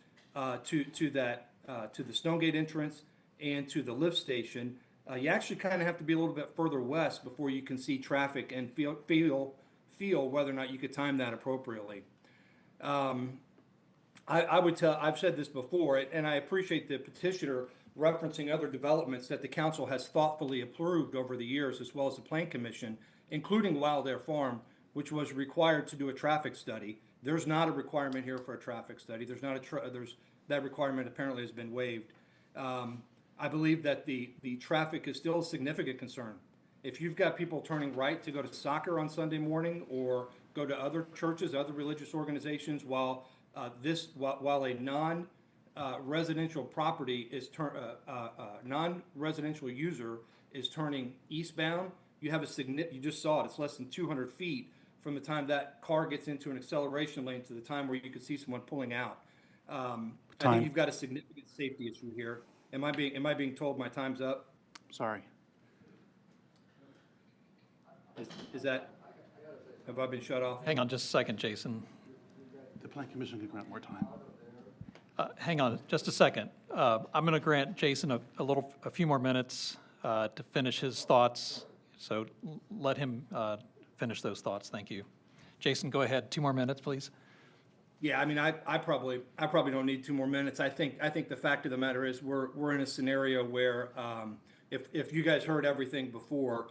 to the Stonegate entrance and to the lift station. You actually kind of have to be a little bit further west before you can see traffic and feel whether or not you could time that appropriately. I've said this before, and I appreciate the petitioner referencing other developments that the council has thoughtfully approved over the years, as well as the Plan Commission, including Wild Air Farm, which was required to do a traffic study. There's not a requirement here for a traffic study. That requirement apparently has been waived. I believe that the traffic is still a significant concern. If you've got people turning right to go to soccer on Sunday morning or go to other churches, other religious organizations, while a non-residential property is non-residential user is turning eastbound, you have you just saw it, it's less than 200 feet from the time that car gets into an acceleration lane to the time where you could see someone pulling out. I think you've got a significant safety issue here. Am I being told my time's up? Sorry. Have I been shut off? Hang on just a second, Jason. The Plan Commission can grant more time. Hang on just a second. I'm going to grant Jason a few more minutes to finish his thoughts. So let him finish those thoughts. Thank you. Jason, go ahead. 2 more minutes, please. Yeah, I mean, I probably don't need 2 more minutes. I think the fact of the matter is we're in a scenario where if you guys heard everything before,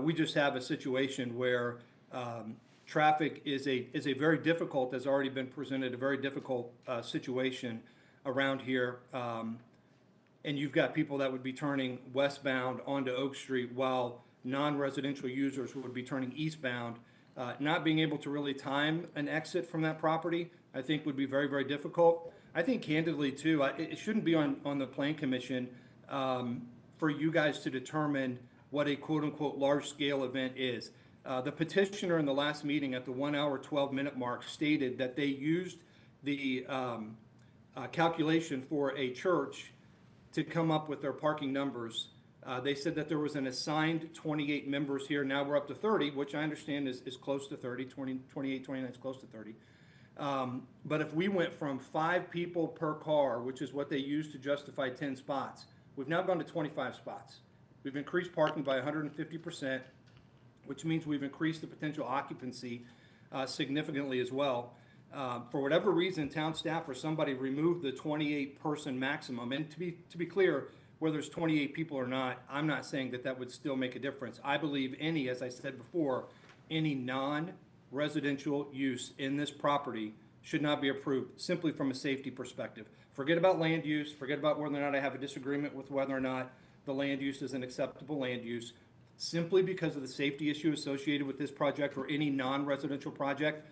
we just have a situation where traffic is a very difficult, has already been presented, a very difficult situation around here. And you've got people that would be turning westbound onto Oak Street while non-residential users would be turning eastbound. Not being able to really time an exit from that property, I think would be very, very difficult. I think candidly too, it shouldn't be on the Plan Commission for you guys to determine what a quote-unquote large-scale event is. The petitioner in the last meeting at the 1 hour, 12-minute mark stated that they used the calculation for a church to come up with their parking numbers. They said that there was an assigned 28 members here. Now we're up to 30, which I understand is close to 30, 28, 29 is close to 30. But if we went from 5 people per car, which is what they used to justify 10 spots, we've now gone to 25 spots. We've increased parking by 150%, which means we've increased the potential occupancy significantly as well. For whatever reason, town staff or somebody removed the 28-person maximum. And to be clear, whether it's 28 people or not, I'm not saying that would still make a difference. I believe as I said before, any non-residential use in this property should not be approved simply from a safety perspective. Forget about land use, forget about whether or not I have a disagreement with whether or not the land use is an acceptable land use. Simply because of the safety issue associated with this project or any non-residential project,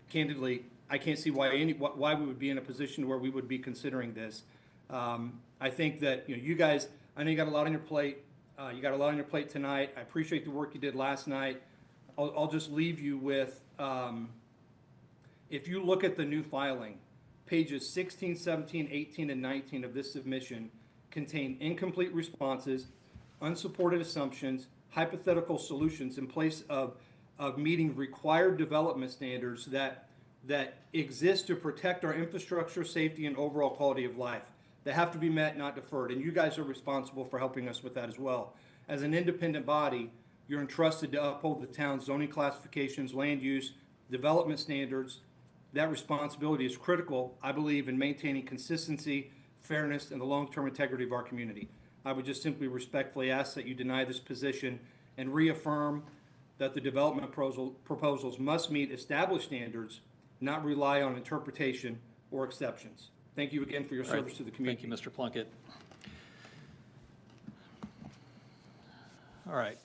candidly, I can't see why we would be in a position where we would be considering this. I think that you guys, I know you got a lot on your plate. You got a lot on your plate tonight. I appreciate the work you did last night. I'll just leave you with, if you look at the new filing, pages 16, 17, 18, and 19 of this submission contain incomplete responses, unsupported assumptions, hypothetical solutions in place of meeting required development standards that exist to protect our infrastructure, safety, and overall quality of life. They have to be met, not deferred, and you guys are responsible for helping us with that as well. As an independent body, you're entrusted to uphold the town's zoning classifications, land use, development standards. That responsibility is critical, I believe, in maintaining consistency, fairness, and the long-term integrity of our community. I would just simply respectfully ask that you deny this position and reaffirm that the development proposals must meet established standards, not rely on interpretation or exceptions. Thank you again for your service to the community. Thank you, Mr. Plunkett. All right.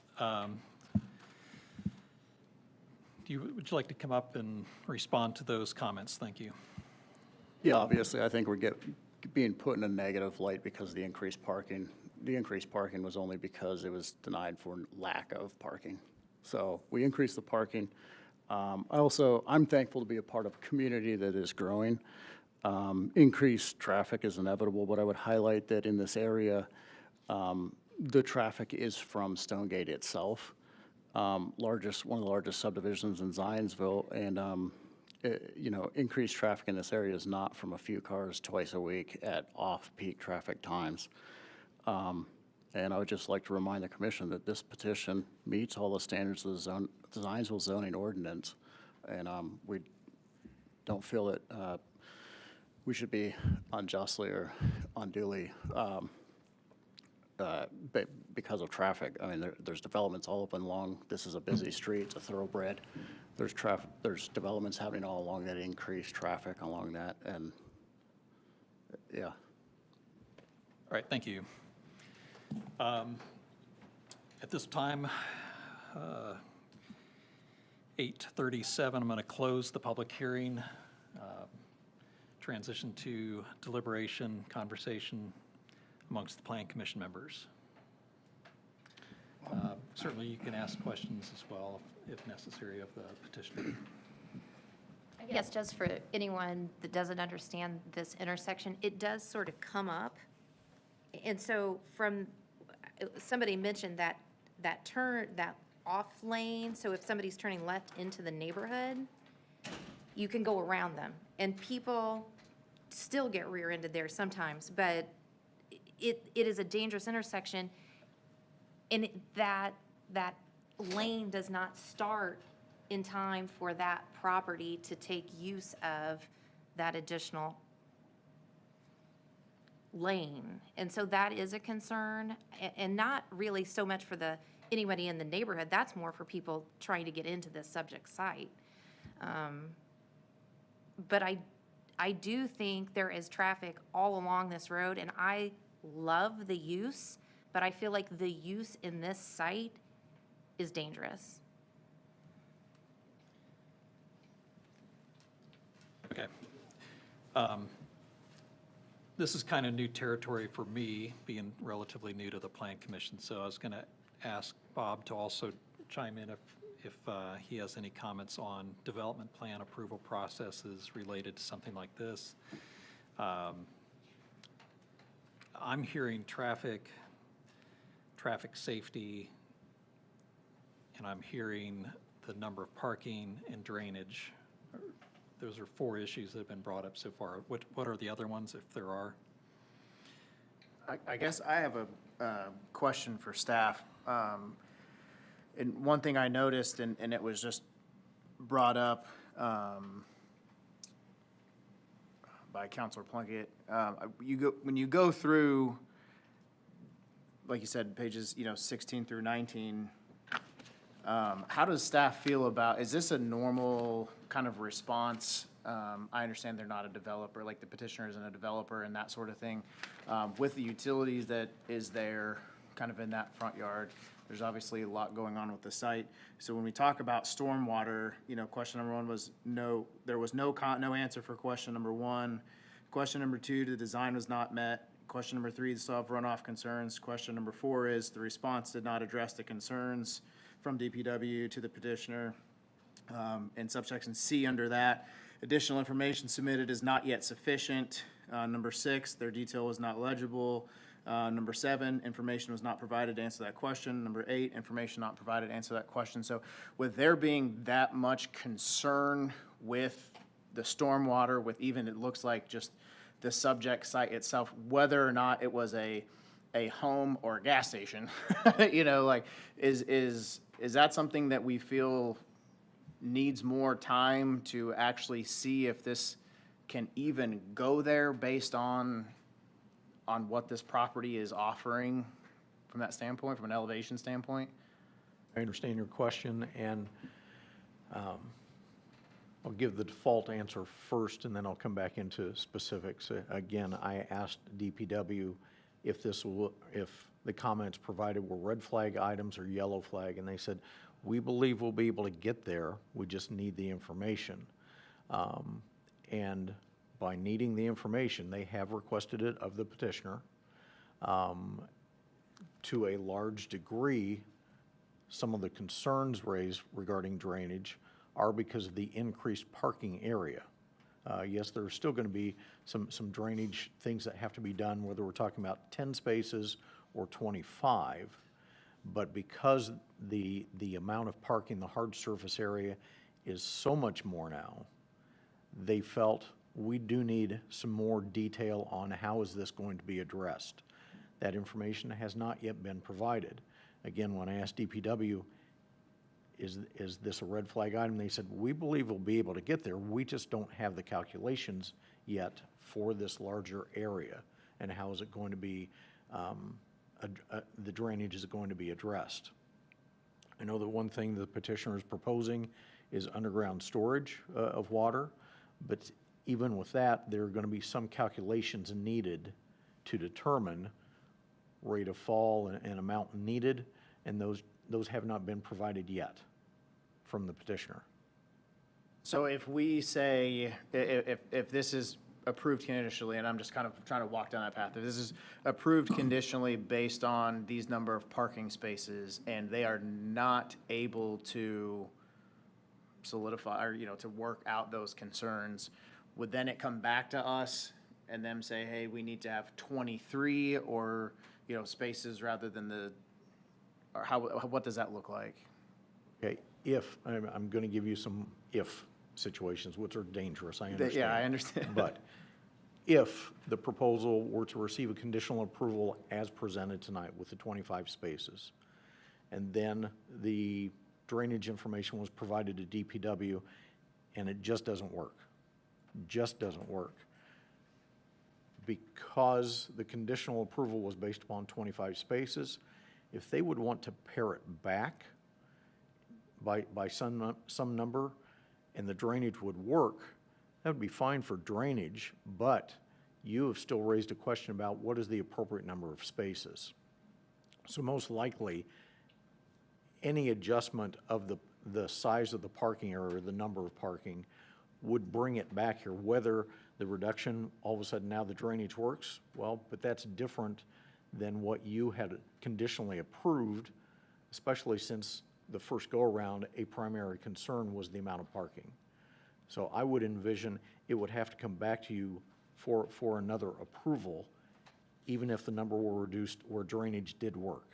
Would you like to come up and respond to those comments? Thank you. Yeah, obviously, I think we're being put in a negative light because of the increased parking. The increased parking was only because it was denied for lack of parking. So we increased the parking. I'm thankful to be a part of a community that is growing. Increased traffic is inevitable, but I would highlight that in this area, the traffic is from Stonegate itself. one of the largest subdivisions in Zionsville, and increased traffic in this area is not from a few cars twice a week at off-peak traffic times. And I would just like to remind the commission that this petition meets all the standards of the Zionsville zoning ordinance, and we don't feel that we should be unjustly or unduly because of traffic. I mean, there's developments all up and along. This is a busy street. It's a thoroughbred. There's developments happening all along that increase traffic along that, and yeah. All right, thank you. At this time, 8:37, I'm going to close the public hearing, transition to deliberation, conversation amongst the Plan Commission members. Certainly, you can ask questions as well, if necessary, of the petitioner. I guess just for anyone that doesn't understand this intersection, it does sort of come up. And so somebody mentioned that off lane, so if somebody's turning left into the neighborhood, you can go around them. And people still get rear-ended there sometimes, but it is a dangerous intersection. And that lane does not start in time for that property to take use of that additional lane. And so that is a concern, and not really so much for anybody in the neighborhood. That's more for people trying to get into this subject site. But I do think there is traffic all along this road, and I love the use, but I feel like the use in this site is dangerous. Okay. This is kind of new territory for me, being relatively new to the Plan Commission, so I was going to ask Bob to also chime in if he has any comments on development plan approval processes related to something like this. I'm hearing traffic safety, and I'm hearing the number of parking and drainage. Those are 4 issues that have been brought up so far. What are the other ones, if there are? I guess I have a question for staff. And one thing I noticed, and it was just brought up by Councilor Plunkett, when you go through, like you said, pages 16 through 19, how does staff feel about, is this a normal kind of response? I understand they're not a developer, like the petitioner isn't a developer and that sort of thing. With the utilities that is there kind of in that front yard, there's obviously a lot going on with the site. So when we talk about stormwater, question number 1 was no, there was no answer for question number 1. Question number 2, the design was not met. Question number 3, to solve runoff concerns. Question number 4 is the response did not address the concerns from DPW to the petitioner. And subsection C under that, additional information submitted is not yet sufficient. Number 6, their detail was not legible. Number 7, information was not provided to answer that question. Number 8, information not provided to answer that question. So with there being that much concern with the stormwater, with even it looks like just the subject site itself, whether or not it was a home or a gas station, is that something that we feel needs more time to actually see if this can even go there based on what this property is offering from that standpoint, from an elevation standpoint? I understand your question, and I'll give the default answer first, and then I'll come back into specifics. Again, I asked DPW if the comments provided were red flag items or yellow flag, and they said, we believe we'll be able to get there, we just need the information. And by needing the information, they have requested it of the petitioner. To a large degree, some of the concerns raised regarding drainage are because of the increased parking area. Yes, there's still going to be some drainage things that have to be done, whether we're talking about 10 spaces or 25. But because the amount of parking, the hard surface area is so much more now, they felt we do need some more detail on how is this going to be addressed. That information has not yet been provided. Again, when I asked DPW, is this a red flag item? They said, we believe we'll be able to get there. We just don't have the calculations yet for this larger area. And how is it going to be, the drainage is going to be addressed. I know that one thing the petitioner is proposing is underground storage of water, but even with that, there are going to be some calculations needed to determine rate of fall and amount needed, and those have not been provided yet from the petitioner. So if we say, if this is approved conditionally, and I'm just kind of trying to walk down that path, if this is approved conditionally based on these number of parking spaces, and they are not able to solidify, or, to work out those concerns, would then it come back to us and them say, hey, we need to have 23 or, spaces rather than or what does that look like? Okay, if, I'm going to give you some if situations, which are dangerous, I understand. Yeah, I understand. But if the proposal were to receive a conditional approval as presented tonight with the 25 spaces, and then the drainage information was provided to DPW, and it just doesn't work, because the conditional approval was based upon 25 spaces, if they would want to pare it back by some number, and the drainage would work, that would be fine for drainage, but you have still raised a question about what is the appropriate number of spaces. So most likely, any adjustment of the size of the parking area, or the number of parking, would bring it back here. Whether the reduction, all of a sudden now the drainage works, well, but that's different than what you had conditionally approved, especially since the first go-around, a primary concern was the amount of parking. So I would envision it would have to come back to you for another approval, even if the number were reduced where drainage did work.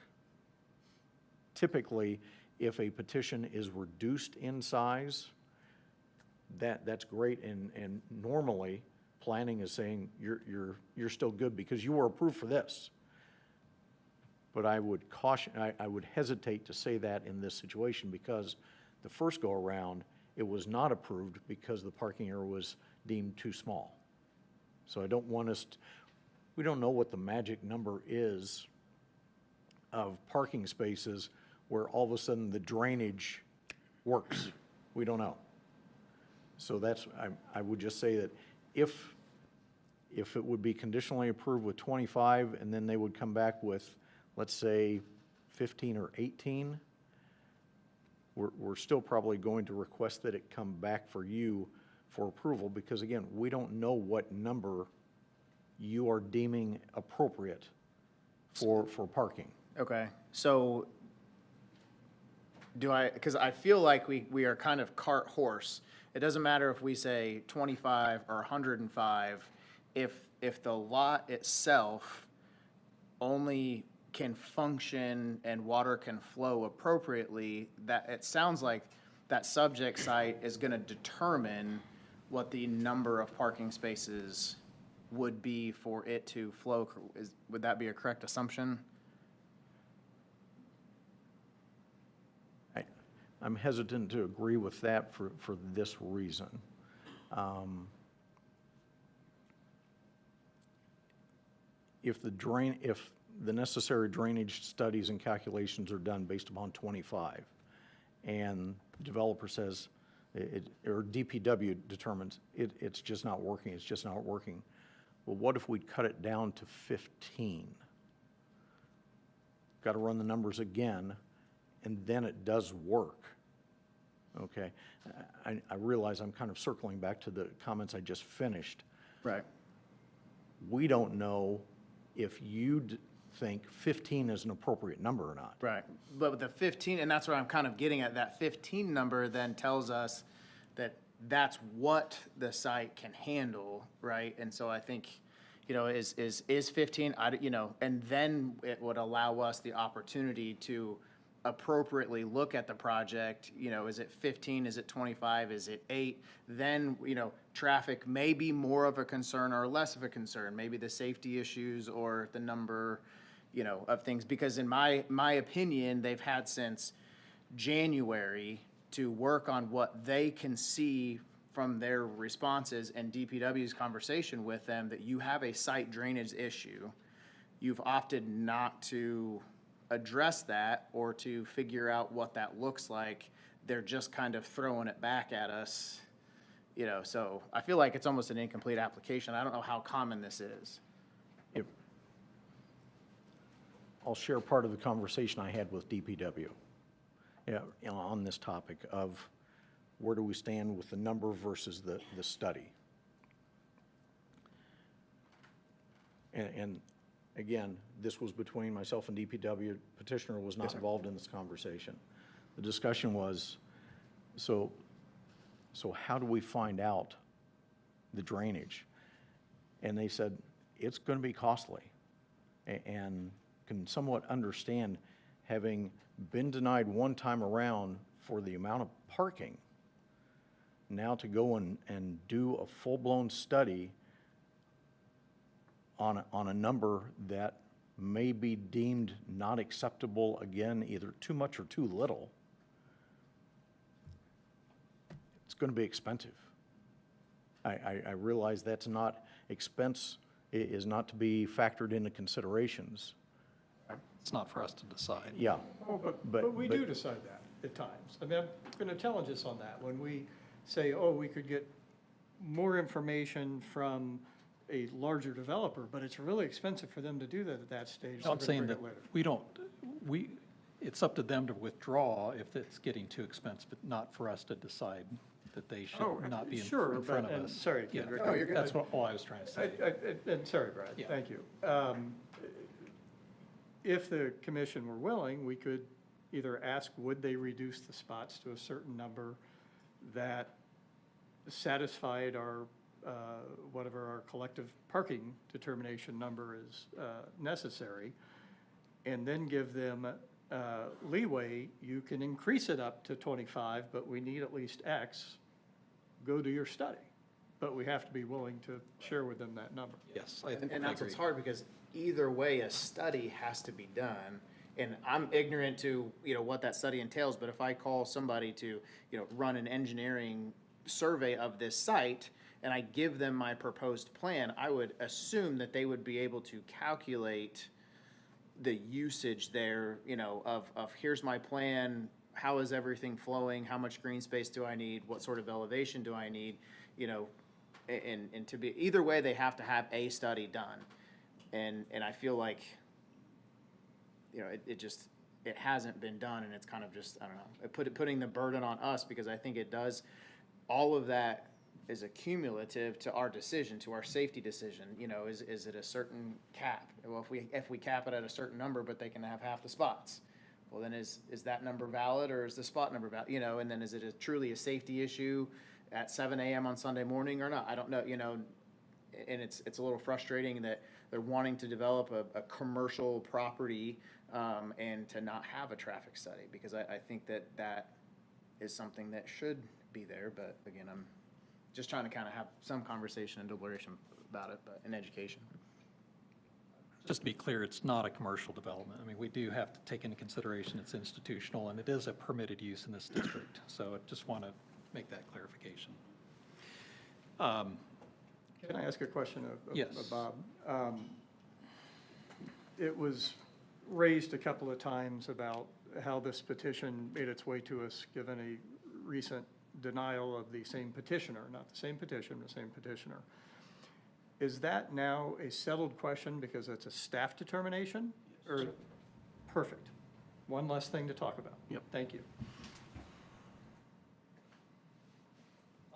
Typically, if a petition is reduced in size, that's great, and normally planning is saying you're still good because you were approved for this. But I would caution, I would hesitate to say that in this situation, because the first go around it was not approved because the parking area was deemed too small. So I don't want us we don't know what the magic number is of parking spaces where all of a sudden the drainage works. We don't know. So I would just say that if it would be conditionally approved with 25, and then they would come back with, let's say, 15 or 18, we're still probably going to request that it come back for you for approval, because again, we don't know what number you are deeming appropriate for parking. Okay, so because I feel like we are kind of cart horse. It doesn't matter if we say 25 or 105, if the lot itself only can function and water can flow appropriately, that it sounds like that subject site is going to determine what the number of parking spaces would be for it to flow. Would that be a correct assumption? I'm hesitant to agree with that for this reason. If the necessary drainage studies and calculations are done based upon 25, and the developer says, or DPW determines it's just not working, well, what if we cut it down to 15? Got to run the numbers again, and then it does work. Okay, I realize I'm kind of circling back to the comments I just finished. Right. We don't know if you think 15 is an appropriate number or not. Right, but with the 15, and that's what I'm kind of getting at, that 15 number then tells us that that's what the site can handle, right? And so I think you know, is 15, you know, and then it would allow us the opportunity to appropriately look at the project, you know, is it 15, is it 25, is it 8? Then, you know, traffic may be more of a concern or less of a concern, maybe the safety issues or the number, you know, of things, because in my opinion, they've had since January to work on what they can see from their responses and DPW's conversation with them that you have a site drainage issue. You've opted not to address that or to figure out what that looks like. They're just kind of throwing it back at us, you know, so I feel like it's almost an incomplete application. I don't know how common this is. I'll share part of the conversation I had with DPW, you know, on this topic of where do we stand with the number versus the study. And again, this was between myself and DPW. Petitioner was not involved in this conversation. The discussion was, so how do we find out the drainage? And they said, it's going to be costly, and can somewhat understand, having been denied one time around for the amount of parking, now to go and do a full-blown study on a number that may be deemed not acceptable, again, either too much or too little, it's going to be expensive. I realize that's not, expense is not to be factored into considerations. It's not for us to decide. Yeah. Oh, but we do decide that at times. I mean, I'm going to challenge us on that. When we say, oh, we could get more information from a larger developer, but it's really expensive for them to do that at that stage. No, I'm saying that it's up to them to withdraw if it's getting too expensive, but not for us to decide that they should not be in front of us. Sorry, Yeah, Kendrick. that's all I was trying to say. And sorry, Brad, Yeah. thank you. If the commission were willing, we could either ask, would they reduce the spots to a certain number that satisfied our, whatever our collective parking determination number is necessary, and then give them leeway. You can increase it up to 25, but we need at least X. Go do your study. But we have to be willing to share with them that number. Yes, And that's what's hard, because either way, a study has to be done. And I'm ignorant to, you know, what that study entails, but if I call somebody to, you know, run an engineering survey of this site, and I give them my proposed plan, I would assume that they would be able to calculate the usage there, you know, of here's my plan, how is everything flowing, how much green space do I need, what sort of elevation do I need, you know, and to be, either way, they have to have a study done. And I feel like, you know, it hasn't been done, and it's kind of just, I don't know, putting the burden on us, because I think it does, all of that is accumulative to our decision, to our safety decision. You know, is it a certain cap? Well, if we cap it at a certain number, but they can have half the spots, well, then is that number valid, or is the spot number valid? You know, and then is it truly a safety issue at 7 a.m. on Sunday morning or not? I don't know, you know, and it's a little frustrating that they're wanting to develop a commercial property and to not have a traffic study, because I think that is something that should be there. But again, I'm just trying to kind of have some conversation and deliberation about it, but in education. Just to be clear, it's not a commercial development. I mean, we do have to take into consideration it's institutional, and it is a permitted use in this district. So I just want to make that clarification. Can I ask a question of Yes. Bob? It was raised a couple of times about how this petition made its way to us, given a recent denial of the same petitioner, not the same petition, the same petitioner. Is that now a settled question because it's a staff determination? Or, perfect. One less thing to talk about. Yep. Thank you.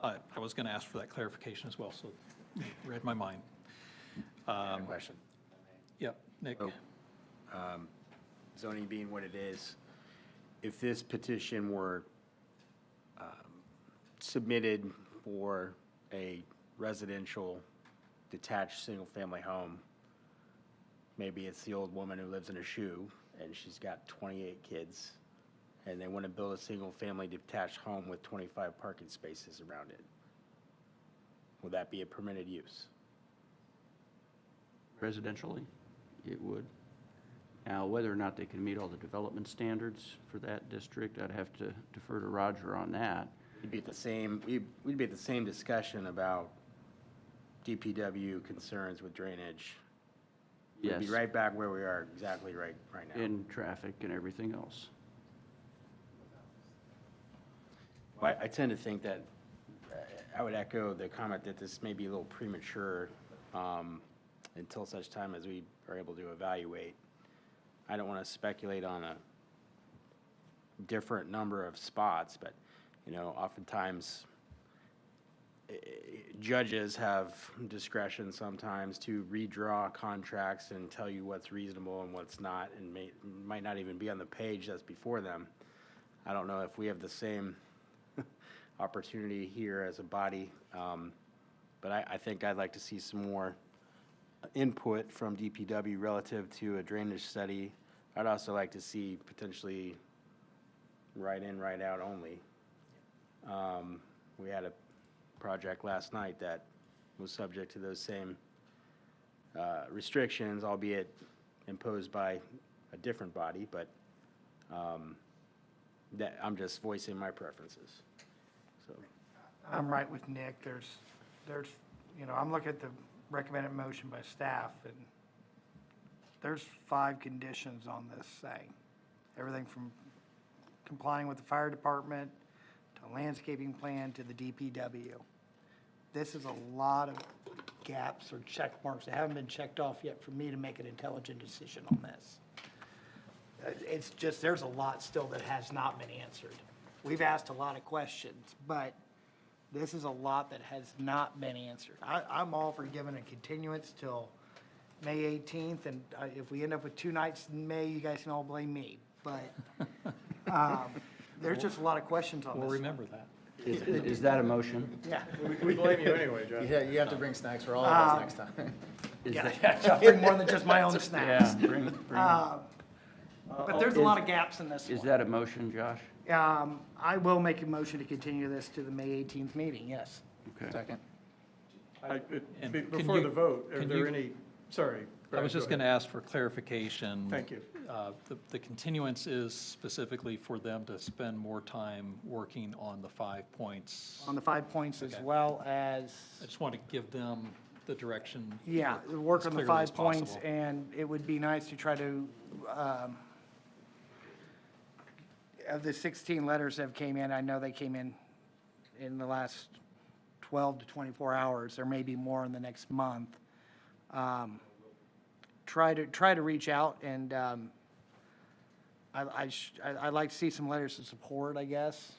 I was going to ask for that clarification as well, so you read my mind. Question. Yep, Nick. Zoning being what it is, if this petition were submitted for a residential detached single-family home. Maybe it's the old woman who lives in a shoe, and she's got 28 kids, and they want to build a single-family detached home with 25 parking spaces around it. Would that be a permitted use? Residentially, it would. Now, whether or not they can meet all the development standards for that district, I'd have to defer to Roger on that. We'd be at the same, we'd be at the same discussion about DPW concerns with drainage. We'd be Yes. right back where we are exactly right now. And traffic and everything else. I tend to think that, I would echo the comment that this may be a little premature until such time as we are able to evaluate. I don't want to speculate on a different number of spots, but, you know, oftentimes judges have discretion sometimes to redraw contracts and tell you what's reasonable and what's not, and might not even be on the page that's before them. I don't know if we have the same opportunity here as a body, but I think I'd like to see some more input from DPW relative to a drainage study. I'd also like to see potentially right in, right out only. We had a project last night that was subject to those same restrictions, albeit imposed by a different body, but that I'm just voicing my preferences. So I'm right with Nick. There's, you know, I'm looking at the recommended motion by staff, and there's 5 conditions on this thing. Everything from complying with the fire department, to landscaping plan, to the DPW. This is a lot of gaps or check marks that haven't been checked off yet for me to make an intelligent decision on this. It's just, there's a lot still that has not been answered. We've asked a lot of questions, but this is a lot that has not been answered. I'm all for giving a continuance till May 18th, and if we end up with 2 nights in May, you guys can all blame me. But there's just a lot of questions on this. We'll remember that. Is that a motion? Yeah. We blame you anyway, Josh. Yeah, you have to bring snacks for all of us next time. Yeah, I'll bring more than just my own snacks. Yeah, bring. But there's a lot of gaps in this Is one. that a motion, Josh? I will make a motion to continue this to the May 18th meeting, yes. Okay. Second. And can Before you- the vote, are can there you- any, sorry. I was Brad, just go going to ahead. ask for clarification. Thank you. The continuance is specifically for them to spend more time working on the 5 points. On the 5 points as Okay. well as, I just want to give them the direction. yeah, work as on the clearly as 5 points, possible. and it would be nice to try to, of the 16 letters that came in, I know they came in the last 12 to 24 hours. There may be more in the next month. Try to reach out, and I'd like to see some letters of support, I guess,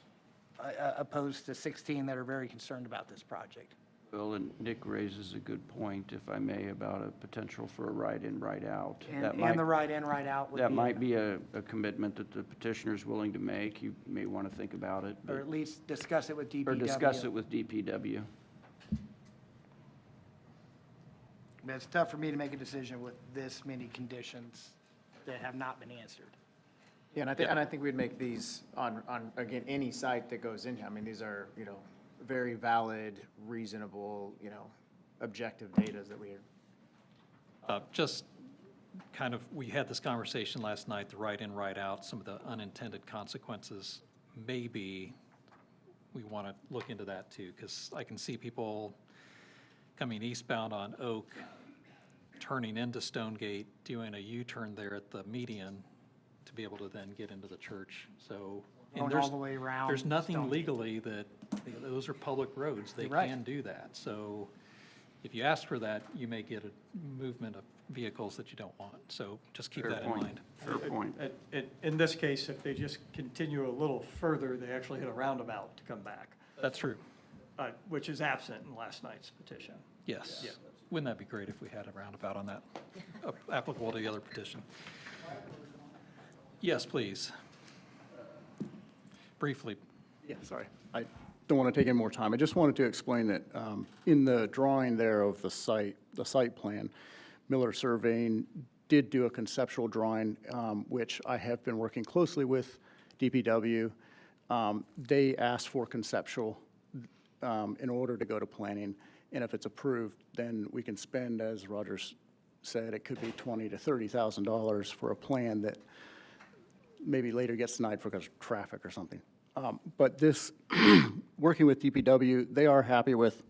opposed to 16 that are very concerned about this project. Well, and Nick raises a good point, if I may, about a potential for a right-in, right-out. That might- And the right in, right out would be. That might be a commitment that the petitioner's willing to make. You may want to think about it. Or at least discuss it with DPW. Or discuss it with DPW. But it's tough for me to make a decision with this many conditions that have not been answered. Yeah, and I think we'd make these on, again, any site that goes in here. I mean, these are, you know, very valid, reasonable, you know, objective datas that we are. Just kind of, we had this conversation last night, the right in, right out, some of the unintended consequences. Maybe we want to look into that too, because I can see people coming eastbound on Oak, turning into Stonegate, doing a U-turn there at the median to be able to then get into the church. So, and Going all the way around there's nothing Stonegate. legally that, those are public roads. They You're right. can do that. So if you ask for that, you may get a movement of vehicles that you don't want. So just keep Fair that in point. mind. Fair point. In this case, if they just continue a little further, they actually hit a roundabout to come back, That's true. which is absent in last night's petition. Yes. Yeah. Wouldn't that be great if we had a roundabout on that, applicable to the other petition? Yes, please. Briefly. Yeah, sorry. I don't want to take any more time. I just wanted to explain that in the drawing there of the site plan, Miller Surveying did do a conceptual drawing, which I have been working closely with DPW. They asked for conceptual in order to go to planning, and if it's approved, then we can spend, as Rogers said, it could be $20,000 to $30,000 for a plan that maybe later gets denied because of traffic or something. But this, working with DPW, they are happy with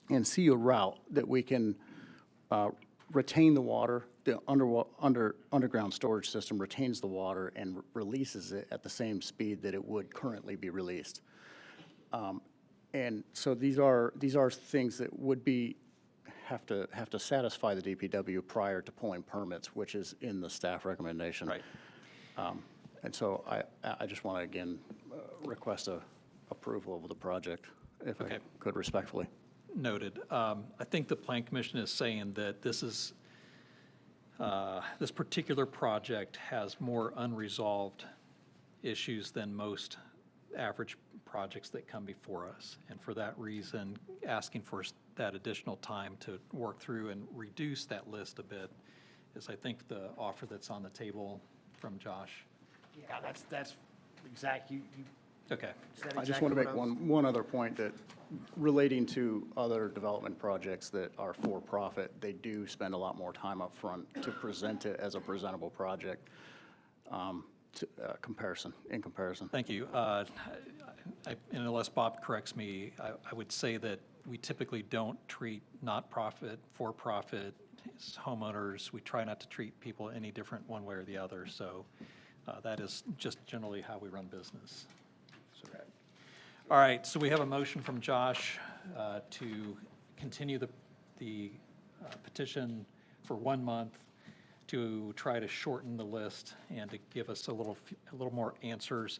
and see a route that we can retain the water. The underground storage system retains the water and releases it at the same speed that it would currently be released. And so these are things that would have to satisfy the DPW prior to pulling permits, which is in the staff recommendation. Right. And so I just want to, again, request a approval of the project, if I could respectfully. Noted. I think the Plan Commission is saying that this is, this particular project has more unresolved issues than most average projects that come before us. And for that reason, asking for that additional time to work through and reduce that list a bit is, I think, the offer that's on the table from Josh. Yeah, that's exact, you Okay. said I just exactly want to make what I was- one other point, that relating to other development projects that are for-profit, they do spend a lot more time up front to present it as a presentable project, in comparison. Thank you. And unless Bob corrects me, I would say that we typically don't treat not-profit, for-profit homeowners. We try not to treat people any different one way or the other. So that is just generally how we run business. So, all right, so we have a motion from Josh to continue the petition for 1 month to try to shorten the list and to give us a little more answers.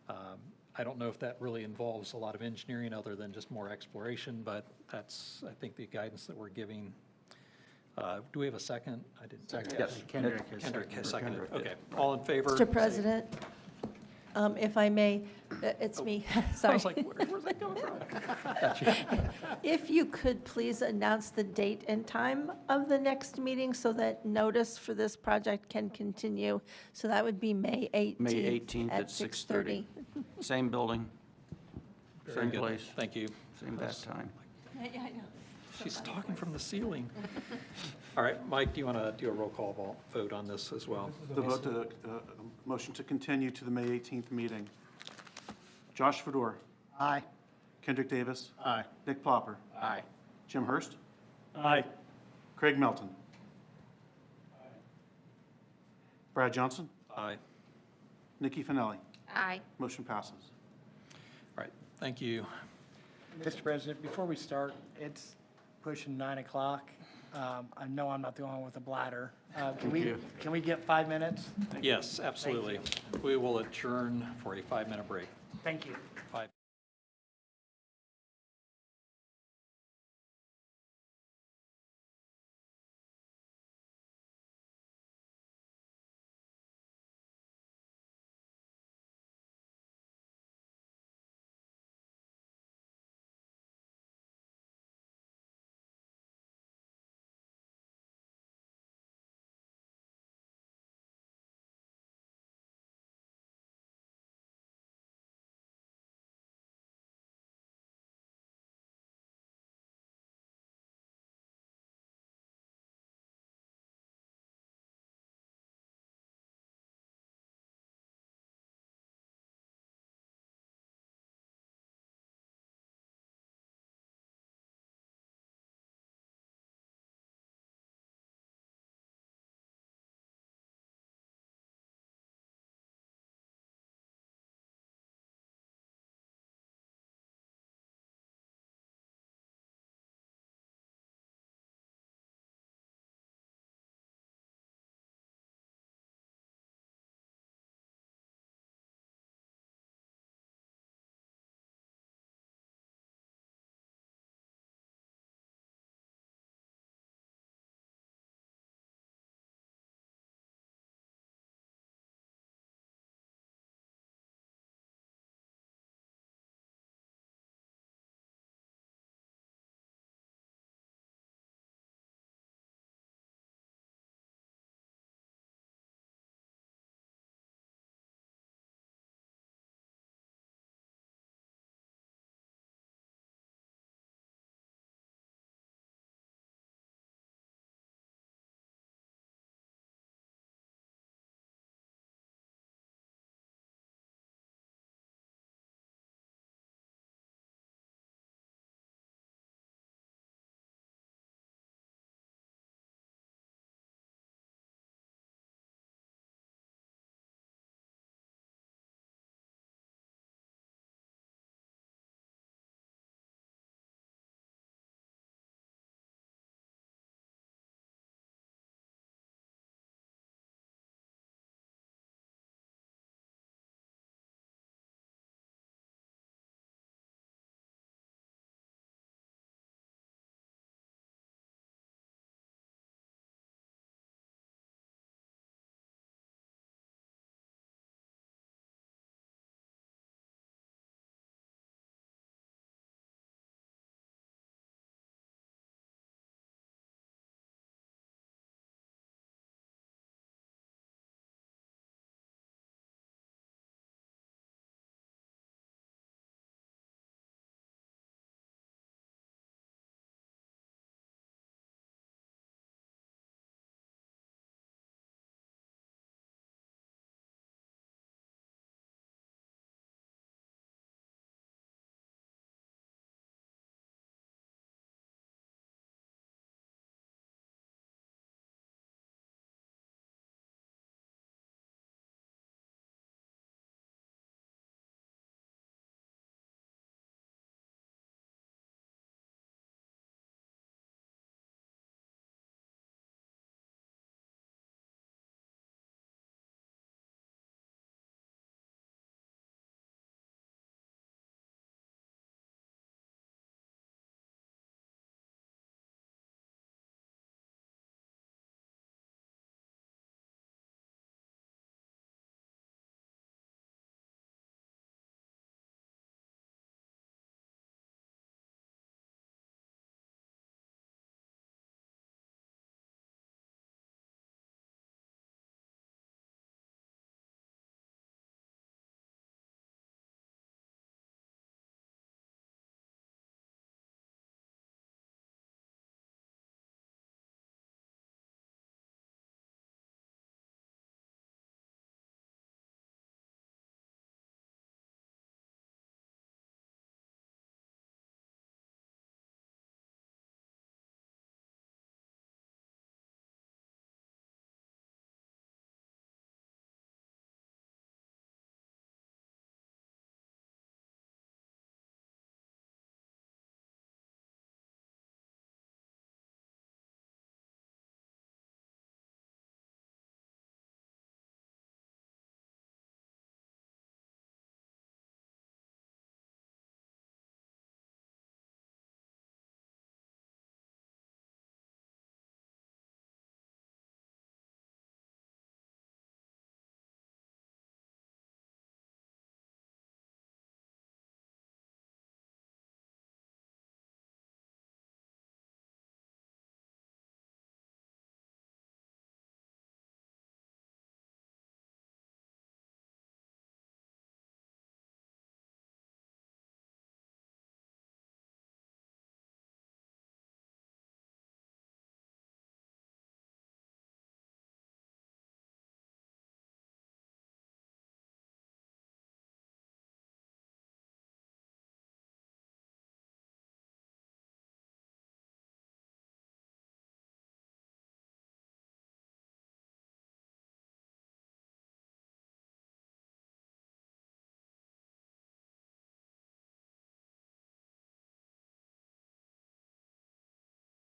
I don't know if that really involves a lot of engineering other than just more exploration, but that's, I think, the guidance that we're giving. Do we have a second? I didn't. Second. Yes. Kendrick has Kendrick has seconded. seconded. Okay. All in favor? Mr. President, if I may, it's me, sorry. I was like, where's that coming from? If you could please announce the date and time of the next meeting so that notice for this project can continue. So that would be May 18th. May 18th at 6:30. Same building, Very same good. place, Thank you. same bad time. Yeah, I know. She's talking from the ceiling. All right, Mike, do you want to do a roll call vote on this as well? The vote, the motion to continue to the May 18th meeting. Josh Fedor, Aye. Kendrick Davis, Aye. Nick Plopper, Aye. Jim Hurst, Aye. Craig Melton. Brad Johnson, Aye. Nikki Finelli. Aye. Motion passes. All right, thank you. Mr. President, before we start, it's pushing 9 o'clock. I know I'm not the only one with a bladder. Can we get 5 minutes? Yes, absolutely. We will adjourn for a 5-minute break. Thank you. 5.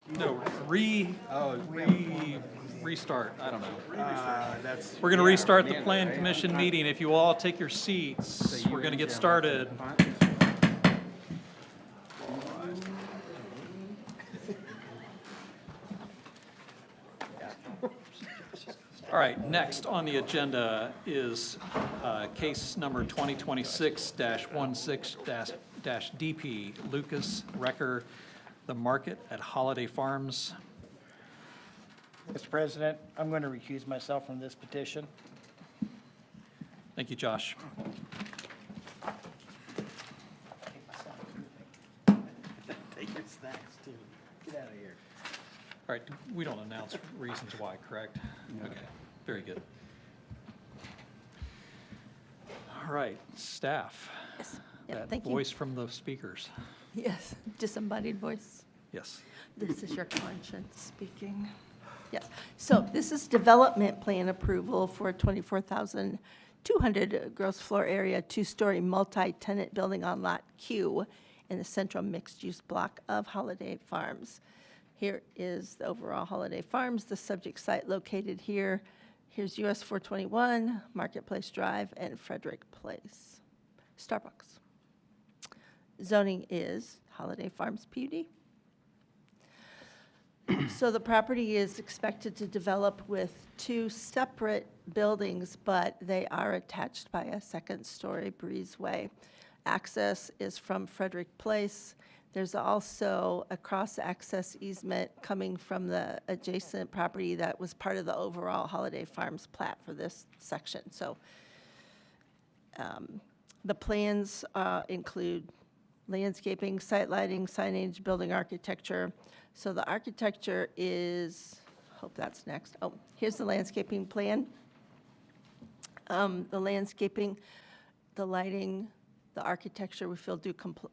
No, restart, I don't know. We're going to yeah, restart the man, Plan yeah. Commission meeting. If you all take your seats, we're going to get started. All right, next on the agenda is case number 2026-16-DP, Lucas Recker, The Market at Holiday Farms. Mr. President, I'm going to recuse myself from this petition. Thank you, Josh. Take your snacks too. Get out of here. All right, we don't announce reasons why, correct? Okay, very good. All right, staff. Yes. Yeah, That thank you. voice from the speakers. Yes, disembodied voice. Yes. This is your conscience speaking. Yes, so this is development plan approval for 24,200 gross floor area, two-story multi-tenant building on Lot Q in the central mixed-use block of Holiday Farms. Here is the overall Holiday Farms, the subject site located here. Here's US 421, Marketplace Drive, and Frederick Place. Starbucks. Zoning is Holiday Farms PUD. So the property is expected to develop with two separate buildings, but they are attached by a second-story breezeway. Access is from Frederick Place. There's also a cross-access easement coming from the adjacent property that was part of the overall Holiday Farms plat for this section. So the plans include landscaping, site lighting, signage, building architecture. So the architecture is, hope that's next. Oh, here's the landscaping plan. The landscaping, the lighting, the architecture, we feel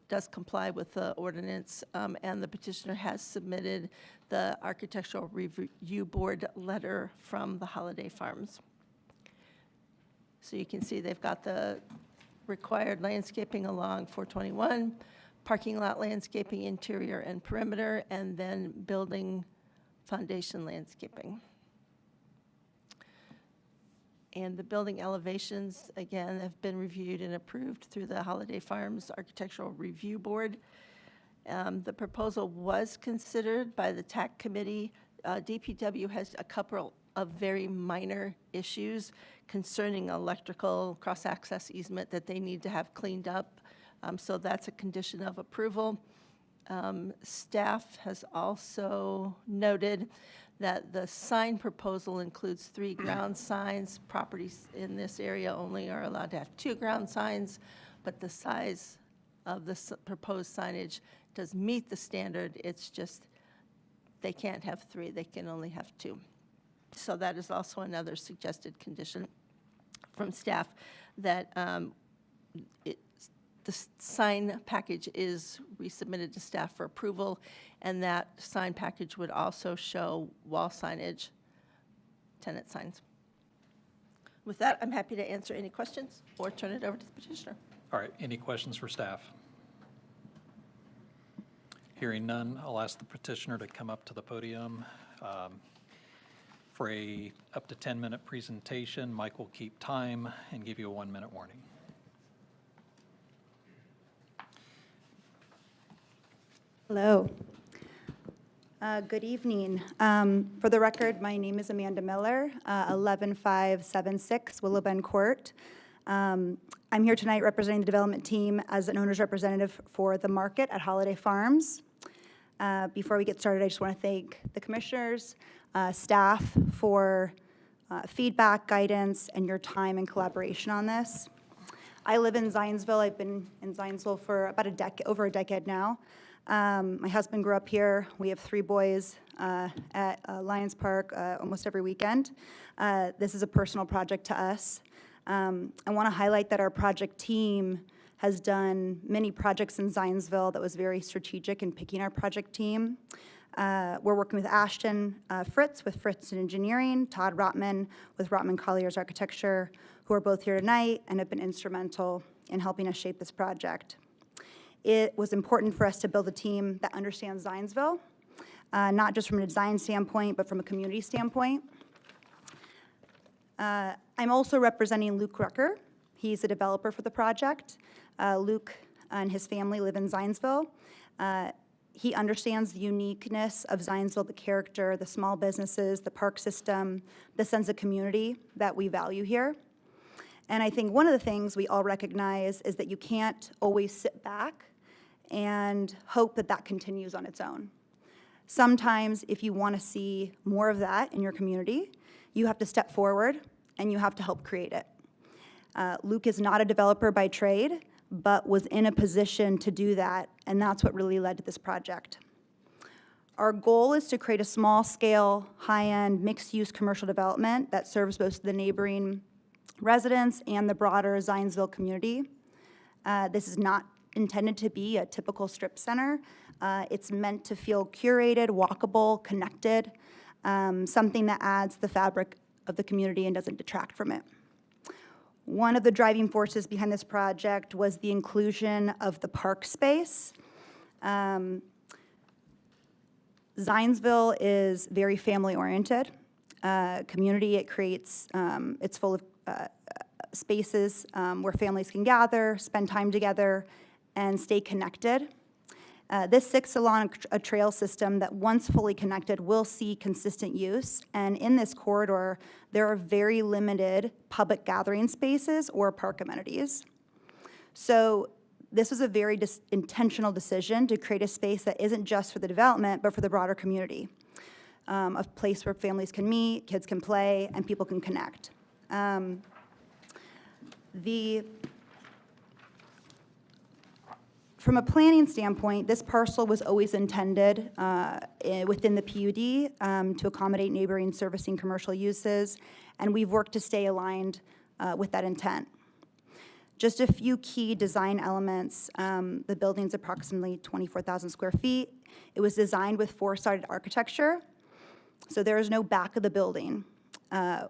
does comply with the ordinance, and the petitioner has submitted the architectural review board letter from the Holiday Farms. So you can see they've got the required landscaping along 421, parking lot landscaping, interior and perimeter, and then building foundation landscaping. And the building elevations, again, have been reviewed and approved through the Holiday Farms Architectural Review Board. The proposal was considered by the TAC committee. DPW has a couple of very minor issues concerning electrical cross-access easement that they need to have cleaned up. So that's a condition of approval. Staff has also noted that the sign proposal includes 3 ground signs. Properties in this area only are allowed to have 2 ground signs, but the size of the proposed signage does meet the standard. It's just they can't have 3, they can only have 2. So that is also another suggested condition from staff that the sign package is resubmitted to staff for approval, and that sign package would also show wall signage, tenant signs. With that, I'm happy to answer any questions or turn it over to the petitioner. All right, any questions for staff? Hearing none, I'll ask the petitioner to come up to the podium for a up to 10-minute presentation. Mike will keep time and give you a 1-minute warning. Hello. Good evening. For the record, my name is Amanda Miller, 11576 Willow Bend Court. I'm here tonight representing the development team as an owner's representative for the market at Holiday Farms. Before we get started, I just want to thank the commissioners, staff for feedback, guidance, and your time and collaboration on this. I live in Zionsville. I've been in Zionsville for about over a decade now. My husband grew up here. We have 3 boys at Lions Park almost every weekend. This is a personal project to us. I want to highlight that our project team has done many projects in Zionsville that was very strategic in picking our project team. We're working with Ashton Fritz with Fritz Engineering, Todd Rotman with Rotman Collier's Architecture, who are both here tonight and have been instrumental in helping us shape this project. It was important for us to build a team that understands Zionsville, not just from a design standpoint, but from a community standpoint. I'm also representing Luke Rucker. He's a developer for the project. Luke and his family live in Zionsville. He understands the uniqueness of Zionsville, the character, the small businesses, the park system, the sense of community that we value here. And I think one of the things we all recognize is that you can't always sit back and hope that that continues on its own. Sometimes, if you want to see more of that in your community, you have to step forward and you have to help create it. Luke is not a developer by trade, but was in a position to do that, and that's what really led to this project. Our goal is to create a small-scale, high-end, mixed-use commercial development that serves both the neighboring residents and the broader Zionsville community. This is not intended to be a typical strip center. It's meant to feel curated, walkable, connected, something that adds the fabric of the community and doesn't detract from it. One of the driving forces behind this project was the inclusion of the park space. Zionsville is very family-oriented community. It creates, it's full of spaces where families can gather, spend time together, and stay connected. This sits along a trail system that, once fully connected, will see consistent use. And in this corridor, there are very limited public gathering spaces or park amenities. So this was a very intentional decision to create a space that isn't just for the development, but for the broader community. A place where families can meet, kids can play, and people can connect. From a planning standpoint, this parcel was always intended within the PUD to accommodate neighboring servicing commercial uses, and we've worked to stay aligned with that intent. Just a few key design elements. The building's approximately 24,000 square feet. It was designed with four-sided architecture, so there is no back of the building.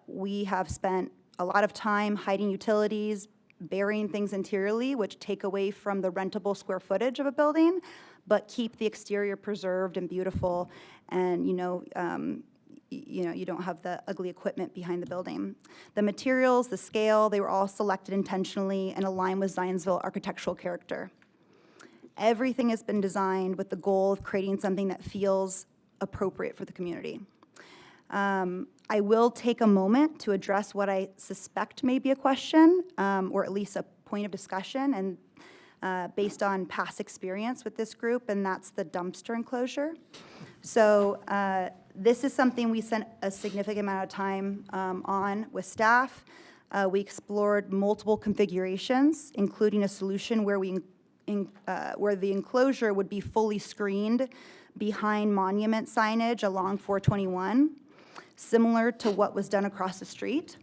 We have spent a lot of time hiding utilities, burying things interiorly, which take away from the rentable square footage of a building, but keep the exterior preserved and beautiful, and you don't have the ugly equipment behind the building. The materials, the scale, they were all selected intentionally and aligned with Zionsville architectural character. Everything has been designed with the goal of creating something that feels appropriate for the community. I will take a moment to address what I suspect may be a question, or at least a point of discussion, and based on past experience with this group, and that's the dumpster enclosure. So this is something we spent a significant amount of time on with staff. We explored multiple configurations, including a solution where where the enclosure would be fully screened behind monument signage along 421, similar to what was done across the street.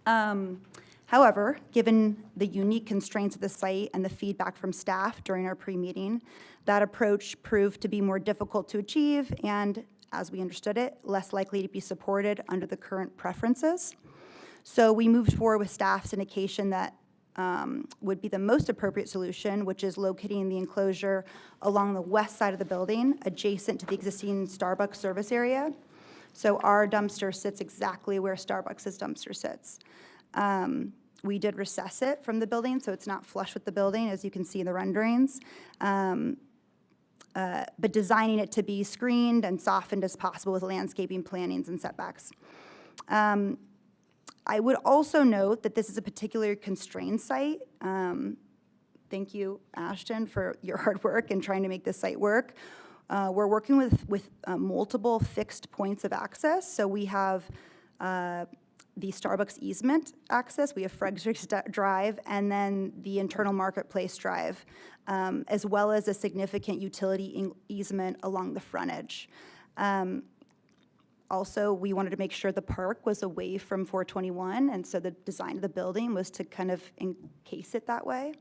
However, given the unique constraints of the site and the feedback from staff during our pre-meeting, that approach proved to be more difficult to achieve and, as we understood it, less likely to be supported under the current preferences. So we moved forward with staff's indication that would be the most appropriate solution, which is locating the enclosure along the west side of the building, adjacent to the existing Starbucks service area. So our dumpster sits exactly where Starbucks' dumpster sits. We did recess it from the building, so it's not flush with the building, as you can see in the renderings, but designing it to be screened and softened as possible with landscaping plantings and setbacks. I would also note that this is a particularly constrained site. Thank you, Ashton, for your hard work in trying to make this site work. We're working with multiple fixed points of access. So we have the Starbucks easement access, we have Frederick's Drive, and then the internal marketplace drive, as well as a significant utility easement along the frontage. Also, we wanted to make sure the park was away from 421, and so the design of the building was to kind of encase it that way.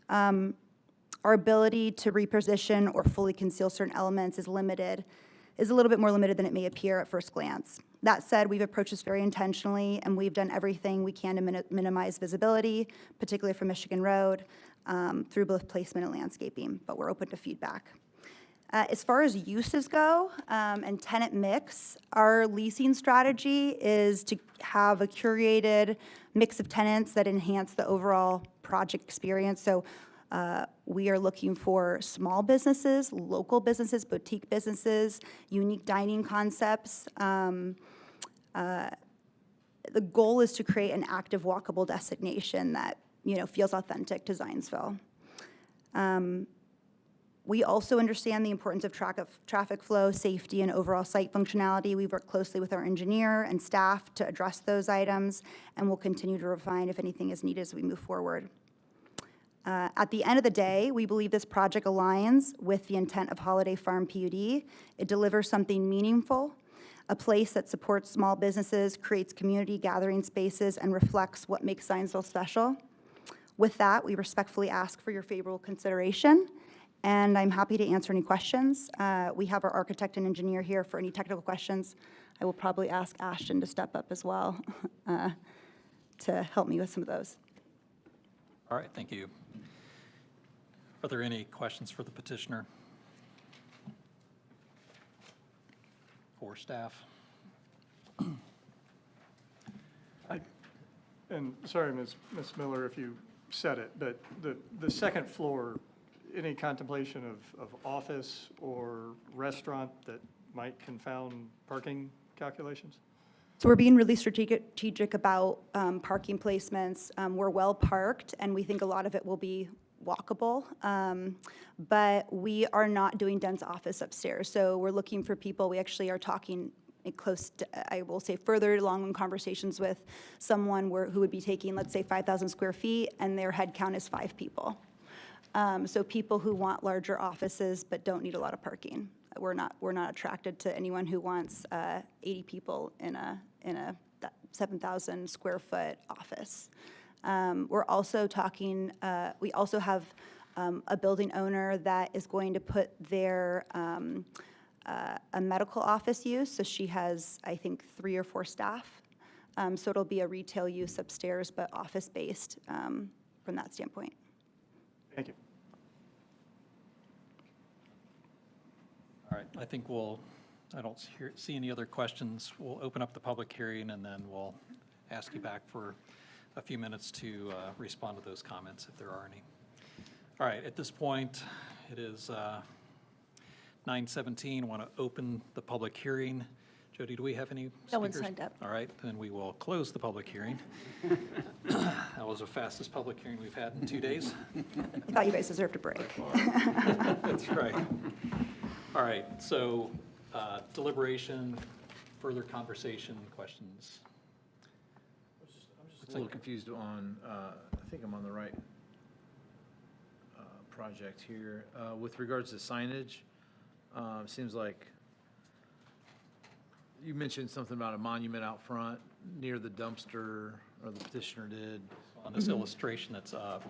Our ability to reposition or fully conceal certain elements is a little bit more limited than it may appear at first glance. That said, we've approached this very intentionally, and we've done everything we can to minimize visibility, particularly from Michigan Road, through both placement and landscaping, but we're open to feedback. As far as uses go and tenant mix, our leasing strategy is to have a curated mix of tenants that enhance the overall project experience. So we are looking for small businesses, local businesses, boutique businesses, unique dining concepts. The goal is to create an active, walkable destination that, feels authentic to Zionsville. We also understand the importance of traffic flow, safety, and overall site functionality. We've worked closely with our engineer and staff to address those items, and we'll continue to refine if anything is needed as we move forward. At the end of the day, we believe this project aligns with the intent of Holiday Farm PUD. It delivers something meaningful, a place that supports small businesses, creates community gathering spaces, and reflects what makes Zionsville special. With that, we respectfully ask for your favorable consideration, and I'm happy to answer any questions. We have our architect and engineer here for any technical questions. I will probably ask Ashton to step up as well to help me with some of those. All right, thank you. Are there any questions for the petitioner? For staff? And sorry, Ms. Miller, if you said it, but the second floor, any contemplation of office or restaurant that might confound parking calculations? So we're being really strategic about parking placements. We're well parked, and we think a lot of it will be walkable, but we are not doing dense office upstairs. So we're looking for people. We actually are talking close to, I will say, further along in conversations with someone who would be taking, let's say, 5,000 square feet, and their head count is 5 people. So people who want larger offices but don't need a lot of parking. We're not attracted to anyone who wants 80 people in a 7,000 square foot office. We're also talking, we also have a building owner that is going to put their, a medical office use, so she has, I think, 3 or 4 staff. So it'll be a retail use upstairs, but office-based from that standpoint. Thank you. All right, I think I don't see any other questions. We'll open up the public hearing, and then we'll ask you back for a few minutes to respond to those comments if there are any. All right, at this point, it is 9:17. I want to open the public hearing. Jody, do we have any speakers? No one signed up. All right, then we will close the public hearing. That was the fastest public hearing we've had in 2 days. I thought you guys deserved a break. That's right. All right, so deliberation, further conversation, questions? I'm just a little confused on, I think I'm on the right project here. With regards to signage, seems like you mentioned something about a monument out front near the dumpster, or the petitioner did. On this illustration that's up.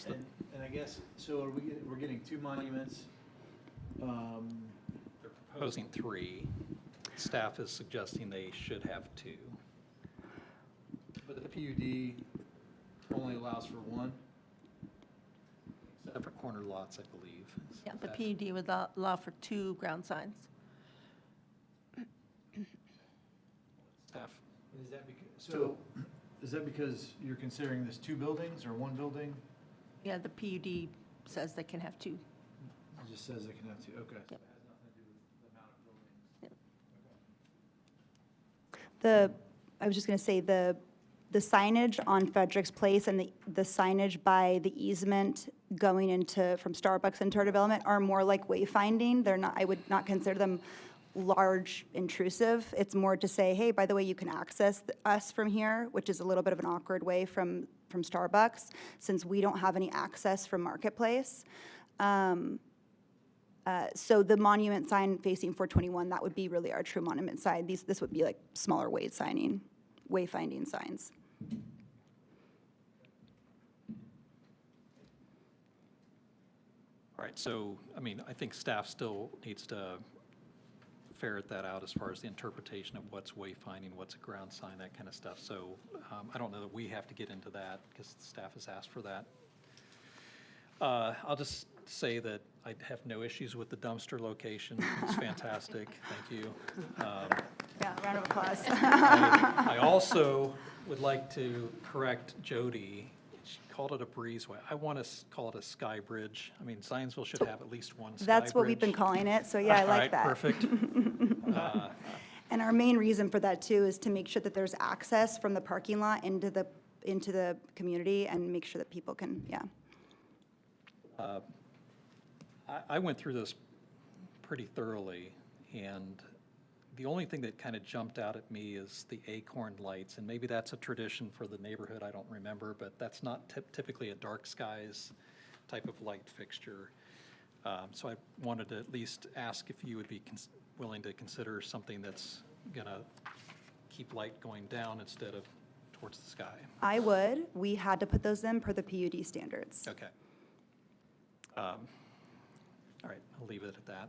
And I guess, so we're getting 2 monuments. They're proposing 3. Staff is suggesting they should have 2. But the PUD only allows for 1? Separate corner lots, I believe. Yeah, the PUD would allow for 2 ground signs. Staff. Is that because you're considering this 2 buildings or 1 building? Yeah, the PUD says they can have 2. It just says it can have 2, okay. Yep. I was just going to say, the signage on Fredericks Place and the signage by the easement going from Starbucks into our development are more like wayfinding. They're not, I would not consider them large intrusive. It's more to say, hey, by the way, you can access us from here, which is a little bit of an awkward way from Starbucks, since we don't have any access from Marketplace. So the monument sign facing 421, that would be really our true monument sign. This would be like smaller wayfinding signs. All right, so, I mean, I think staff still needs to ferret that out as far as the interpretation of what's wayfinding, what's a ground sign, that kind of stuff. So I don't know that we have to get into that because the staff has asked for that. I'll just say that I have no issues with the dumpster location. It's fantastic. Thank you. Yeah, round of applause. I also would like to correct Jody. She called it a breezeway. I want to call it a sky bridge. I mean, Zionsville should have at least one sky bridge. That's what we've been calling it, so yeah, I like that. All right, perfect. And our main reason for that too is to make sure that there's access from the parking lot into the community and make sure that people can, yeah. I went through this pretty thoroughly, and the only thing that kind of jumped out at me is the acorn lights, and maybe that's a tradition for the neighborhood, I don't remember, but that's not typically a dark skies type of light fixture. So I wanted to at least ask if you would be willing to consider something that's gonna keep light going down instead of towards the sky. I would. We had to put those in per the PUD standards. Okay. All right, I'll leave it at that.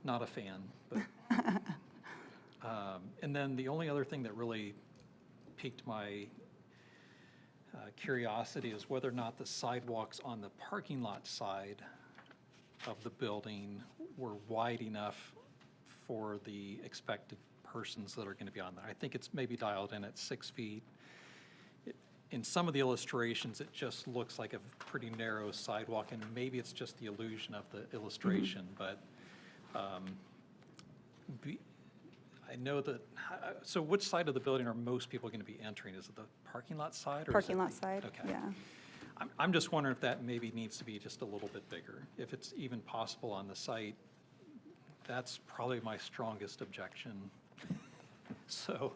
Not a fan, but. And then the only other thing that really piqued my curiosity is whether or not the sidewalks on the parking lot side of the building were wide enough for the expected persons that are going to be on there. I think it's maybe dialed in at 6 feet. In some of the illustrations, it just looks like a pretty narrow sidewalk, and maybe it's just the illusion of the illustration, but I know that, so which side of the building are most people going to be entering? Is it the parking lot side? Or is Parking it lot the- side, Okay. yeah. I'm just wondering if that maybe needs to be just a little bit bigger. If it's even possible on the site, that's probably my strongest objection. So,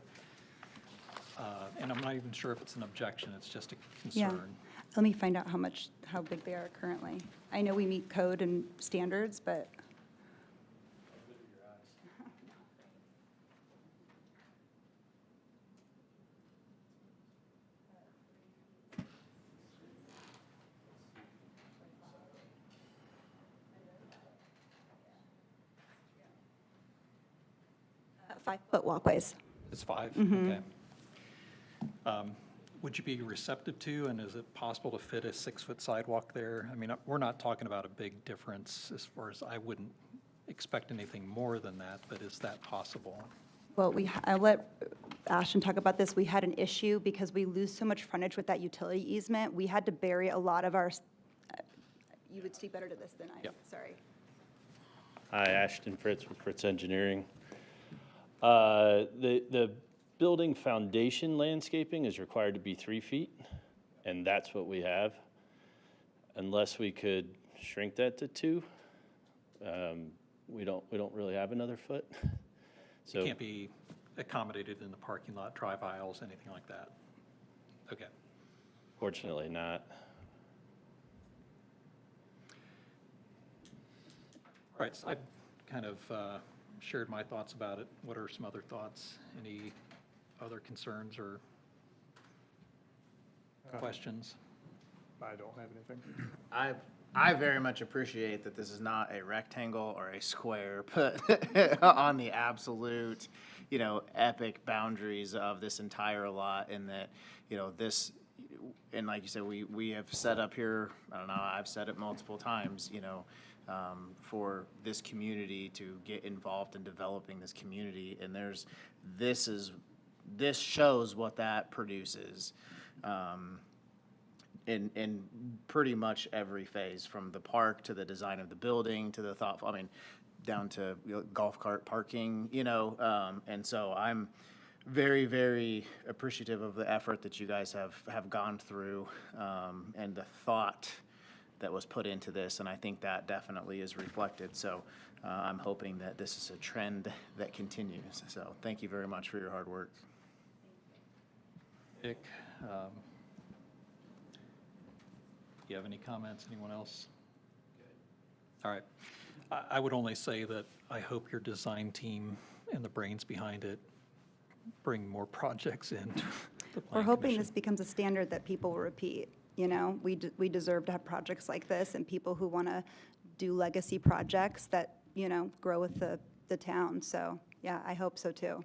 and I'm not even sure if it's an objection, it's just a Yeah. concern. Let me find out how big they are currently. I know we meet code and standards, but. Five-foot walkways. It's 5? Mhm. Okay. Would you be receptive to, and is it possible to fit a 6-foot sidewalk there? I mean, we're not talking about a big difference as far as, I wouldn't expect anything more than that, but is that possible? Well, I'll let Ashton talk about this. We had an issue because we lose so much frontage with that utility easement. We had to bury a lot of our, you would speak better to this than I, Yep. sorry. Hi, Ashton Fritz with Fritz Engineering. The building foundation landscaping is required to be 3 feet, and that's what we have. Unless we could shrink that to 2, we don't really have another foot. So It can't be accommodated in the parking lot, drive aisles, anything like that? Okay. fortunately not. All right, so I've kind of shared my thoughts about it. What are some other thoughts? Any other concerns or questions? I don't have anything. I very much appreciate that this is not a rectangle or a square, but on the absolute, epic boundaries of this entire lot, and that, this, and like you said, we have set up here, I don't know, I've said it multiple times, for this community to get involved in developing this community, and this shows what that produces. In pretty much every phase, from the park to the design of the building to the down to golf cart parking, and so I'm very, very appreciative of the effort that you guys have gone through, and the thought that was put into this, and I think that definitely is reflected. So I'm hoping that this is a trend that continues. So thank you very much for your hard work. Dick, you have any comments? Anyone else? All right. I would only say that I hope your design team and the brains behind it bring more projects in. We're hoping this becomes a standard that people will repeat. We deserve to have projects like this and people who want to do legacy projects that, grow with the town. So, yeah, I hope so too.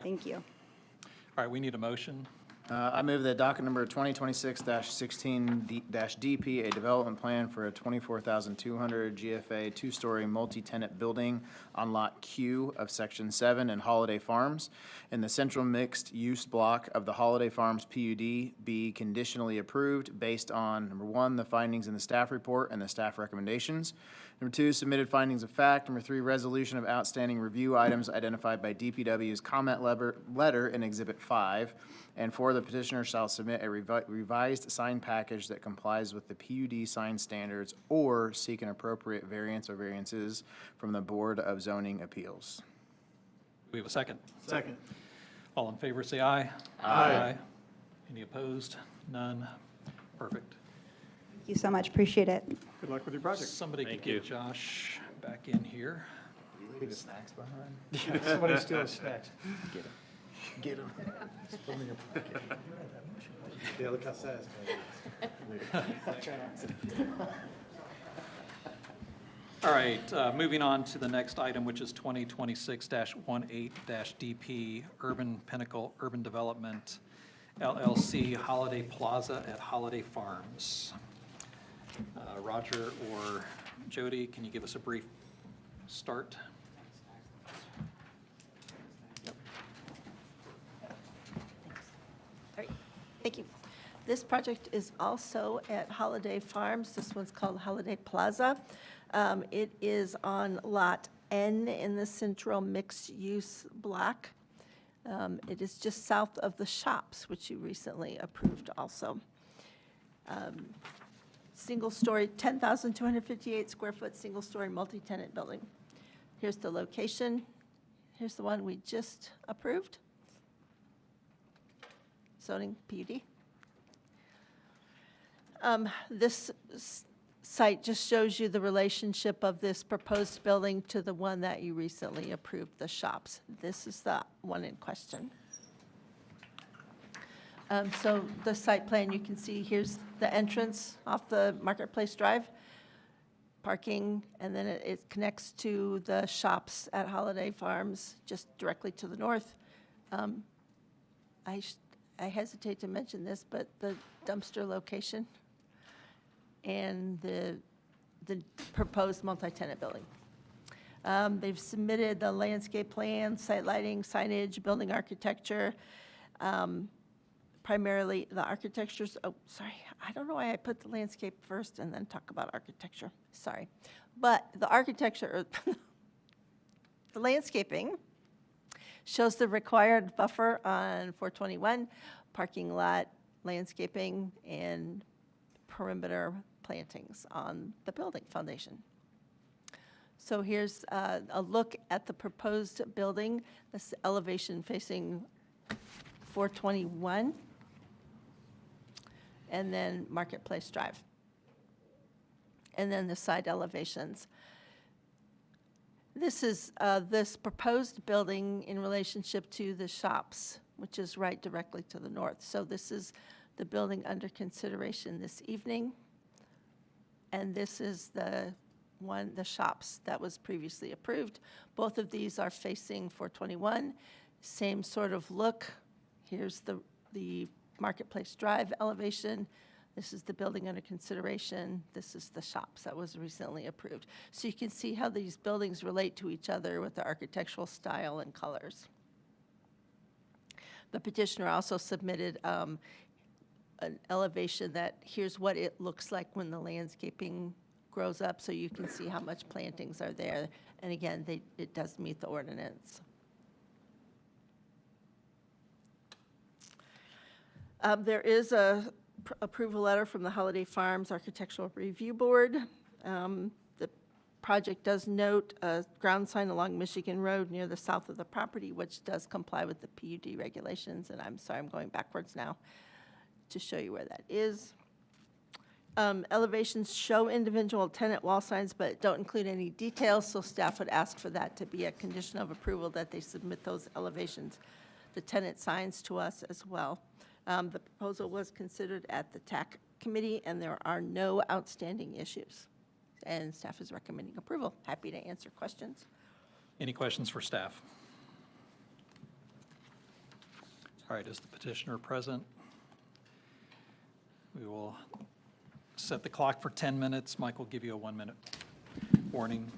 Thank you. All right, we need a motion. I move that docket number 2026-16-DP, a development plan for a 24,200 GFA two-story multi-tenant building on Lot Q of Section 7 in Holiday Farms in the central mixed-use block of the Holiday Farms PUD be conditionally approved based on, number 1, the findings in the staff report and the staff recommendations. Number 2, submitted findings of fact. Number 3, resolution of outstanding review items identified by DPW's comment letter in Exhibit 5. And 4, the petitioner shall submit a revised sign package that complies with the PUD sign standards or seek an appropriate variance or variances from the Board of Zoning Appeals. Do we have a second? Second. All in favor, say aye. Aye. Any opposed? None. Perfect. Thank you so much, appreciate it. Good luck with your project. Somebody could get Josh back in here. Leave the snacks behind. Somebody steal his snacks. Get him. Get him. Yeah, look how sad All right, moving on to the next item, which is 2026-18-DP Urban Pinnacle Urban Development LLC Holiday Plaza at Holiday Farms. Roger or Jody, can you give us a brief start? All right, thank you. This project is also at Holiday Farms. This one's called Holiday Plaza. It is on Lot N in the central mixed-use block. It is just south of the shops, which you recently approved also. Single-story, 10,258 square foot, single-story multi-tenant building. Here's the location. Here's the one we just approved. Zoning PUD. This site just shows you the relationship of this proposed building to the one that you recently approved, the shops. This is the one in question. So the site plan, you can see here's the entrance off the Marketplace Drive, parking, and then it connects to the shops at Holiday Farms just directly to the north. I hesitate to mention this, but the dumpster location and the proposed multi-tenant building. They've submitted the landscape plan, site lighting, signage, building architecture. Primarily the architecture's, oh, sorry, I don't know why I put the landscape first and then talk about architecture, sorry. But the architecture, the landscaping shows the required buffer on 421, parking lot, landscaping, and perimeter plantings on the building foundation. So here's a look at the proposed building, this elevation facing 421, and then Marketplace Drive. And then the side elevations. This is this proposed building in relationship to the shops, which is right directly to the north. So this is the building under consideration this evening. And this is the shops that was previously approved. Both of these are facing 421, same sort of look. Here's the Marketplace Drive elevation. This is the building under consideration. This is the shops that was recently approved. So you can see how these buildings relate to each other with the architectural style and colors. The petitioner also submitted an elevation that here's what it looks like when the landscaping grows up, so you can see how much plantings are there. And again, it does meet the ordinance. There is a approval letter from the Holiday Farms Architectural Review Board. The project does note a ground sign along Michigan Road near the south of the property, which does comply with the PUD regulations. And I'm sorry, I'm going backwards now to show you where that is. Elevations show individual tenant wall signs, but don't include any details, so staff would ask for that to be a condition of approval, that they submit those elevations, the tenant signs, to us as well. The proposal was considered at the TAC committee, and there are no outstanding issues. And staff is recommending approval. Happy to answer questions. Any questions for staff? All right, is the petitioner present? We will set the clock for 10 minutes. Mike will give you a 1-minute warning.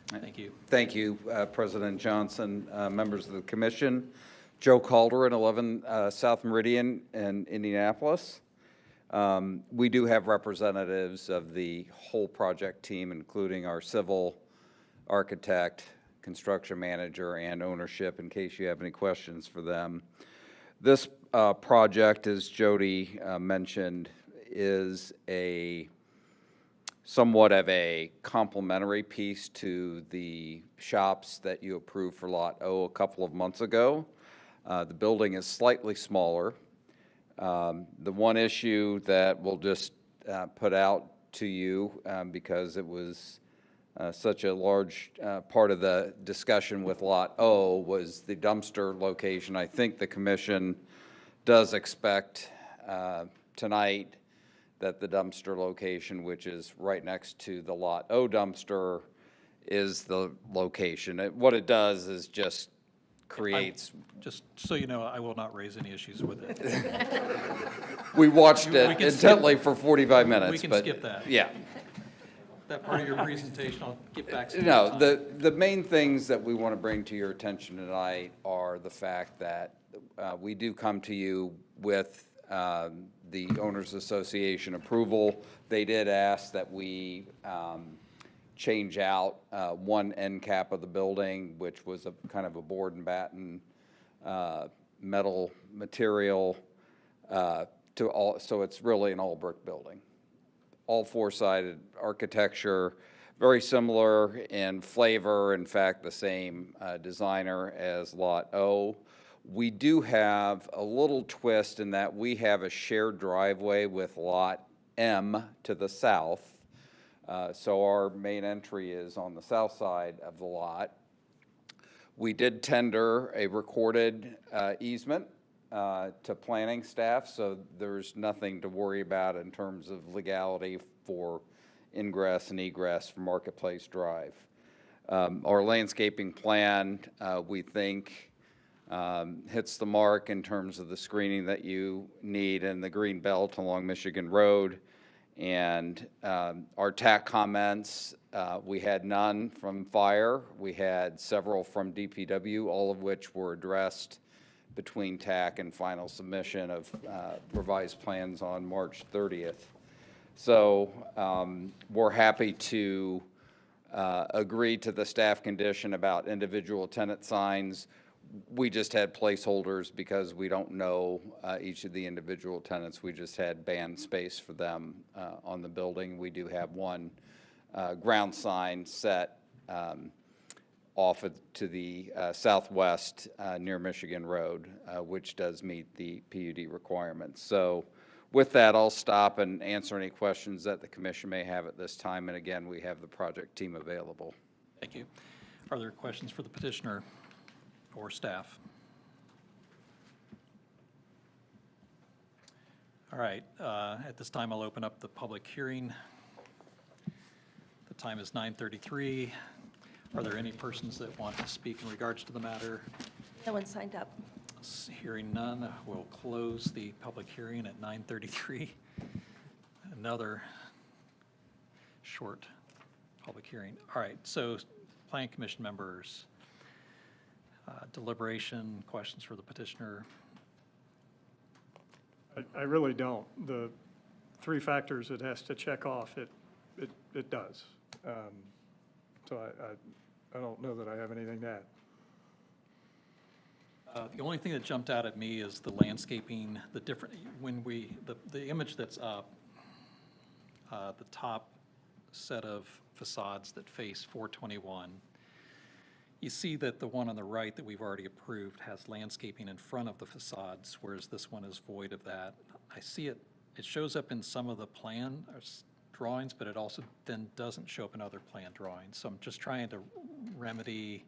Thank you. Thank you, President Johnson, members of the commission. Joe Calderon, 11 South Meridian in Indianapolis. We do have representatives of the whole project team, including our civil architect, construction manager, and ownership, in case you have any questions for them. This project, as Jody mentioned, is somewhat of a complementary piece to the shops that you approved for Lot O a couple of months ago. The building is slightly smaller. The one issue that we'll just put out to you, because it was such a large part of the discussion with Lot O, was the dumpster location. I think the commission does expect tonight that the dumpster location, which is right next to the Lot O dumpster, is the location. What it does is just creates... Just so you know, I will not raise any issues with it. We watched We it can intently skip- for 45 minutes. We can but skip that. Yeah. That part of your presentation, I'll get back to. No, the main things that we want to bring to your attention tonight are the fact that we do come to you with the Owners Association approval. They did ask that we change out one end cap of the building, which was a kind of a board and batten metal material, so it's really an all brick building. All four-sided architecture, very similar in flavor, in fact, the same designer as Lot O. We do have a little twist in that we have a shared driveway with Lot M to the south. So our main entry is on the south side of the lot. We did tender a recorded easement to planning staff, so there's nothing to worry about in terms of legality for ingress and egress from Marketplace Drive. Our landscaping plan, we think, hits the mark in terms of the screening that you need in the green belt along Michigan Road. And our TAC comments, we had none from fire. We had several from DPW, all of which were addressed between TAC and final submission of revised plans on March 30th. So we're happy to agree to the staff condition about individual tenant signs. We just had placeholders because we don't know each of the individual tenants. We just had band space for them on the building. We do have one ground sign set off to the southwest near Michigan Road, which does meet the PUD requirements. So with that, I'll stop and answer any questions that the commission may have at this time. And again, we have the project team available. Thank you. Are there questions for the petitioner or staff? All right, at this time, I'll open up the public hearing. The time is 9:33. Are there any persons that want to speak in regards to the matter? No one signed up. Hearing none, we'll close the public hearing at 9:33. Another short public hearing. All right, so Planning Commission members, deliberation, questions for the petitioner? I really don't. The three factors it has to check off, it does. So I don't know that I have anything to add. The only thing that jumped out at me is the landscaping, the different, the image that's up, the top set of facades that face 421, you see that the one on the right that we've already approved has landscaping in front of the facades, whereas this one is void of that. I see it shows up in some of the plan drawings, but it also then doesn't show up in other plan drawings. So I'm just trying to remedy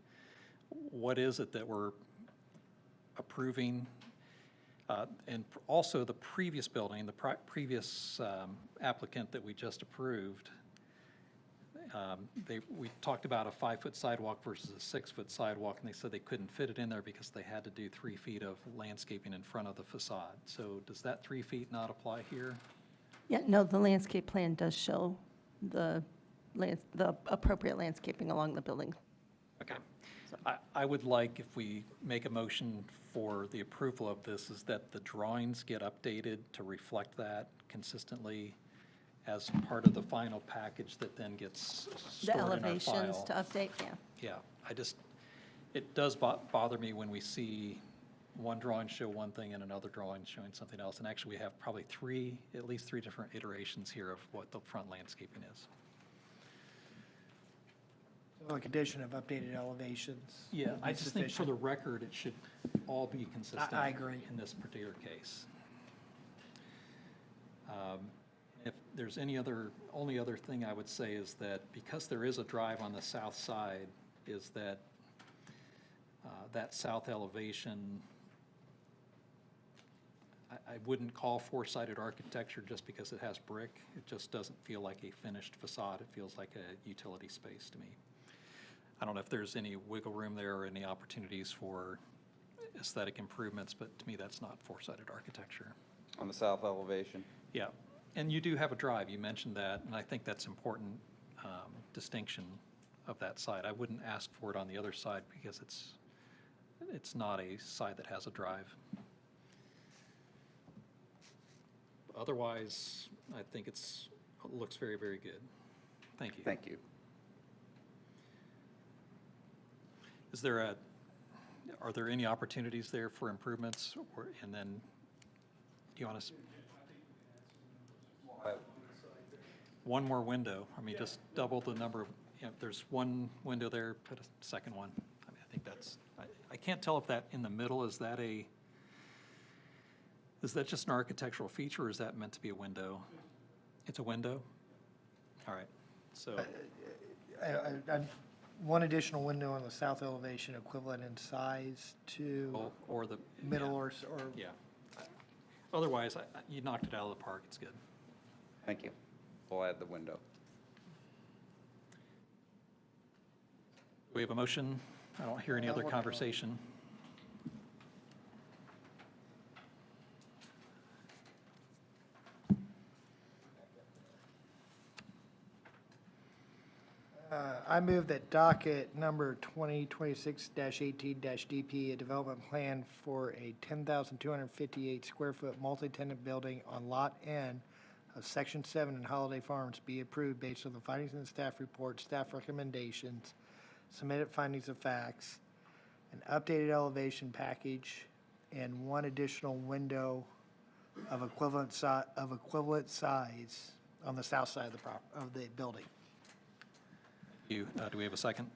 what is it that we're approving. And also the previous building, the previous applicant that we just approved We talked about a 5-foot sidewalk versus a 6-foot sidewalk, and they said they couldn't fit it in there because they had to do 3 feet of landscaping in front of the facade. So does that 3 feet not apply here? Yeah, no, the landscape plan does show the appropriate landscaping along the building. Okay. I would like, if we make a motion for the approval of this, is that the drawings get updated to reflect that consistently as part of the final package that then gets The stored in our elevations file. to update, yeah. Yeah, it does bother me when we see one drawing show one thing and another drawing showing something else. And actually, we have probably at least three different iterations here of what the front landscaping is. So a condition of updated elevations. Yeah, would be I just think for sufficient. the record, it should all be consistent. I agree. In this particular case. If there's only other thing I would say is that because there is a drive on the south side, is that that south elevation, I wouldn't call four-sided architecture just because it has brick. It just doesn't feel like a finished facade. It feels like a utility space to me. I don't know if there's any wiggle room there or any opportunities for aesthetic improvements, but to me, that's not four-sided architecture. On the south elevation? Yeah, and you do have a drive. You mentioned that, and I think that's important distinction of that side. I wouldn't ask for it on the other side because it's not a side that has a drive. Otherwise, I think it looks very, very good. Thank you. Thank you. Are there any opportunities there for improvements? And then, do you want to? One more window. I mean, just double the number of, there's one window there, put a second one. I mean, I think that's, I can't tell if that in the middle, is that just an architectural feature, or is that meant to be a window? It's a window? All right, so. One additional window on the south elevation equivalent in size to Or the. middle yeah. or. Yeah. Otherwise, you knocked it out of the park. It's good. Thank you. We'll add the window. We have a motion. I don't hear any other conversation. I move that docket number 2026-18-DP, a development plan for a 10,258 square foot multi-tenant building on Lot N of Section 7 in Holiday Farms be approved based on the findings in the staff report, staff recommendations, submitted findings of facts, an updated elevation package, and one additional window of equivalent size on the south side of the building. Do we have a second?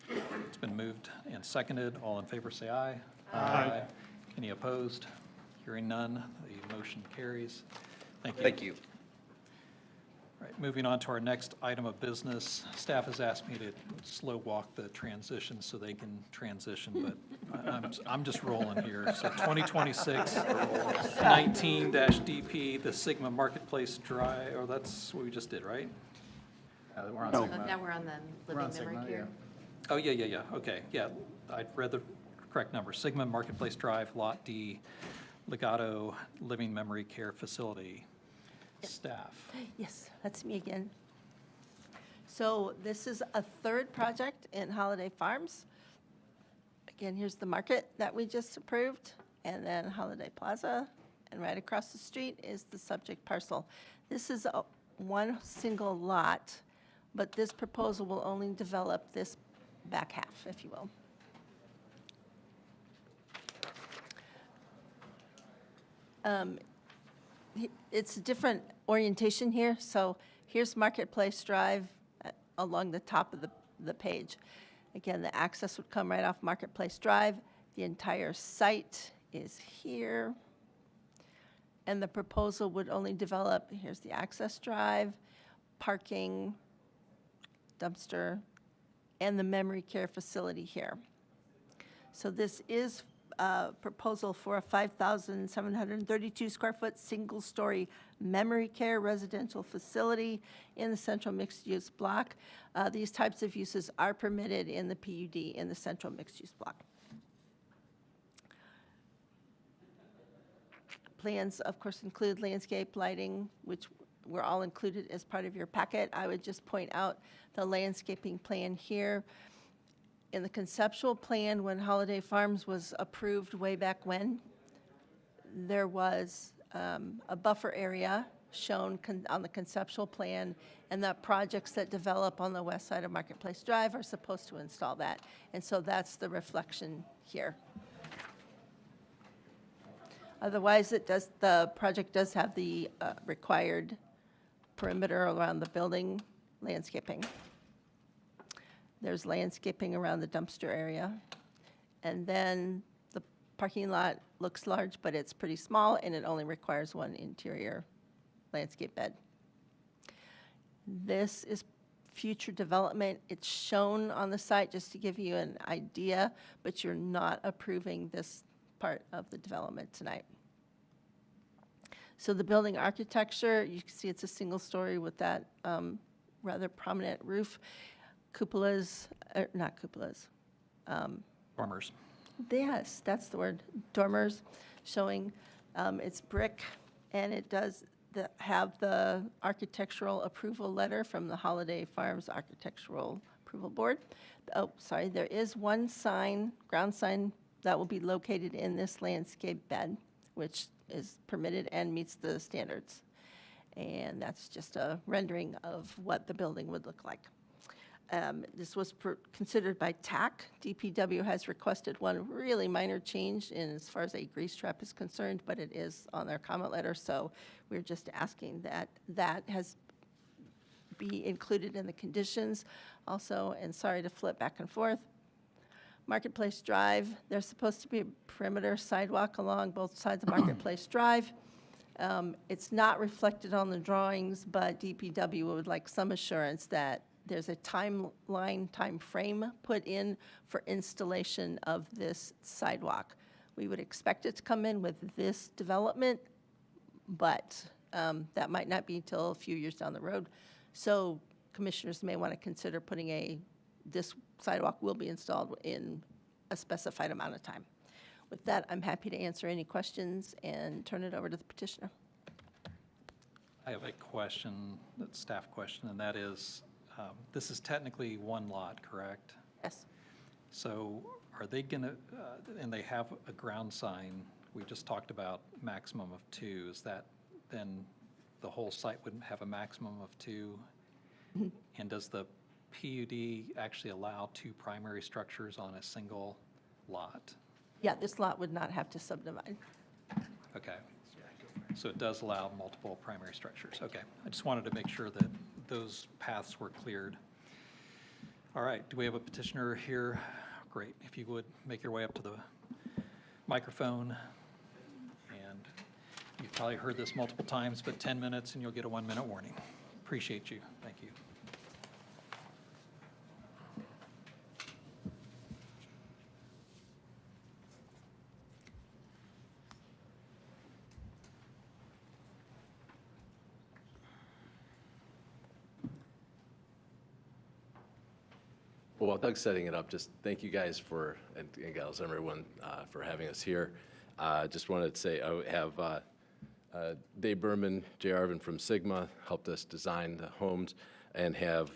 Second. It's been moved and seconded. All in favor, say aye. Aye. Any opposed? Hearing none, the motion carries. Thank you. Thank you. All right, moving on to our next item of business. Staff has asked me to slow walk the transition so they can transition, but I'm just rolling here. So 2026-19-DP, the Sigma Marketplace Drive, or that's what we just did, right? We're on No. Sigma. Now we're on the We're on living memory Sigma, care. Oh, yeah, okay, yeah, I read the correct number. Sigma Marketplace Drive, Lot D, Legato Living Memory Care Facility. Staff. Yes, that's me again. So this is a third project in Holiday Farms. Again, here's the market that we just approved, and then Holiday Plaza, and right across the street is the subject parcel. This is one single lot, but this proposal will only develop this back half, if you will. It's a different orientation here. So here's Marketplace Drive along the top of the page. Again, the access would come right off Marketplace Drive. The entire site is here. And the proposal would only develop, here's the access drive, parking, dumpster, and the memory care facility here. So this is proposal for a 5,732 square foot, single-story memory care residential facility in the central mixed-use block. These types of uses are permitted in the PUD in the central mixed-use block. Plans, of course, include landscape lighting, which were all included as part of your packet. I would just point out the landscaping plan here. In the conceptual plan, when Holiday Farms was approved way back when, there was a buffer area shown on the conceptual plan, and that projects that develop on the west side of Marketplace Drive are supposed to install that. And so that's the reflection here. Otherwise, the project does have the required perimeter around the building landscaping. There's landscaping around the dumpster area. And then the parking lot looks large, but it's pretty small, and it only requires one interior landscape bed. This is future development. It's shown on the site just to give you an idea, but you're not approving this part of the development tonight. So the building architecture, you can see it's a single story with that rather prominent roof. Cupolas, not cupolas. Dormers. Yes, that's the word, dormers, showing it's brick, and it does have the architectural approval letter from the Holiday Farms Architectural Approval Board. Oh, sorry, there is one sign, ground sign, that will be located in this landscape bed, which is permitted and meets the standards. And that's just a rendering of what the building would look like. This was considered by TAC. DPW has requested one really minor change in as far as a grease trap is concerned, but it is on their comment letter, so we're just asking that that has be included in the conditions also. And sorry to flip back and forth. Marketplace Drive, there's supposed to be a perimeter sidewalk along both sides of Marketplace Drive. It's not reflected on the drawings, but DPW would like some assurance that there's a time frame put in for installation of this sidewalk. We would expect it to come in with this development, but that might not be until a few years down the road. So commissioners may want to consider putting this sidewalk will be installed in a specified amount of time. With that, I'm happy to answer any questions and turn it over to the petitioner. I have a question, that's a staff question, and that is, this is technically one lot, correct? Yes. So are they gonna, and they have a ground sign, we just talked about maximum of 2, is that then the whole site wouldn't have a maximum of 2? And does the PUD actually allow 2 primary structures on a single lot? Yeah, this lot would not have to subdivide. Okay. So it does allow multiple primary structures. Okay. I just wanted to make sure that those paths were cleared. All right. Do we have a petitioner here? Great. If you would make your way up to the microphone. And you've probably heard this multiple times, but 10 minutes and you'll get a 1-minute warning. Appreciate you. Thank you. Well, while Doug's setting it up, just thank you guys for, and gals, everyone, for having us here. Just wanted to say I have Dave Berman, Jay Arvin from Sigma helped us design the homes, and have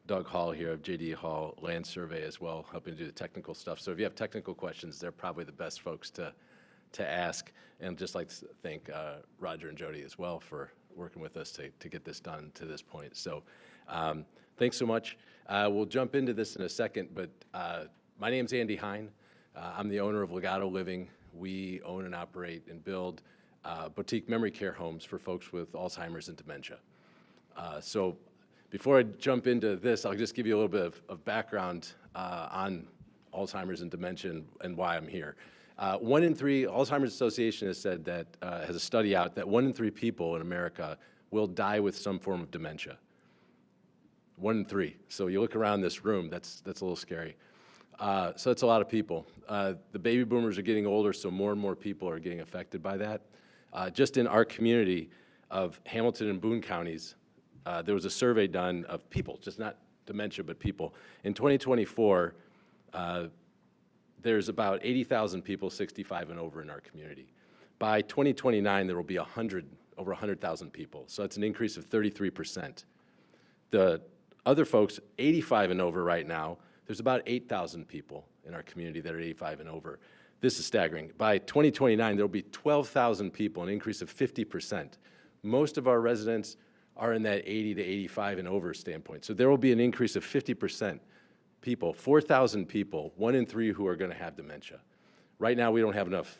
Doug Hall here of JD Hall Land Survey as well, helping do the technical stuff. So if you have technical questions, they're probably the best folks to ask. And just like to thank Roger and Jody as well for working with us to get this done to this point. So thanks so much. We'll jump into this in a second, but my name's Andy Hine. I'm the owner of Legato Living. We own and operate and build boutique memory care homes for folks with Alzheimer's and dementia. So before I jump into this, I'll just give you a little bit of background on Alzheimer's and dementia and why I'm here. 1 in 3, Alzheimer's Association has said that, has a study out that 1 in 3 people in America will die with some form of dementia. 1 in 3. So you look around this room, that's a little scary. So it's a lot of people. The baby boomers are getting older, so more and more people are getting affected by that. Just in our community of Hamilton and Boone counties, there was a survey done of people, just not dementia, but people. In 2024, there's about 80,000 people 65 and over in our community. By 2029, there will be over 100,000 people. So it's an increase of 33%. The other folks, 85 and over right now, there's about 8,000 people in our community that are 85 and over. This is staggering. By 2029, there will be 12,000 people, an increase of 50%. Most of our residents are in that 80 to 85 and over standpoint. So there will be an increase of 50% people, 4,000 people, 1 in 3 who are going to have dementia. Right now, we don't have enough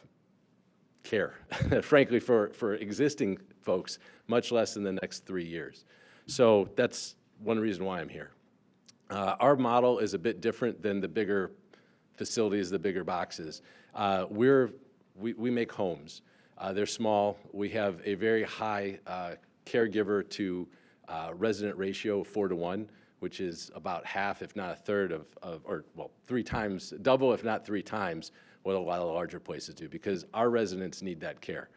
care, frankly, for existing folks, much less in the next 3 years. So that's one reason why I'm here. Our model is a bit different than the bigger facilities, the bigger boxes. We make homes. They're small. We have a very high caregiver to resident ratio of 4 to 1, which is about half, if not a third or 3 times, double, if not 3 times what a lot of larger places do, because our residents need that care.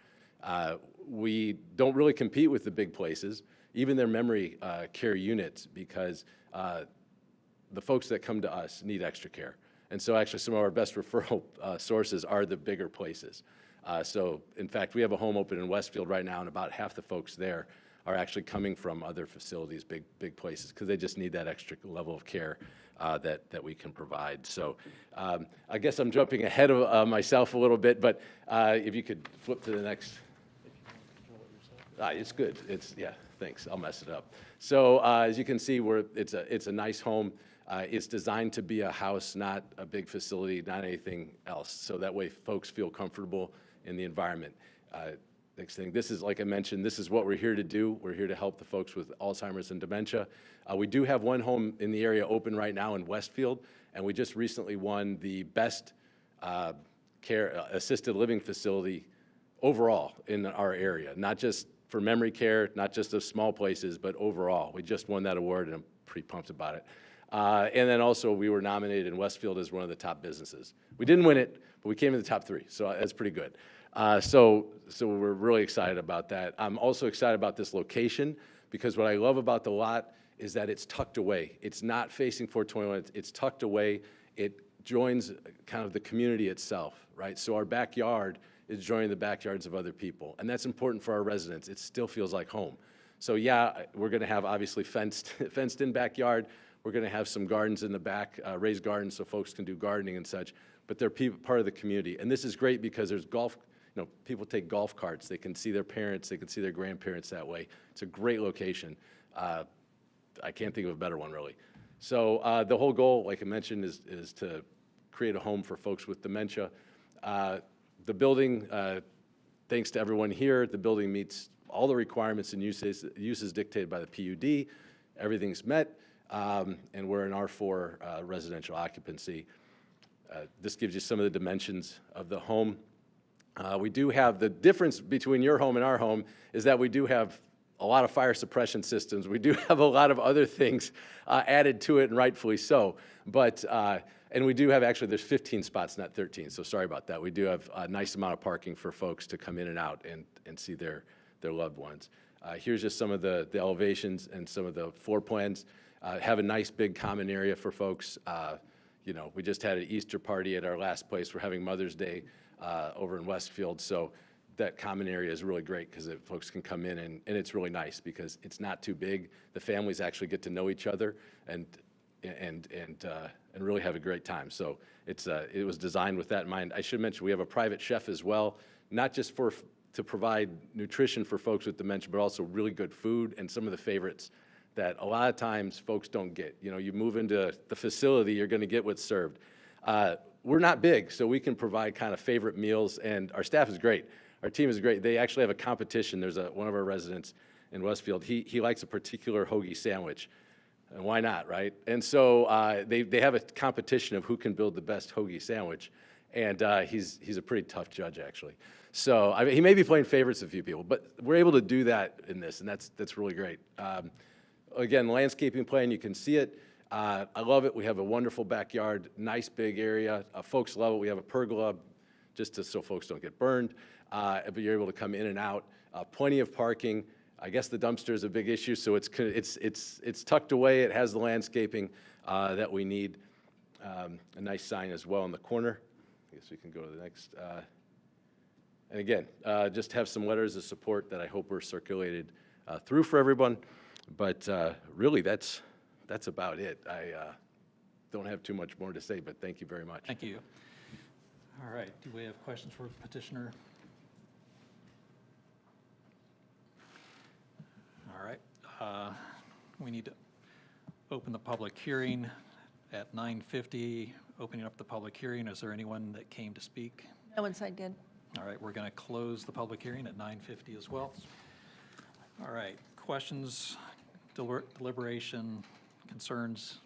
We don't really compete with the big places, even their memory care units, because the folks that come to us need extra care. And so actually some of our best referral sources are the bigger places. So in fact, we have a home open in Westfield right now, and about half the folks there are actually coming from other facilities, big places, because they just need that extra level of care that we can provide. So I guess I'm jumping ahead of myself a little bit, but if you could flip to the next. It's good. Yeah, thanks. I'll mess it up. So as you can see, it's a nice home. It's designed to be a house, not a big facility, not anything else. So that way folks feel comfortable in the environment. Next thing, this is, like I mentioned, this is what we're here to do. We're here to help the folks with Alzheimer's and dementia. We do have one home in the area open right now in Westfield, and we just recently won the best care assisted living facility overall in our area, not just for memory care, not just of small places, but overall. We just won that award, and I'm pretty pumped about it. And then also we were nominated in Westfield as one of the top businesses. We didn't win it, but we came in the top 3, so that's pretty good. So we're really excited about that. I'm also excited about this location, because what I love about the lot is that it's tucked away. It's not facing 421, it's tucked away. It joins kind of the community itself, right? So our backyard is joining the backyards of other people, and that's important for our residents. It still feels like home. So yeah, we're gonna have obviously fenced in backyard. We're gonna have some gardens in the back, raised gardens so folks can do gardening and such, but they're part of the community. And this is great because there's golf, people take golf carts. They can see their parents, they can see their grandparents that way. It's a great location. I can't think of a better one, really. So the whole goal, like I mentioned, is to create a home for folks with dementia. The building, thanks to everyone here, the building meets all the requirements and uses dictated by the PUD. Everything's met, and we're in R4 residential occupancy. This gives you some of the dimensions of the home. We do have, the difference between your home and our home is that we do have a lot of fire suppression systems. We do have a lot of other things added to it, and rightfully so. But, and we do have, actually, there's 15 spots, not 13, so sorry about that. We do have a nice amount of parking for folks to come in and out and see their loved ones. Here's just some of the elevations and some of the floor plans. Have a nice big common area for folks. We just had an Easter party at our last place. We're having Mother's Day over in Westfield, so that common area is really great because folks can come in, and it's really nice because it's not too big. The families actually get to know each other and really have a great time. So it was designed with that in mind. I should mention we have a private chef as well, not just to provide nutrition for folks with dementia, but also really good food and some of the favorites that a lot of times folks don't get. You move into the facility, you're going to get what's served. We're not big, so we can provide kind of favorite meals, and our staff is great. Our team is great. They actually have a competition. There's one of our residents in Westfield. He likes a particular hoagie sandwich, and why not, right? And so they have a competition of who can build the best hoagie sandwich, and he's a pretty tough judge, actually. So he may be playing favorites with a few people, but we're able to do that in this, and that's really great. Again, landscaping plan, you can see it. I love it. We have a wonderful backyard, nice big area. Folks love it. We have a pergola so folks don't get burned, but you're able to come in and out. Plenty of parking. I guess the dumpster is a big issue, so it's tucked away. It has the landscaping that we need. A nice sign as well in the corner. I guess we can go to the next. And again, just have some letters of support that I hope were circulated through for everyone. But really, that's about it. I don't have too much more to say, but thank you very much. Thank you. All right, do we have questions for petitioner? All right, we need to open the public hearing at 9:50. Opening up the public hearing, is there anyone that came to speak? No one signed in. All right, we're going to close the public hearing at 9:50 as well. All right, questions, deliberation, concerns?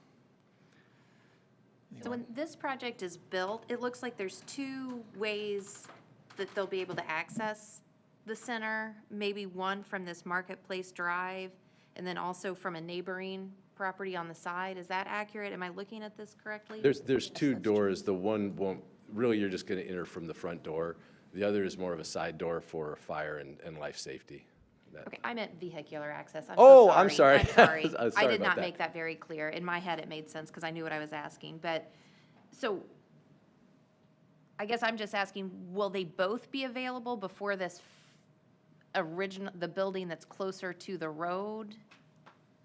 So when this project is built, it looks like there's two ways that they'll be able to access the center. Maybe one from this Marketplace Drive, and then also from a neighboring property on the side. Is that accurate? Am I looking at this correctly? There's two doors. The one won't, really, you're just going to enter from the front door. The other is more of a side door for fire and life safety. Okay, I meant vehicular access. I'm sorry. I'm sorry. Sorry I did about not that. make that very clear. In my head, it made sense because I knew what I was asking. But, so, I guess I'm just asking, will they both be available before this the building that's closer to the road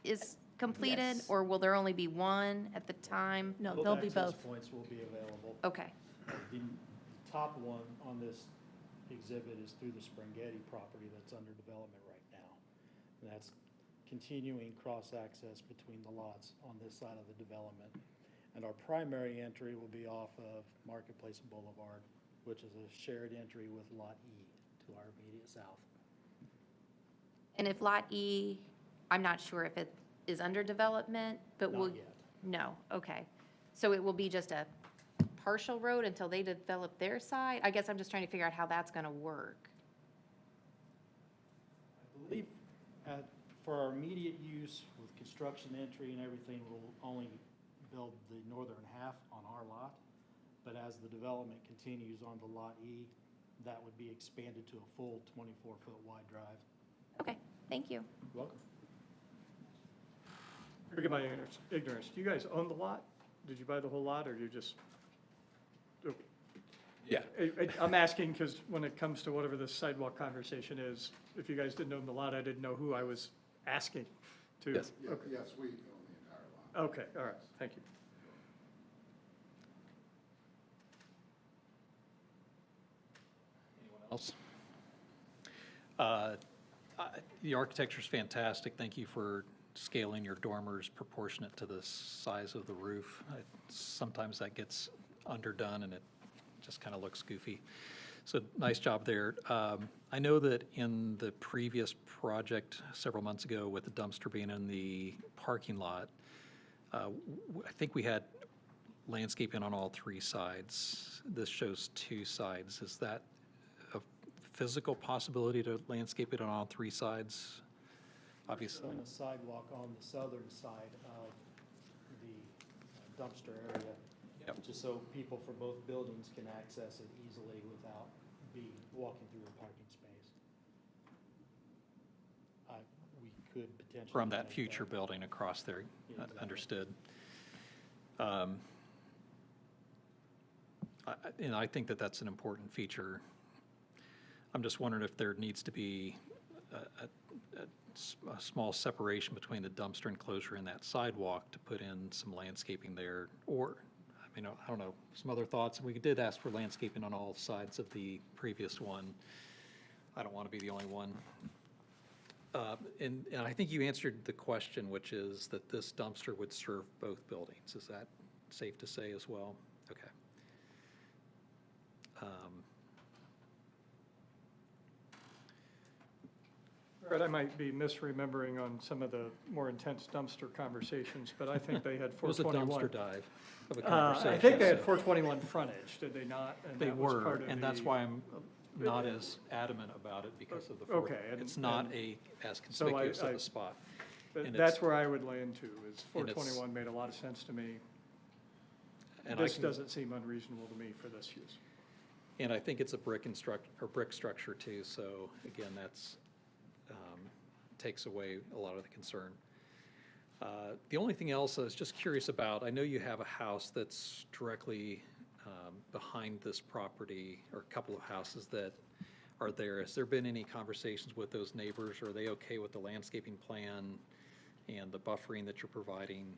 is completed? Yes. Or will there only be one at the time? No, they'll be both. Points will be available. Okay, The top one on this exhibit is through the Springhetti property that's under development right now. And that's continuing cross-access between the lots on this side of the development. And our primary entry will be off of Marketplace Boulevard, which is a shared entry with Lot E to our immediate south. and if Lot E, I'm not sure if it is under development, but will. Not yet. No, okay. So it will be just a partial road until they develop their side? I guess I'm just trying to figure out how that's gonna work. I believe for our immediate use with construction entry and everything, we'll only build the northern half on our lot. But as the development continues on to Lot E, that would be expanded to a full 24-foot wide drive. Okay, thank you. You're welcome. Forgive my ignorance. Do you guys own the lot? Did you buy the whole lot, or you just? Yeah. I'm asking because when it comes to whatever this sidewalk conversation is, if you guys didn't own the lot, I didn't know who I was asking to. Yes. Okay. Yes, we own the entire lot. Okay, all right, thank you. Anyone else? The architecture's fantastic. Thank you for scaling your dormers proportionate to the size of the roof. Sometimes that gets underdone and it just kind of looks goofy. So nice job there. I know that in the previous project several months ago with the dumpster being in the parking lot, I think we had landscaping on all three sides. This shows two sides. Is that a physical possibility to landscape it on all three sides? Obviously. On the sidewalk on the southern side of the dumpster area. Yep. Just so people from both buildings can access it easily without walking through a parking space. We could potentially. From that make future building across there, Exactly. understood. I think that that's an important feature. I'm just wondering if there needs to be a small separation between the dumpster enclosure and that sidewalk to put in some landscaping there, or, I don't know, some other thoughts. We did ask for landscaping on all sides of the previous one. I don't want to be the only one. And I think you answered the question, which is that this dumpster would serve both buildings. Is that safe to say as well? Okay. All right, I might be misremembering on some of the more intense dumpster conversations, but I think they had It was a 421. dumpster dive of a conversation. I think they had so- 421 frontage, did they not? And They that was were, part of and that's the- why I'm not as adamant about it because of the. Okay, It's not and- as so conspicuous of I- a spot. But And that's it's- where I would land too, is And it's- 421 made a lot of sense to me. And I This can- doesn't seem unreasonable to me for this use. And I think it's a brick brick structure too, so again, that's, takes away a lot of the concern. The only thing else I was just curious about, I know you have a house that's directly behind this property, or a couple of houses that are there. Has there been any conversations with those neighbors? Are they okay with the landscaping plan and the buffering that you're providing?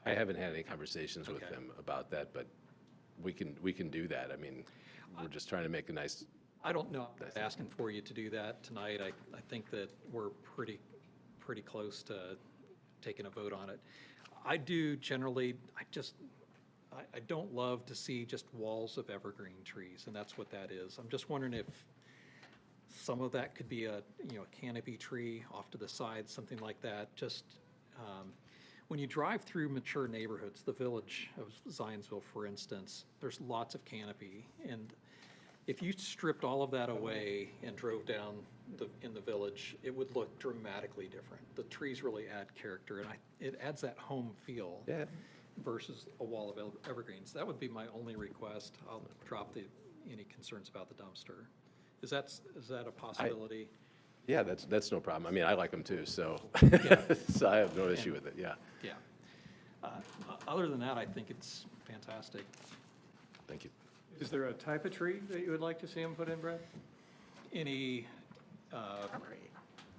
I haven't had any conversations with Okay. them about that, but we can do that. I mean, we're just trying to make a nice, I don't know, I'm not asking for you to do that tonight. I think that we're pretty close to taking a vote on it. I do generally, I don't love to see just walls of evergreen trees, and that's what that is. I'm just wondering if some of that could be a canopy tree off to the side, something like that. Just, when you drive through mature neighborhoods, the village of Zionsville, for instance, there's lots of canopy. And if you stripped all of that away and drove down in the village, it would look dramatically different. The trees really add character, and it adds that home feel. Yeah. Versus a wall of evergreens. That would be my only request. I'll drop any concerns about the dumpster. Is that a possibility? yeah, that's no problem. I mean, I like them too, so, Yeah. so I have no issue with it, yeah. Yeah. Other than that, I think it's fantastic. Thank you. Is there a type of tree that you would like to see them put in, Brad? Any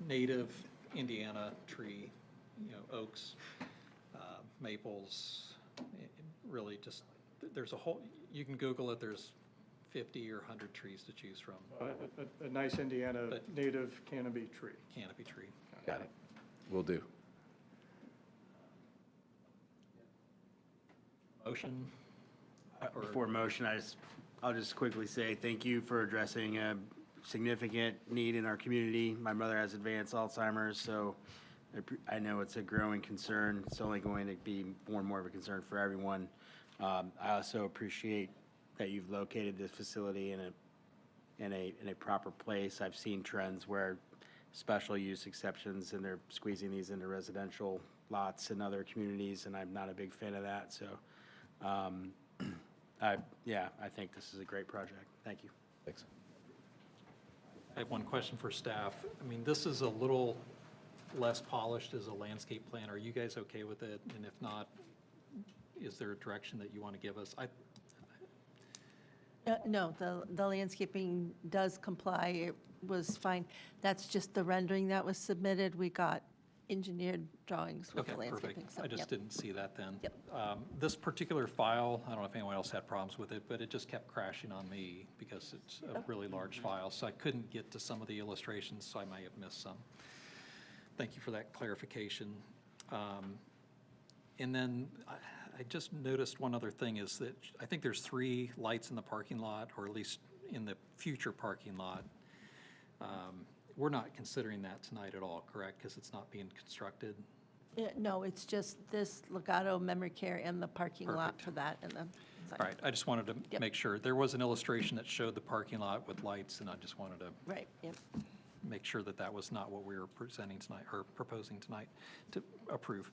native Indiana tree, oaks, maples, really just, there's a whole, you can Google it, there's 50 or 100 trees to choose from. A nice Indiana native canopy tree. Canopy tree. Got it. Will do. Motion? Before motion, I'll just quickly say thank you for addressing a significant need in our community. My mother has advanced Alzheimer's, so I know it's a growing concern. It's only going to be more and more of a concern for everyone. I also appreciate that you've located this facility in a proper place. I've seen trends where special use exceptions, and they're squeezing these into residential lots in other communities, and I'm not a big fan of that. So, I think this is a great project. Thank you. Thanks. I have one question for staff. I mean, this is a little less polished as a landscape plan. Are you guys okay with it? And if not, is there a direction that you want to give us? No, the landscaping does comply. It was fine. That's just the rendering that was submitted. We got engineered drawings with Okay, the landscaping. perfect. so, I just yep. didn't see that then. Yep. This particular file, I don't know if anyone else had problems with it, but it just kept crashing on me because it's a really large file, so I couldn't get to some of the illustrations, so I might have missed some. Thank you for that clarification. And then I just noticed one other thing is that I think there's 3 lights in the parking lot, or at least in the future parking lot. We're not considering that tonight at all, correct? Because it's not being constructed? No, it's just this Legato memory care and the parking lot Perfect. for that and the. All right, I just wanted to Yep. make sure. There was an illustration that showed the parking lot with lights, and I just wanted to Right, yep. make sure that that was not what we were presenting tonight, or proposing tonight to approve.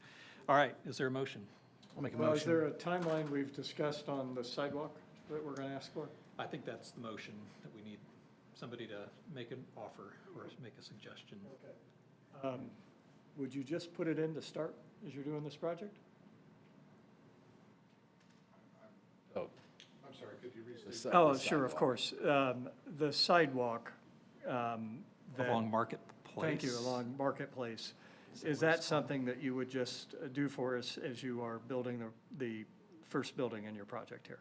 All right, is there a motion? I'll make a Well, is motion. there a timeline we've discussed on the sidewalk that we're going to ask for? I think that's the motion, that we need somebody to make an offer or make a suggestion. Would you just put it in to start as you're doing this project? Oh, I'm sorry, could you restate? the Oh, the sure, of sidewalk. course. The sidewalk. that- Along Marketplace. Thank you, along Marketplace. Is that something that you would just do for us as you are building the first building in your project here?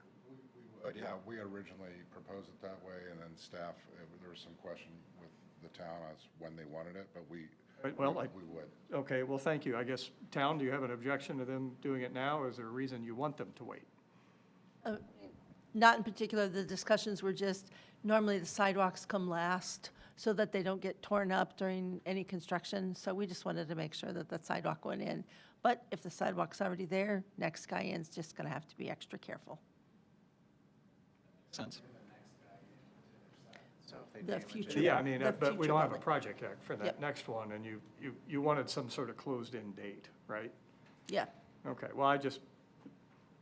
Yeah, we had originally proposed it that way, and then staff, there was some question with the town as when they wanted it, but we Well, we would. Okay, well, thank you. I guess, town, do you have an objection to them doing it now? Is there a reason you want them to wait? Not in particular, the discussions were just, normally the sidewalks come last so that they don't get torn up during any construction. So we just wanted to make sure that the sidewalk went in. But if the sidewalk's already there, next guy in's just going to have to be extra careful. Sense. So if the future. Yeah, I mean, the but we future don't have a building. project yet for that Yep. next one, and you wanted some sort of closed-in date, right? Yeah, Okay, well,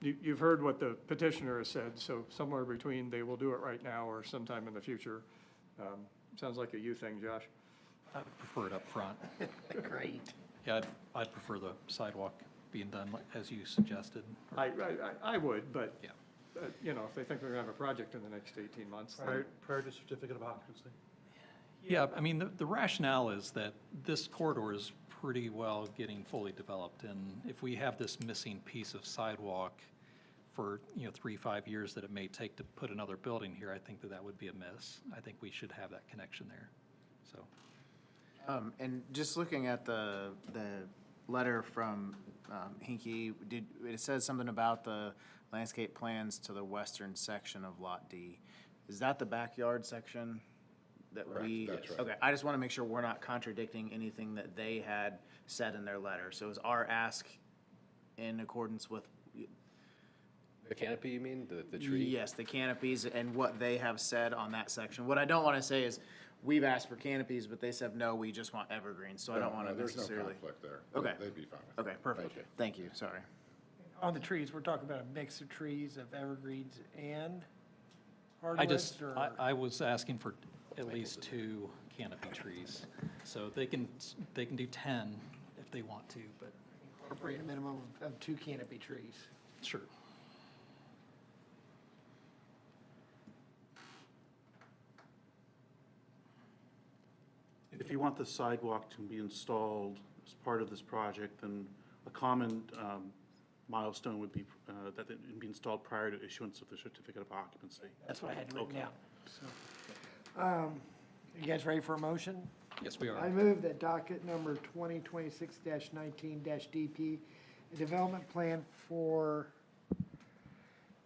you've heard what the petitioner has said, so somewhere between they will do it right now or sometime in the future. Sounds like a you thing, Josh. I would prefer it up front. Great. Yeah, I'd prefer the sidewalk being done as you suggested. I would, but, Yeah. you know, if they think they're gonna have a project in the next 18 months, then Prior to certificate of occupancy. Yeah, I mean, the rationale is that this corridor is pretty well getting fully developed, and if we have this missing piece of sidewalk for, 3-5 years that it may take to put another building here, I think that would be a miss. I think we should have that connection there, so. And just looking at the letter from Hinkie, it says something about the landscape plans to the western section of Lot D. Is that the backyard section that we? That's right. Okay, I just want to make sure we're not contradicting anything that they had said in their letter. So is our ask in accordance with? The canopy, you mean, the tree? Yes, the canopies and what they have said on that section. What I don't want to say is, we've asked for canopies, but they said, no, we just want evergreens, so I don't want to There's no necessarily. conflict there. Okay. They'd be fine with it. Okay, perfect. Thank you, sorry. On the trees, we're talking about a mix of trees of evergreens and I just, hardwoods, or? I was asking for at least 2 canopy trees, so they can do 10 if they want to, but. Incorporate a minimum of 2 canopy trees. Sure. If you want the sidewalk to be installed as part of this project, then a common milestone would be that it be installed prior to issuance of the certificate of occupancy. That's what I had written Okay. down. So, you guys ready for a motion? Yes, we are. I move that docket number 2026-19-DP, a development plan for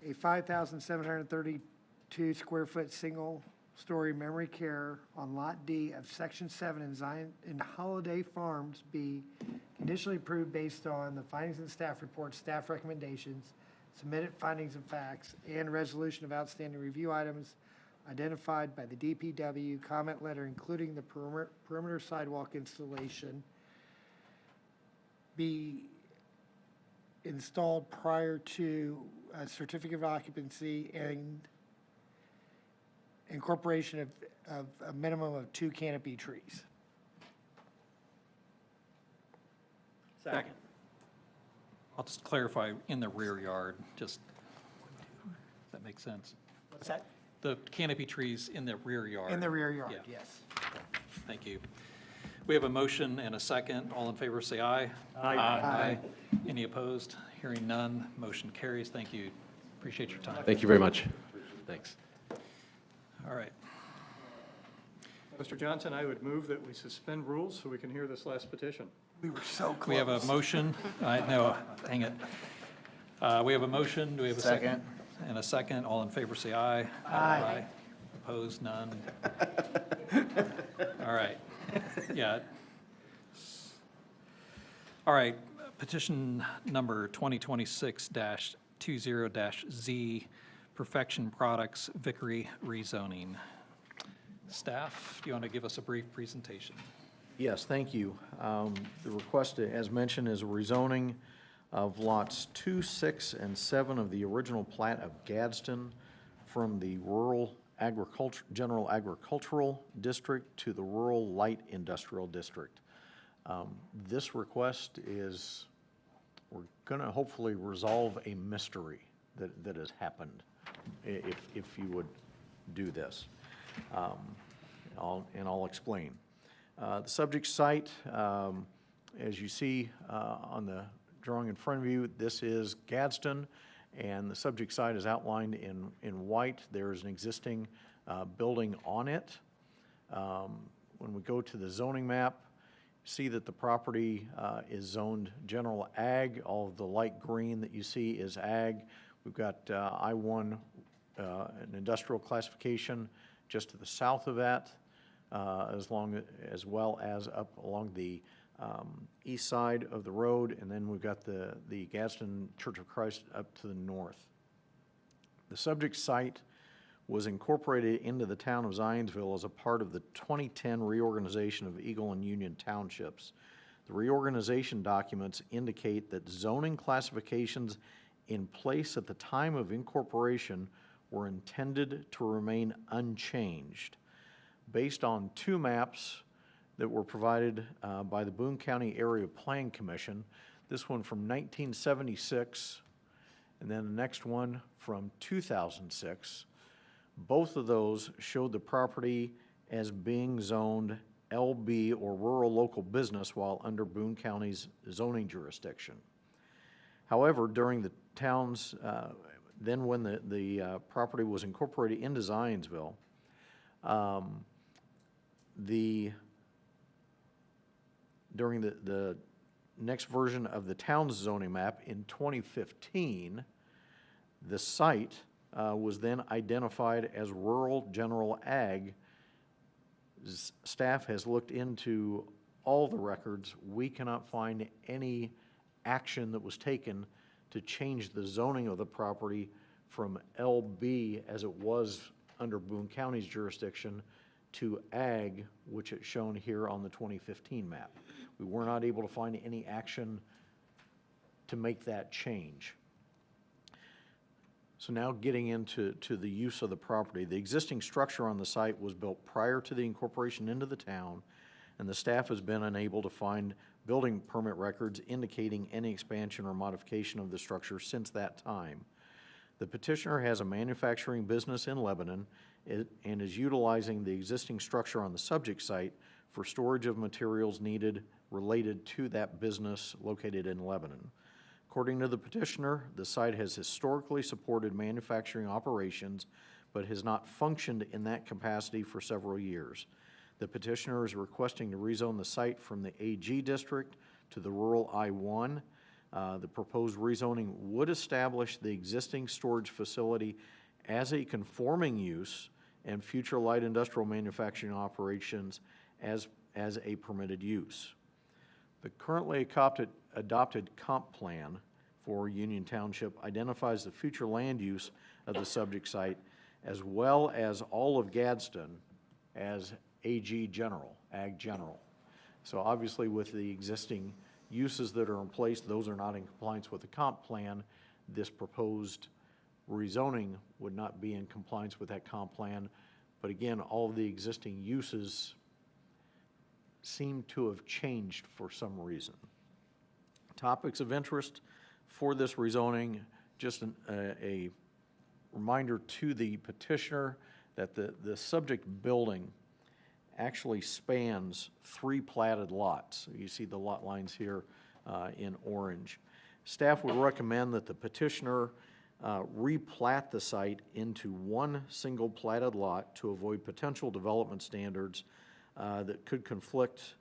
a 5,732 square foot single-story memory care on Lot D of Section 7 in Holiday Farms be conditionally approved based on the findings and staff report, staff recommendations, submitted findings and facts, and resolution of outstanding review items identified by the DPW comment letter, including the perimeter sidewalk installation, be installed prior to a certificate of occupancy and incorporation of a minimum of 2 canopy trees. Second. I'll just clarify, in the rear yard, just, does that make sense? What's that? The canopy trees in the rear yard. In the rear yard, Yeah. yes. Thank you. We have a motion and a second. All in favor, say aye. Aye. Any opposed? Hearing none, motion carries. Thank you. Appreciate your time. Thank you very much. Thanks. All right. Mr. Johnson, I would move that we suspend rules so we can hear this last petition. We were so close. We have a motion. No, dang it. We have a motion. Do we have a second? Second. And a second. All in favor, say aye. Aye. Opposed, none. All right. Yeah. All right. Petition number 2026-20-Z, Perfection Products Vickery rezoning. Staff, do you want to give us a brief presentation? Yes, thank you. The request, as mentioned, is a rezoning of lots 2, 6, and 7 of the original plat of Gadsden from the rural general agricultural district to the rural light industrial district. This request is, we're going to hopefully resolve a mystery that has happened, if you would do this. I'll explain. The subject site, as you see on the drawing in front of you, this is Gadsden, and the subject site is outlined in white. There is an existing building on it. When we go to the zoning map, see that the property is zoned general ag. All of the light green that you see is ag. We've got I-1, an industrial classification just to the south of that, as well as up along the east side of the road, and then we've got the Gadsden Church of Christ up to the north. The subject site was incorporated into the town of Zionsville as a part of the 2010 reorganization of Eagle and Union Townships. The reorganization documents indicate that zoning classifications in place at the time of incorporation were intended to remain unchanged. Based on two maps that were provided by the Boone County Area Plan Commission, this one from 1976 and then the next one from 2006, both of those showed the property as being zoned LB or rural local business while under Boone County's zoning jurisdiction. However, during the town's, then when the property was incorporated into Zionsville, during the next version of the town's zoning map in 2015, the site was then identified as rural general ag. Staff has looked into all the records. We cannot find any action that was taken to change the zoning of the property from LB as it was under Boone County's jurisdiction to ag, which is shown here on the 2015 map. We were not able to find any action to make that change. So now getting into the use of the property. The existing structure on the site was built prior to the incorporation into the town, and the staff has been unable to find building permit records indicating any expansion or modification of the structure since that time. The petitioner has a manufacturing business in Lebanon and is utilizing the existing structure on the subject site for storage of materials needed related to that business located in Lebanon. According to the petitioner, the site has historically supported manufacturing operations, but has not functioned in that capacity for several years. The petitioner is requesting to rezone the site from the AG district to the rural I-1. The proposed rezoning would establish the existing storage facility as a conforming use and future light industrial manufacturing operations as a permitted use. The currently adopted comp plan for Union Township identifies the future land use of the subject site as well as all of Gadsden as AG General, Ag General. So obviously with the existing uses that are in place, those are not in compliance with the comp plan. This proposed rezoning would not be in compliance with that comp plan. But again, all of the existing uses seem to have changed for some reason. Topics of interest for this rezoning, just a reminder to the petitioner that the subject building actually spans 3 platted lots. You see the lot lines here in orange. Staff would recommend that the petitioner replat the site into one single platted lot to avoid potential development standards that could conflicts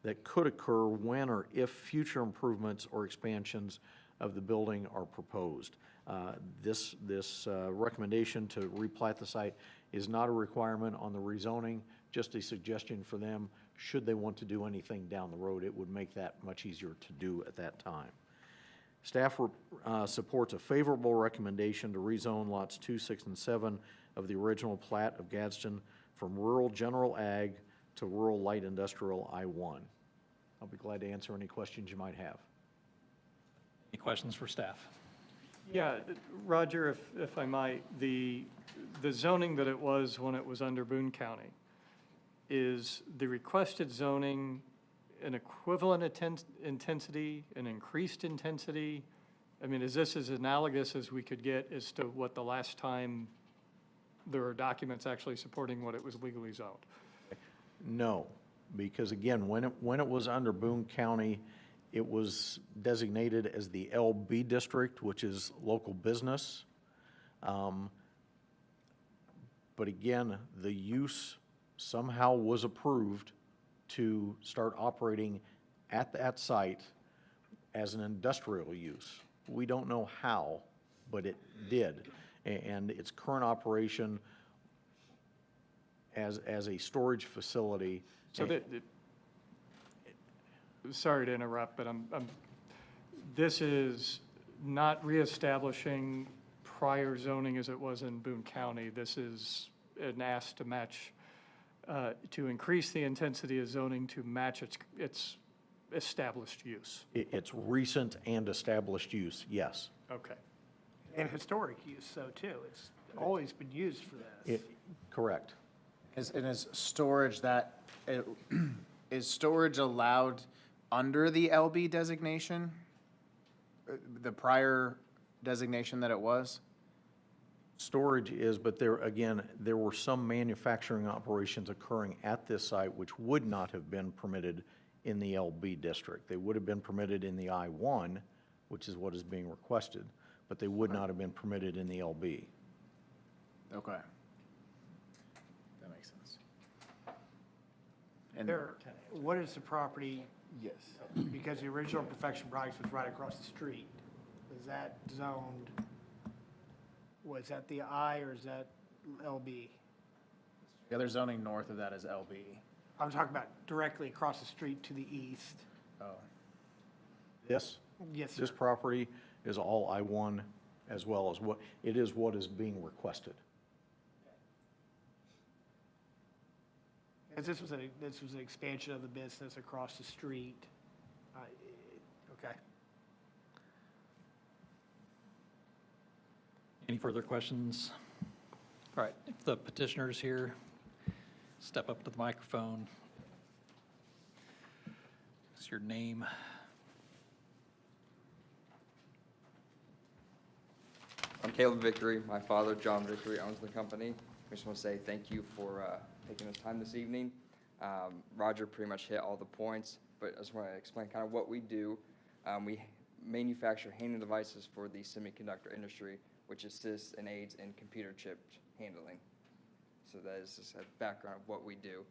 that could occur when or if future improvements or expansions of the building are proposed. This recommendation to replat the site is not a requirement on the rezoning, just a suggestion for them. Should they want to do anything down the road, it would make that much easier to do at that time. Staff supports a favorable recommendation to rezone lots 2, 6, and 7 of the original plat of Gadsden from rural general ag to rural light industrial I-1. I'll be glad to answer any questions you might have. Any questions for staff? Yeah, Roger, if I might, the zoning that it was when it was under Boone County, is the requested zoning an equivalent intensity, an increased intensity? I mean, is this as analogous as we could get as to what the last time there are documents actually supporting what it was legally zoned? No, because again, when it was under Boone County, it was designated as the LB district, which is local business. But again, the use somehow was approved to start operating at that site as an industrial use. We don't know how, but it did. And its current operation as a storage facility. So sorry to interrupt, but this is not reestablishing prior zoning as it was in Boone County. This is an ask to match, to increase the intensity of zoning to match its established use. It's recent and established use, yes. Okay. And historic use, so too. It's always been used for this. Correct. Is storage is storage allowed under the LB designation? The prior designation that it was? Storage is, but there, again, there were some manufacturing operations occurring at this site which would not have been permitted in the LB district. They would have been permitted in the I-1, which is what is being requested, but they would not have been permitted in the LB. Okay. That makes sense. And There, what is the property? Yes. Because the original Perfection Products was right across the street. Is that zoned, was that the I or is that LB? the other zoning north of that is LB. I'm talking about directly across the street to the east. Oh. This? Yes, sir. This property is all I-1 as well as what is being requested. Because this was an expansion of the business across the street. Okay. Any further questions? All right, if the petitioner's here, step up to the microphone. What's your name? I'm Caleb Victory. My father, John Victory, owns the company. I just want to say thank you for taking this time this evening. Roger pretty much hit all the points, but I just want to explain kind of what we do. We manufacture handling devices for the semiconductor industry, which assists and aids in computer chip handling. So that is just a background of what we do.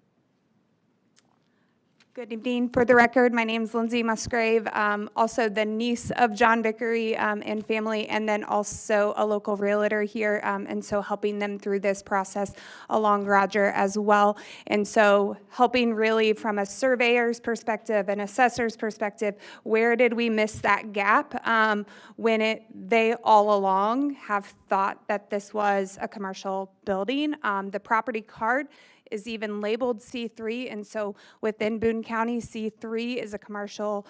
Good evening. For the record, my name is Lindsay Musgrave, also the niece of John Vickery and family, and then also a local realtor here, and so helping them through this process along Roger as well. And so helping really from a surveyor's perspective, an assessor's perspective, where did we miss that gap when they all along have thought that this was a commercial building. The property card is even labeled C3, and so within Boone County, C3 is a commercial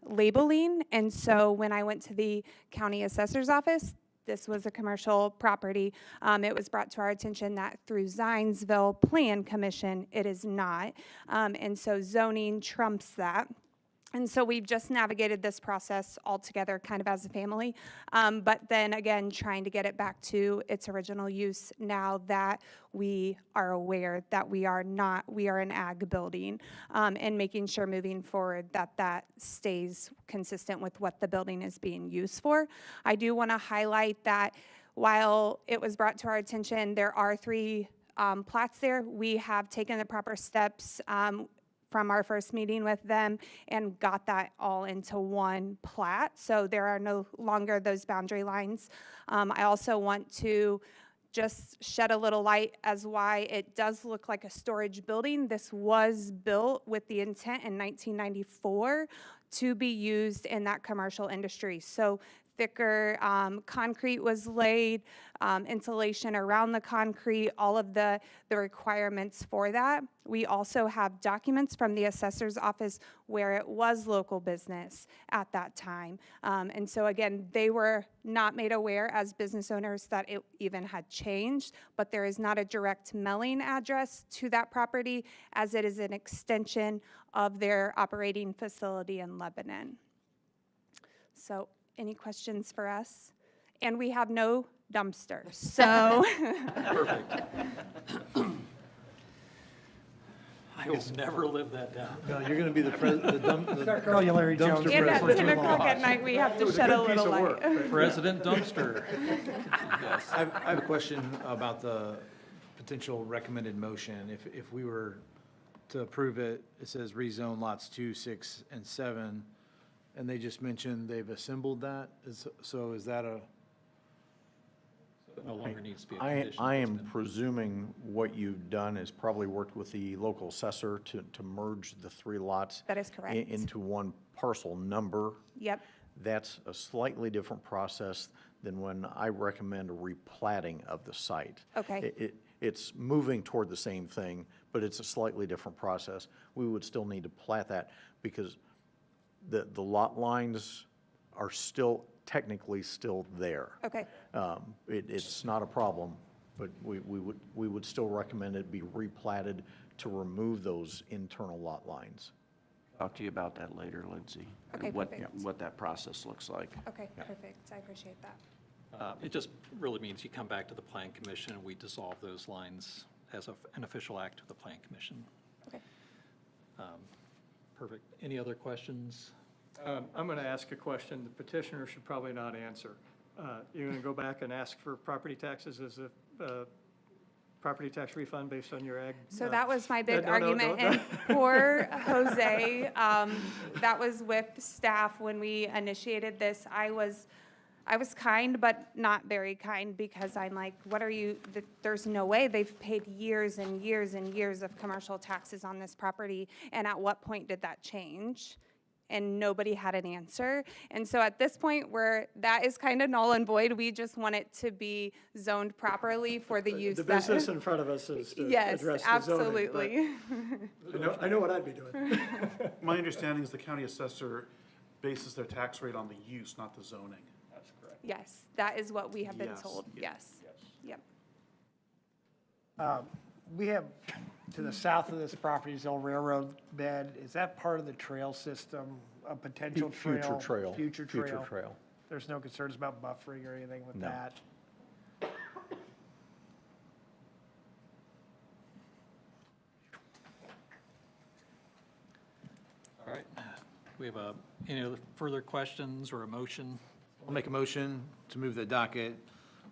labeling, and so when I went to the county assessor's office, this was a commercial property. It was brought to our attention that through Zionsville Plan Commission, it is not, and so zoning trumps that. And so we've just navigated this process all together kind of as a family, but then again, trying to get it back to its original use now that we are aware that we are an ag building, and making sure moving forward that that stays consistent with what the building is being used for. I do want to highlight that while it was brought to our attention, there are 3 plats there. We have taken the proper steps from our first meeting with them and got that all into one plat. So there are no longer those boundary lines. I also want to just shed a little light as why it does look like a storage building. This was built with the intent in 1994 to be used in that commercial industry. So thicker concrete was laid, insulation around the concrete, all of the requirements for that. We also have documents from the assessor's office where it was local business at that time. And so again, they were not made aware as business owners that it even had changed, but there is not a direct mailing address to that property as it is an extension of their operating facility in Lebanon. So any questions for us? And we have no dumpsters, so. Perfect. I will never live that down. No, you're going to be the dumpster And at president. 10 o'clock at night, we have to shed a little light. President Dumpster. Yes. I have a question about the potential recommended motion. If we were to approve it, it says rezone lots 2, 6, and 7, and they just mentioned they've assembled that. So is that a? It no longer needs to be a I condition. am presuming what you've done is probably worked with the local assessor to merge the 3 lots. That is correct. Into one parcel number. Yep. That's a slightly different process than when I recommend a replatting of the site. Okay. It's moving toward the same thing, but it's a slightly different process. We would still need to plat that because the lot lines are still technically still there. Okay. It's not a problem, but we would still recommend it be replatted to remove those internal lot lines. Talk to you about that later, Lindsay. Okay, and perfect. what that process looks like. Okay, perfect. I appreciate that. It just really means you come back to the Plan Commission and we dissolve those lines as an official act of the Plan Commission. Okay. Perfect. Any other questions? I'm going to ask a question the petitioner should probably not answer. You're going to go back and ask for property taxes as a property tax refund based on your ag? So that was my big no, argument, no. and poor Jose, that was with staff when we initiated this. I was kind, but not very kind, because I'm like, what are you, there's no way. They've paid years and years and years of commercial taxes on this property, and at what point did that change? And nobody had an answer. And so at this point, where that is kind of null and void, we just want it to be zoned properly for the use The that. business in front of us is to Yes, address the zoning. absolutely. But I know what I'd be doing. My understanding is the county assessor bases their tax rate on the use, not the zoning. That's correct. Yes, that is what we have been Yes. told, yes. Yep. We have, to the south of this property is old railroad bed. Is that part of the trail system, a potential trail? Future trail. Future trail. trail. There's no concerns about buffering or anything with No. that? All right. We have any other further questions or a motion? I'll make a motion to move the docket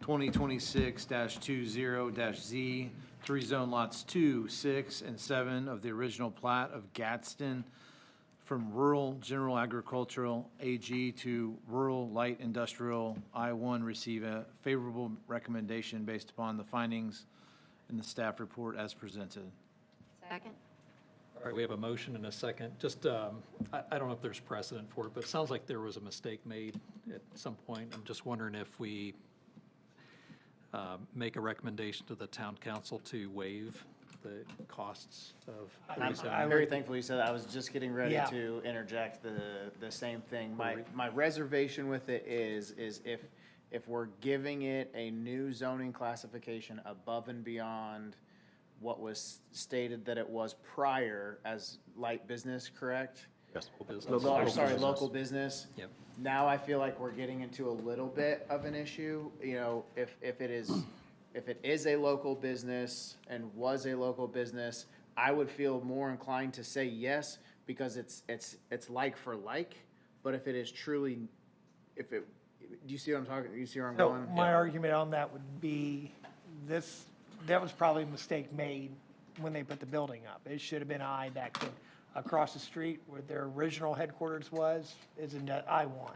2026-20-Z, three zone lots 2, 6, and 7 of the original plat of Gadsden from rural general agricultural AG to rural light industrial I-1, receive a favorable recommendation based upon the findings in the staff report as presented. Second? All right, we have a motion and a second. Just, I don't know if there's precedent for it, but it sounds like there was a mistake made at some point. I'm just wondering if we make a recommendation to the town council to waive the costs of rezoning. I'm very thankful you said that. I was just getting ready Yeah. to interject the same thing. My reservation with it is if we're giving it a new zoning classification above and beyond what was stated that it was prior as light business, correct? Yes. Local business. Yep. Now I feel like we're getting into a little bit of an issue, you know, if it is a local business and was a local business, I would feel more inclined to say yes, because it's like for like, but if it is truly, do you see what I'm talking, you see where I'm So going? my argument on that would be that was probably a mistake made when they put the building up. It should have been that could, across the street where their original headquarters is in I-1.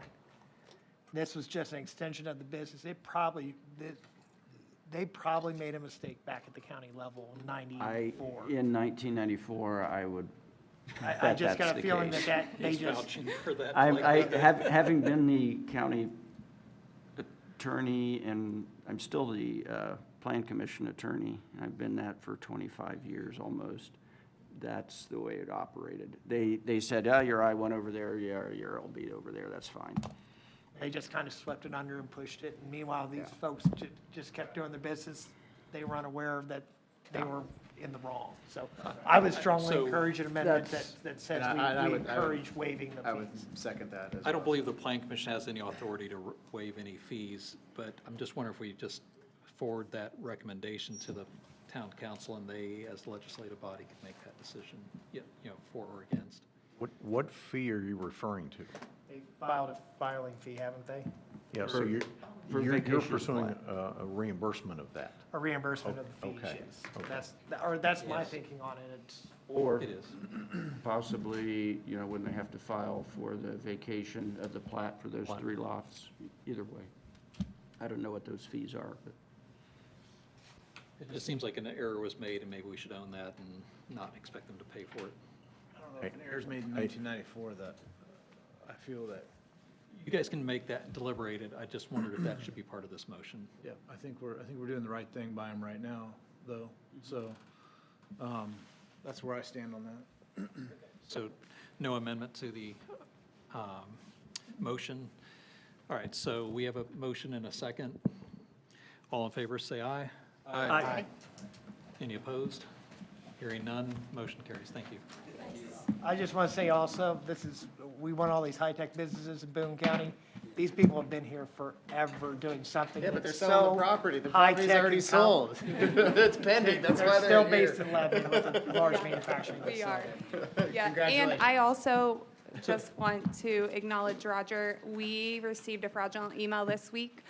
This was just an extension of the business. They probably made a mistake back at the county level in '94. In 1994, I would I bet just got that's a the feeling case. that they He's just, vouching for that. Having been the county attorney, and I'm still the Plan Commission attorney, and I've been that for 25 years almost, that's the way it operated. They said, oh, your I-1 over there, yeah, your LB over there, that's fine. they just kind of swept it under and pushed it. And meanwhile, these folks just kept doing their business. They were unaware that they were in the wrong. So I would strongly So encourage an amendment that says we would encourage waiving the I would fees. second that as I don't well. believe the Plan Commission has any authority to waive any fees, but I'm just wondering if we just forward that recommendation to the town council, and they, as the legislative body, can make that decision, for or against. What fee are you referring to? They filed a filing fee, haven't they? Yeah, so for you're vacation pursuing flat. a reimbursement of that. A reimbursement of the fees, Okay, yes. okay. That's my Yes. thinking on it. It's, Or It is. possibly, when they have to file for the vacation of the plat for those three lots, either way. I don't know what those fees are, but. It just seems like an error was made, and maybe we should own that and not expect them to pay for it. I don't know if an error's made in 1994, that I feel that You guys can make that deliberated. I just wondered if that should be part of this motion. Yeah, I think we're doing the right thing by them right now, though. So, that's where I stand on that. So no amendment to the motion. All right, so we have a motion and a second. All in favor, say aye. Aye. Any opposed? Hearing none, motion carries. Thank you. I just want to say also, we want all these high-tech businesses in Boone County. These people have been here forever doing something Yeah, but they're that's selling the so property. The property's high-tech already and sold. It's pending, that's why they're here. They're still based in Lebanon with a large manufacturing We are. facility. Yeah, and Congratulations. I also just want to acknowledge Roger. We received a fraudulent email this week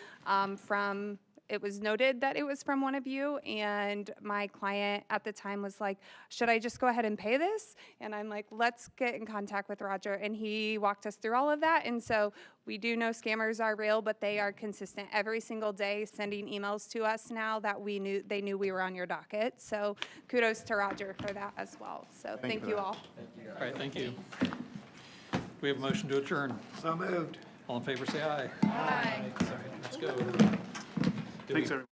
from, it was noted that it was from one of you, and my client at the time was like, should I just go ahead and pay this? And I'm like, let's get in contact with Roger, and he walked us through all of that. And so we do know scammers are real, but they are consistent every single day sending emails to us now that they knew we were on your docket. So kudos to Roger for that as well. So thank you all. All right, thank you. We have a motion to adjourn. So moved. All in favor, say aye. Aye. Let's go. Thanks, everyone.